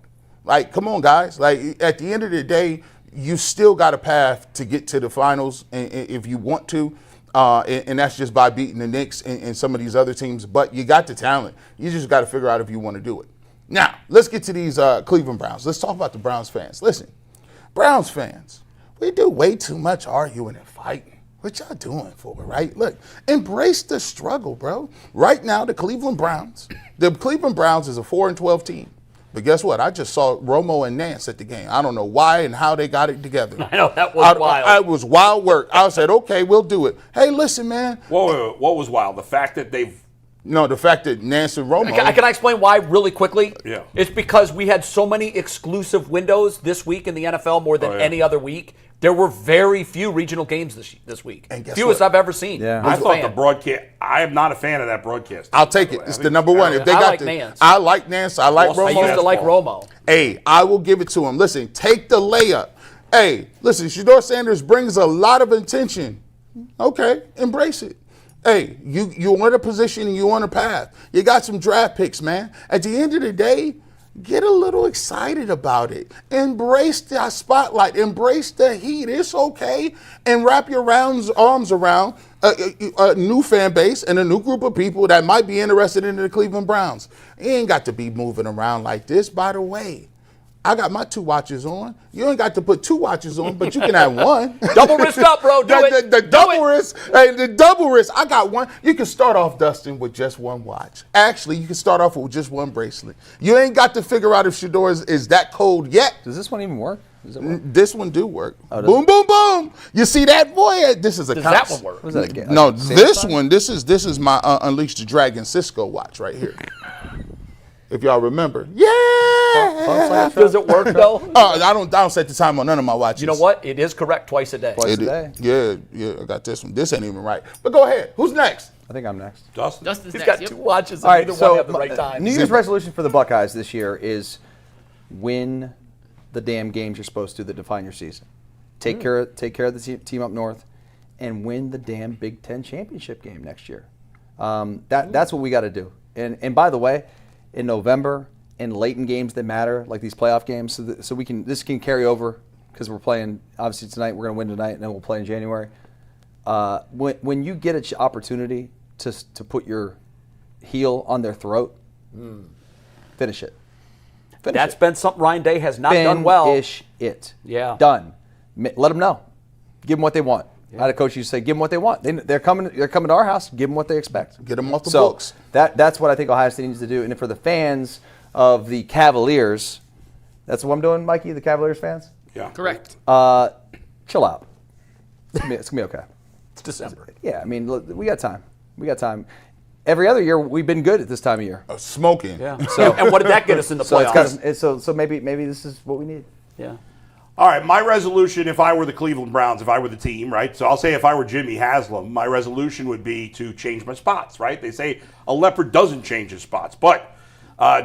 Like, come on, guys. Like, at the end of the day, you still got a path to get to the finals, and if you want to, and that's just by beating the Knicks and some of these other teams. But you got the talent. You just got to figure out if you want to do it. Now, let's get to these Cleveland Browns. Let's talk about the Browns fans. Listen, Browns fans, we do way too much arguing and fighting. What y'all doing for, right? Look, embrace the struggle, bro. Right now, the Cleveland Browns is a 4-12 team. But guess what? I just saw Romo and Nance at the game. I don't know why and how they got it together. I know, that was wild. It was wild work. I said, okay, we'll do it. Hey, listen, man. What was wild? The fact that the fact that Nance and Romo. Can I explain why really quickly? Yeah. It's because we had so many exclusive windows this week in the NFL more than any other week. There were very few regional games this week. And guess Fewest what? I've ever seen. Yeah. I thought the broadcast. I am not a fan of that broadcast. I'll take it. It's the number one. If they got Nance. I like Nance. I like Romo. I used to like Romo. Hey, I will give it to him. Listen, take the layup. Hey, listen, Shedeur Sanders brings a lot of attention. Okay, embrace it. Hey, you're in a position and you're on a path. You got some draft picks, man. At the end of the day, get a little excited about it. Embrace the spotlight. Embrace the heat. It's okay. And wrap your arms around a new fan base and a new group of people that might be interested in the Cleveland Browns. You ain't got to be moving around like this. By the way, I got my 2 watches on. You ain't got to put 2 watches on, but you can have one. Double wrist up, bro. Do it. The double wrist. Hey, the double wrist. I got one. You can start off, Dustin, with just 1 watch. Actually, you can start off with just 1 bracelet. You ain't got to figure out if Shedeur is that cold yet. Does this one even work? Does it work? This one do work. Oh, boom, boom, boom. You see that, boy? This is a Does that one work? What is that again? No, Like this Samsung? one. This is my Unleash the Dragon Cisco watch right here. If y'all remember. Yeah. Does it work though? I don't set the time on none of my watches. You know what? It is correct twice a day. Twice a day. Yeah, I got this one. This ain't even right. But go ahead. Who's next? I think I'm next. Dustin's He's next. got Yep. 2 watches and All right, neither so one have the right time. New Year's resolution for the Buckeyes this year is win the damn games you're supposed to that define your season. Take care of the team up north, and win the damn Big Ten championship game next year. That's what we got to do. And by the way, in November, in late in games that matter, like these playoff games, so this can carry over because we're playing obviously tonight. We're going to win tonight, and then we'll play in January. When you get an opportunity to put your heel on their throat, finish it. That's been something Ryan Day has not done well. Finish it. Yeah. Done. Let them know. Give them what they want. I had a coach used to say, give them what they want. They're coming to our house. Give them what they expect. Get them off the books. That's what I think Ohio State needs to do. And for the fans of the Cavaliers, that's what I'm doing, Mikey, the Cavaliers fans? Yeah. Correct. Chill out. It's going to be okay. It's December. Yeah, I mean, look, we got time. Every other year, we've been good at this time of year. Smoking. Yeah. So, and what did that get us in the playoffs? So maybe this is what we need. Yeah. All right, my resolution, if I were the Cleveland Browns, if I were the team, right? So I'll say if I were Jimmy Haslam, my resolution would be to change my spots, right? They say a leopard doesn't change his spots. But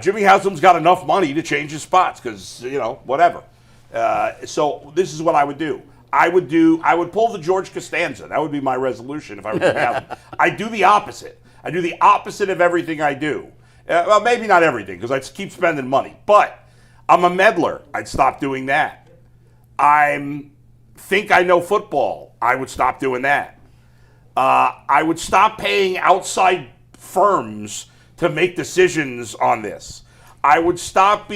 Jimmy Haslam's got enough money to change his spots because, whatever. So this is what I would do. I would pull the George Costanza. That would be my resolution if I were Jimmy Haslam. I do the opposite. I do the opposite of everything I do. Well, maybe not everything because I keep spending money. But I'm a meddler. I'd stop doing that. I think I know football. I would stop doing that. I would stop paying outside firms to make decisions on this. I would stop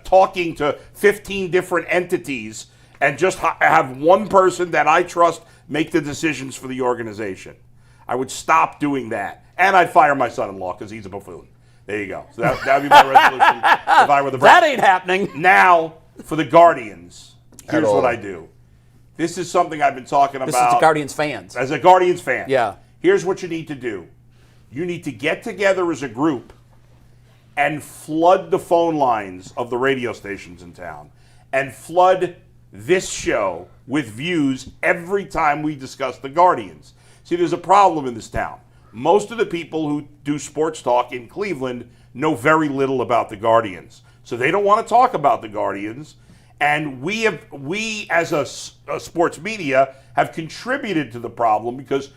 talking to 15 different entities and just have one person that I trust make the decisions for the organization. I would stop doing that. And I'd fire my son-in-law because he's a buffoon. There you go. So that would be my resolution if I were the Browns. That ain't happening. Now, for the Guardians, here's what I do. This is something I've been talking about. This is the Guardians fans. As a Guardians fan. Yeah. Here's what you need to do. You need to get together as a group and flood the phone lines of the radio stations in town and flood this show with views every time we discuss the Guardians. See, there's a problem in this town. Most of the people who do sports talk in Cleveland know very little about the Guardians. So they don't want to talk about the Guardians. And we as a sports media have contributed to the problem because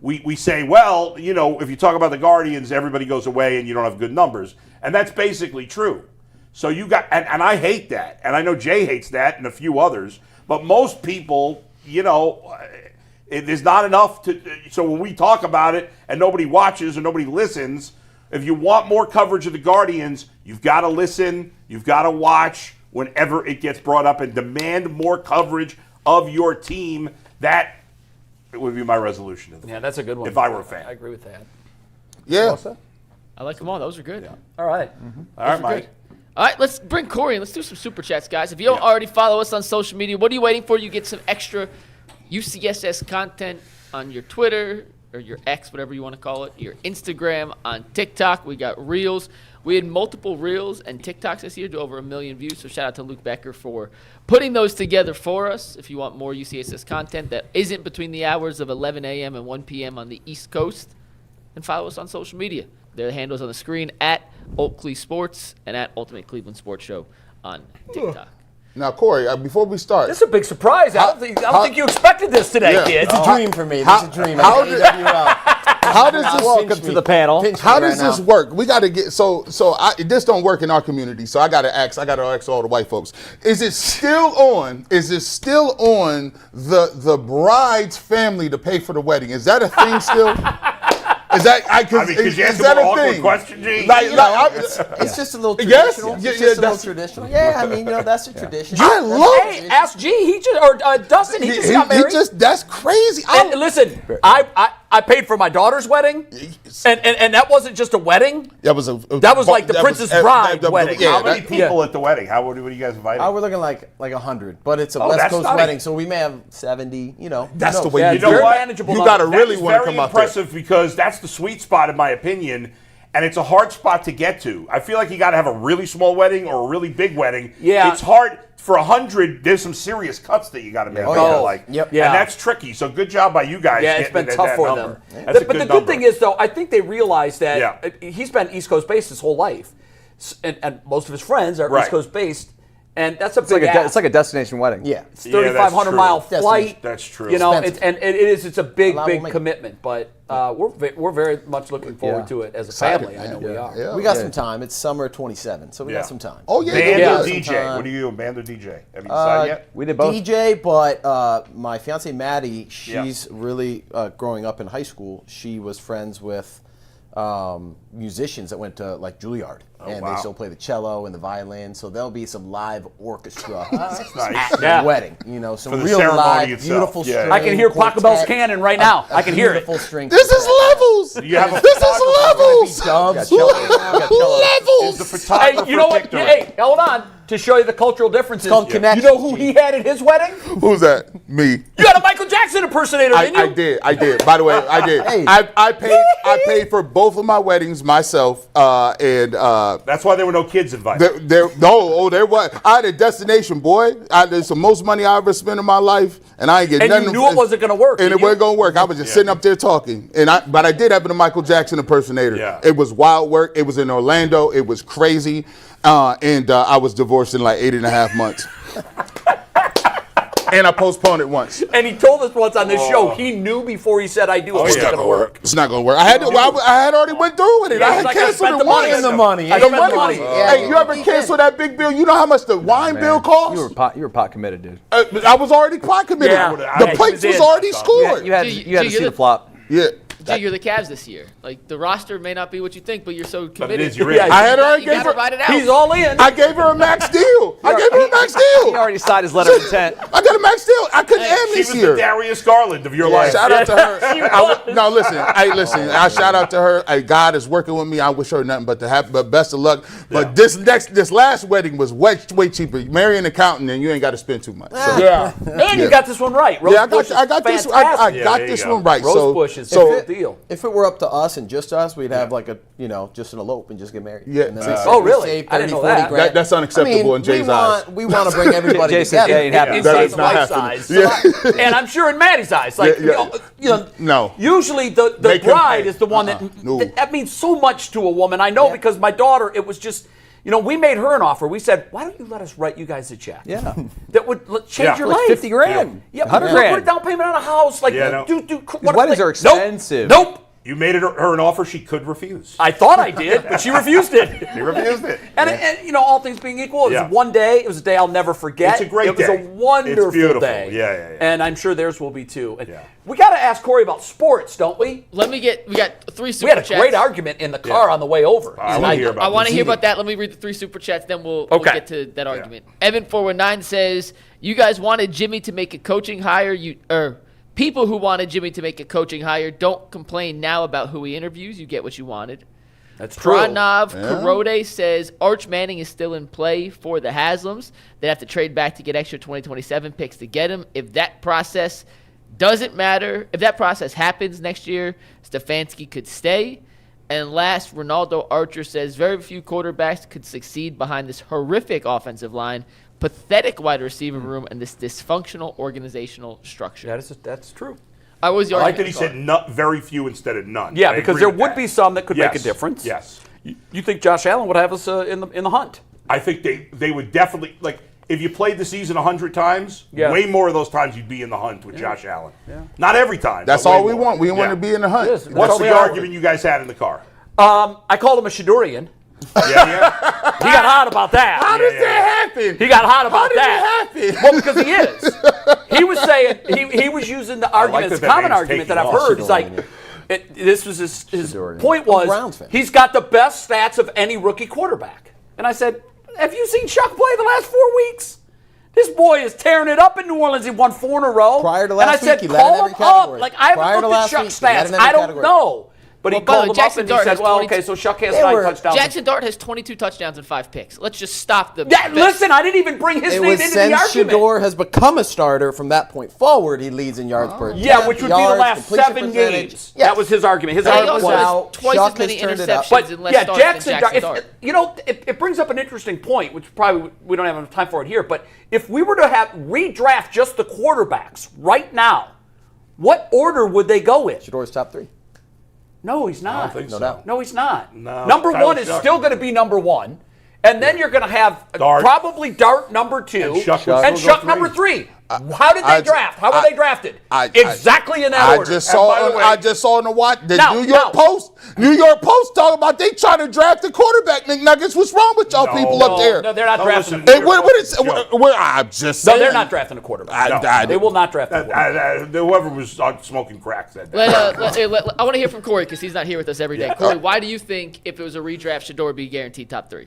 we say, well, if you talk about the Guardians, everybody goes away and you don't have good numbers. And that's basically true. So you got, and I hate that. And I know Jay hates that and a few others. But most people, there's not enough so when we talk about it and nobody watches or nobody listens, if you want more coverage of the Guardians, you've got to listen, you've got to watch whenever it gets brought up and demand more coverage of your team. That would be my resolution. Yeah, that's a good one. If I were a fan. I agree with that. Yeah. I like them all. Those are good. Yeah. All right. Mm-hmm. All right, Mike. All right, let's bring Corey and let's do some Super Chats, guys. If you don't already follow us on social media, what are you waiting for? You get some extra UCSS content on your Twitter or your X, whatever you want to call it, your Instagram, on TikTok. We got Reels. We had multiple Reels and TikToks this year to over 1 million views, so shout out to Luke Becker for putting those together for us. If you want more UCSS content that isn't between the hours of 11 a.m. and 1 p.m. on the East Coast, then follow us on social media. There are the handles on the screen, at Oakley Sports and at Ultimate Cleveland Sports Show on TikTok. Now, Corey, before we start, This is a big surprise. I don't think you expected this today, Yeah. kid. It's a dream for me. It's a dream. how does this Welcome to the panel. How does this work? We got to get this don't work in our community. So I got to ask all the white folks. Is it still on? Is it still on the bride's family to pay for the wedding? Is that a thing still? Is that because you asked a more awkward question, G. It's just a little traditional. Yes? It's just a little traditional. Yeah, I mean, that's a tradition. I love Hey, ask G. Dustin. He just got married. That's crazy. And listen, I paid for my daughter's wedding, and that wasn't just a wedding. That was like the Princess Bride wedding. How many people at the wedding? What are you guys inviting? We're looking like 100, but it's a that's West Coast not wedding, so we may have 70. That's the who way knows? you do very it. manageable You number. got to really That is want to very come out there. impressive because that's the sweet spot in my opinion, and it's a hard spot to get to. I feel like you got to have a really small wedding or a really big wedding. Yeah. It's hard. For 100, there's some serious cuts that you got to make. Yep. And that's tricky. So good job by you guys. Yeah, it's been getting tough that for number. them. That's a But the number. good thing is, though, I think they realize that he's been East Coast based his whole life, and most of his friends are Right. East Coast based. And that's a It's big like a destination wedding. Yeah. It's 3,500 mile flight. That's true. You know, Expensive. and it is. It's a big lot will make it. commitment. But we're very much looking forward to it as a family. I know we are. Yeah. We got some time. It's summer 27, so we Yeah. got some time. Oh yeah. Band yeah. or some DJ? time. What are you doing, band or DJ? Have you decided yet? We did both. DJ, but my fiance Maddie, she's really growing up in high school. She was friends with musicians that went to like Juilliard, and wow. they still play the cello and the violin. So there'll be some live orchestra That's nice. at Yeah. the wedding. You know, some For the real ceremony live, itself. beautiful Yeah. string I can hear Paco Bell's quartet, cannon right now. I can hear it. beautiful string. This is levels. You have a This is photographer. levels. Doves. Levels. Is the photographer Hey, you know what? Victor? Hey, hold on. To show you the cultural differences. called You Connection. know who he had at his wedding? Who's that? Me. You had a Michael Jackson impersonator, didn't you? I did. By the way, I did. Hey. I paid for both of my weddings myself, and That's why there were no kids invited. there was. I had a destination, boy. It's the most money I ever spent in my life, and I ain't get And nothing. you knew it wasn't gonna work, and didn't it wasn't you? gonna work. I was just sitting up there talking, but I did have a Michael Jackson impersonator. Yeah. It was wild work. It was in Orlando. It was crazy, and I was divorced in like 8.5 months. And I postponed it once. And he told us once on this show, he knew before he said I do it wasn't going to work. It's not gonna work. I had already went through with it. Yeah, I he's had like, I canceled spent it the money once. in the money. I The spent the money. Yeah. Hey, you ever cancel that big bill? You know how much the wine bill costs? You were pot committed, dude. I was already pot committed. Yeah. The He plates was was in. already scored. You had Gee, to gee, see the flop. Yeah. Gee, you're the Cavs this year. Like the roster may not be what you think, but you're so But committed. it is. You're in. Yeah, I had already You gave gotta her. ride it out. He's all in. I gave her a max deal. I gave her a max He deal. already signed his letter of intent. I got a max deal. I couldn't end She this was the year. Darius Garland of your life. Shout out to her. She was. No, listen. Hey, listen. I shout out to her. Hey, God is working with me. I wish her nothing but best of luck. But this last wedding was way cheaper. Marry an accountant and you ain't got to spend too much. So. Yeah. And you got this one right. Rose Yeah, Bush I got is this. I fantastic. got there this you go. one right. Rose Bush is so a deal. If it were up to us and just us, we'd have like just an elope and just get married. Yeah. And then we Oh, save really? I didn't know 40 that. grand. That's unacceptable in Jay's eyes. We want to bring everybody Jason's together. gay and happy. In That Dave's is not wife's happening. eyes. And I'm sure in Maddie's eyes. Like, Yeah, yeah. No. Usually the Make him bride pay. is the one No. that means so much to a woman. I know because my daughter, it was just, we made her an offer. We said, why don't you let us write you guys a check? Yeah. That would change your Like life. 50 grand. Yeah, 100 put a grand. down payment on a house. Like, Yeah, no. what weddings are expensive. Nope. You made her an offer she could refuse. I thought I did, but she refused it. She refused it. And all things being equal, it was Yeah. one day. It was a day I'll never forget. It's a great It was day. a wonderful It's beautiful. day. Yeah. And I'm sure theirs will be too. And Yeah. we got to ask Corey about sports, don't we? we got 3 super We had a chats. great argument in the car on the way over. I wanna hear about I want to this. hear about that. Let me read the 3 super chats, then we'll get to that argument. Evan419 says, "You guys wanted Jimmy to make a coaching hire. People who wanted Jimmy to make a coaching hire don't complain now about who he interviews. You get what you wanted." That's true. Pranav Karode says Arch Manning is still in play for the Haslams. They have to trade back to get extra 2027 picks to get him. If that process doesn't matter, if that process happens next year, Stefanski could stay. And last, Ronaldo Archer says very few quarterbacks could succeed behind this horrific offensive line, pathetic wide receiver room, and this dysfunctional organizational structure. That's true. I was the I like that argument. he said very few instead of none. Yeah, I because agree there with would that. be some that could make a Yes. difference. Yes. You think Josh Allen would have us in the hunt? I think they would definitely, like, if you played the season 100 times, way more of those times you'd be in the hunt with Josh Allen. Yeah. Not every time. That's but way all we more. want. We want to be in the hunt. Yes. What's all we the are. argument you guys had in the car? I called him a Shedeurian. Yeah. He got hot about that. How does that happen? He got hot about did that. it happen? Well, because he is. He was saying he was using the argument, that it's a that common name's argument that taking I've off. heard. It's like this was his point Browns was fan. he's got the best stats of any rookie quarterback. And I said, have you seen Chuck play the last 4 weeks? This boy is tearing it up in New Orleans. He won 4 in a row. Prior to and I last said, week, he led in call every him category. up. Like I Prior haven't to looked at last Chuck's week, he led stats. in every I don't category. know. But he Well, by the called way, him up Jackson and he Dart said, has well, 22 okay, so Chuck has They 9 were- touchdowns. Jackson Dart has 22 touchdowns and 5 picks. Let's just stop the. Yeah, listen, I didn't even bring his It name was into the since argument. Shedeur has become a starter from that point forward, he leads in yards per Yeah, attempt, which would be the yards, last completion 7 percentage. games. Yes. That was his argument. His He argument also was has Wow, twice Chuck as many has turned it up. interceptions But and less yeah, starts Jackson than Jackson Dart. it brings up an interesting point, which probably we don't have enough time for it here. But if we were to have redraft just the quarterbacks right now, what order would they go in? Shedeur's top 3. No, he's not. I don't think No so. doubt. No, he's not. No, Number Tyler 1 is Shuck. still going to be number 1, And then you're going to have probably Dart number 2 and Shuck number 3. How did they draft? How were they drafted? Exactly in that order. I just saw in the watch the New York Post. New York Post talking about they trying to draft the quarterback. McNuggets, what's wrong with y'all people up there? No, they're not drafting. I'm just saying. No, they're not drafting a quarterback. They will not draft a quarterback. Whoever was smoking crack said that. I want to hear from Corey because he's not here with us every day. Corey, why do you think if it was a redraft, Shedeur would be guaranteed top 3?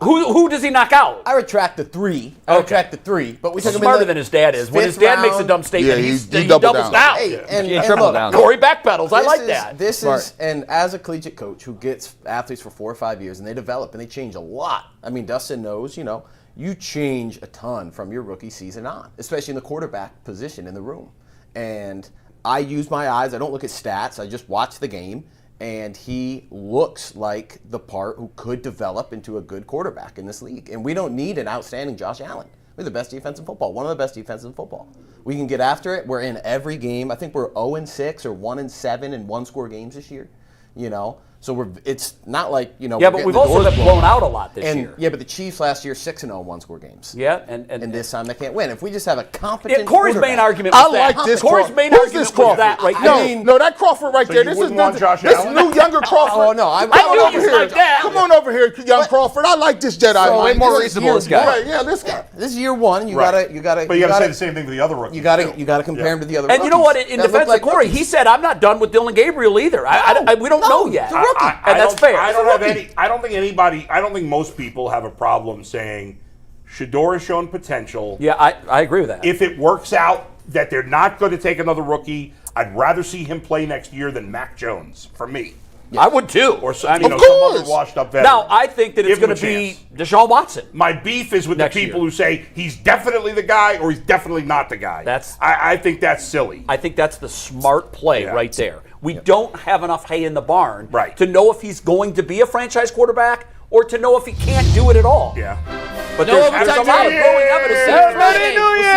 Who does he knock out? I retract the 3. But we took him smarter than his dad is. When his dad makes a dumb statement, he doubles down. And Corey backpedals. I like that. This is, and as a collegiate coach who gets athletes for 4 or 5 years and they develop and they change a lot. I mean, Dustin knows, you change a ton from your rookie season on, especially in the quarterback position in the room. And I use my eyes. I don't look at stats. I just watch the game. And he looks like the part who could develop into a good quarterback in this league. And we don't need an outstanding Josh Allen. We're the best defense in football, one of the best defenses in football. We can get after it. We're in every game. I think we're 0-6 or 1-7 in one-score games this year. So it's not like, Yeah, but we've also been blown out a lot this year. Yeah, but the Chiefs last year 6-0 one-score games. Yeah, and this time they can't win. If we just have a competent Corey's main argument was that. Corey's main argument was that right now. No, that Crawford right there. This is new younger Crawford. Oh no, I knew you like that. Come on over here, young Crawford. I like this Jedi. Way more reasonable, this guy. Right, yeah, this guy. This is year 1. You gotta. But you gotta say the same thing for the other rookies. You gotta compare him to the other. And you know what? In defense of Corey, he said, "I'm not done with Dylan Gabriel either. We don't know yet." And that's fair. I don't think most people have a problem saying Shedeur has shown potential. Yeah, I agree with that. If it works out that they're not going to take another rookie, I'd rather see him play next year than Mac Jones, for me. I would too. Or some other washed up veteran. Now, I think that it's going to be Deshaun Watson. My beef is with the people who say he's definitely the guy or he's definitely not the guy. I think that's silly. I think that's the smart play right there. We don't have enough hay in the barn to know if he's going to be a franchise quarterback or to know if he can't do it at all. Yeah. But there's a lot of growing evidence. Happy New Year!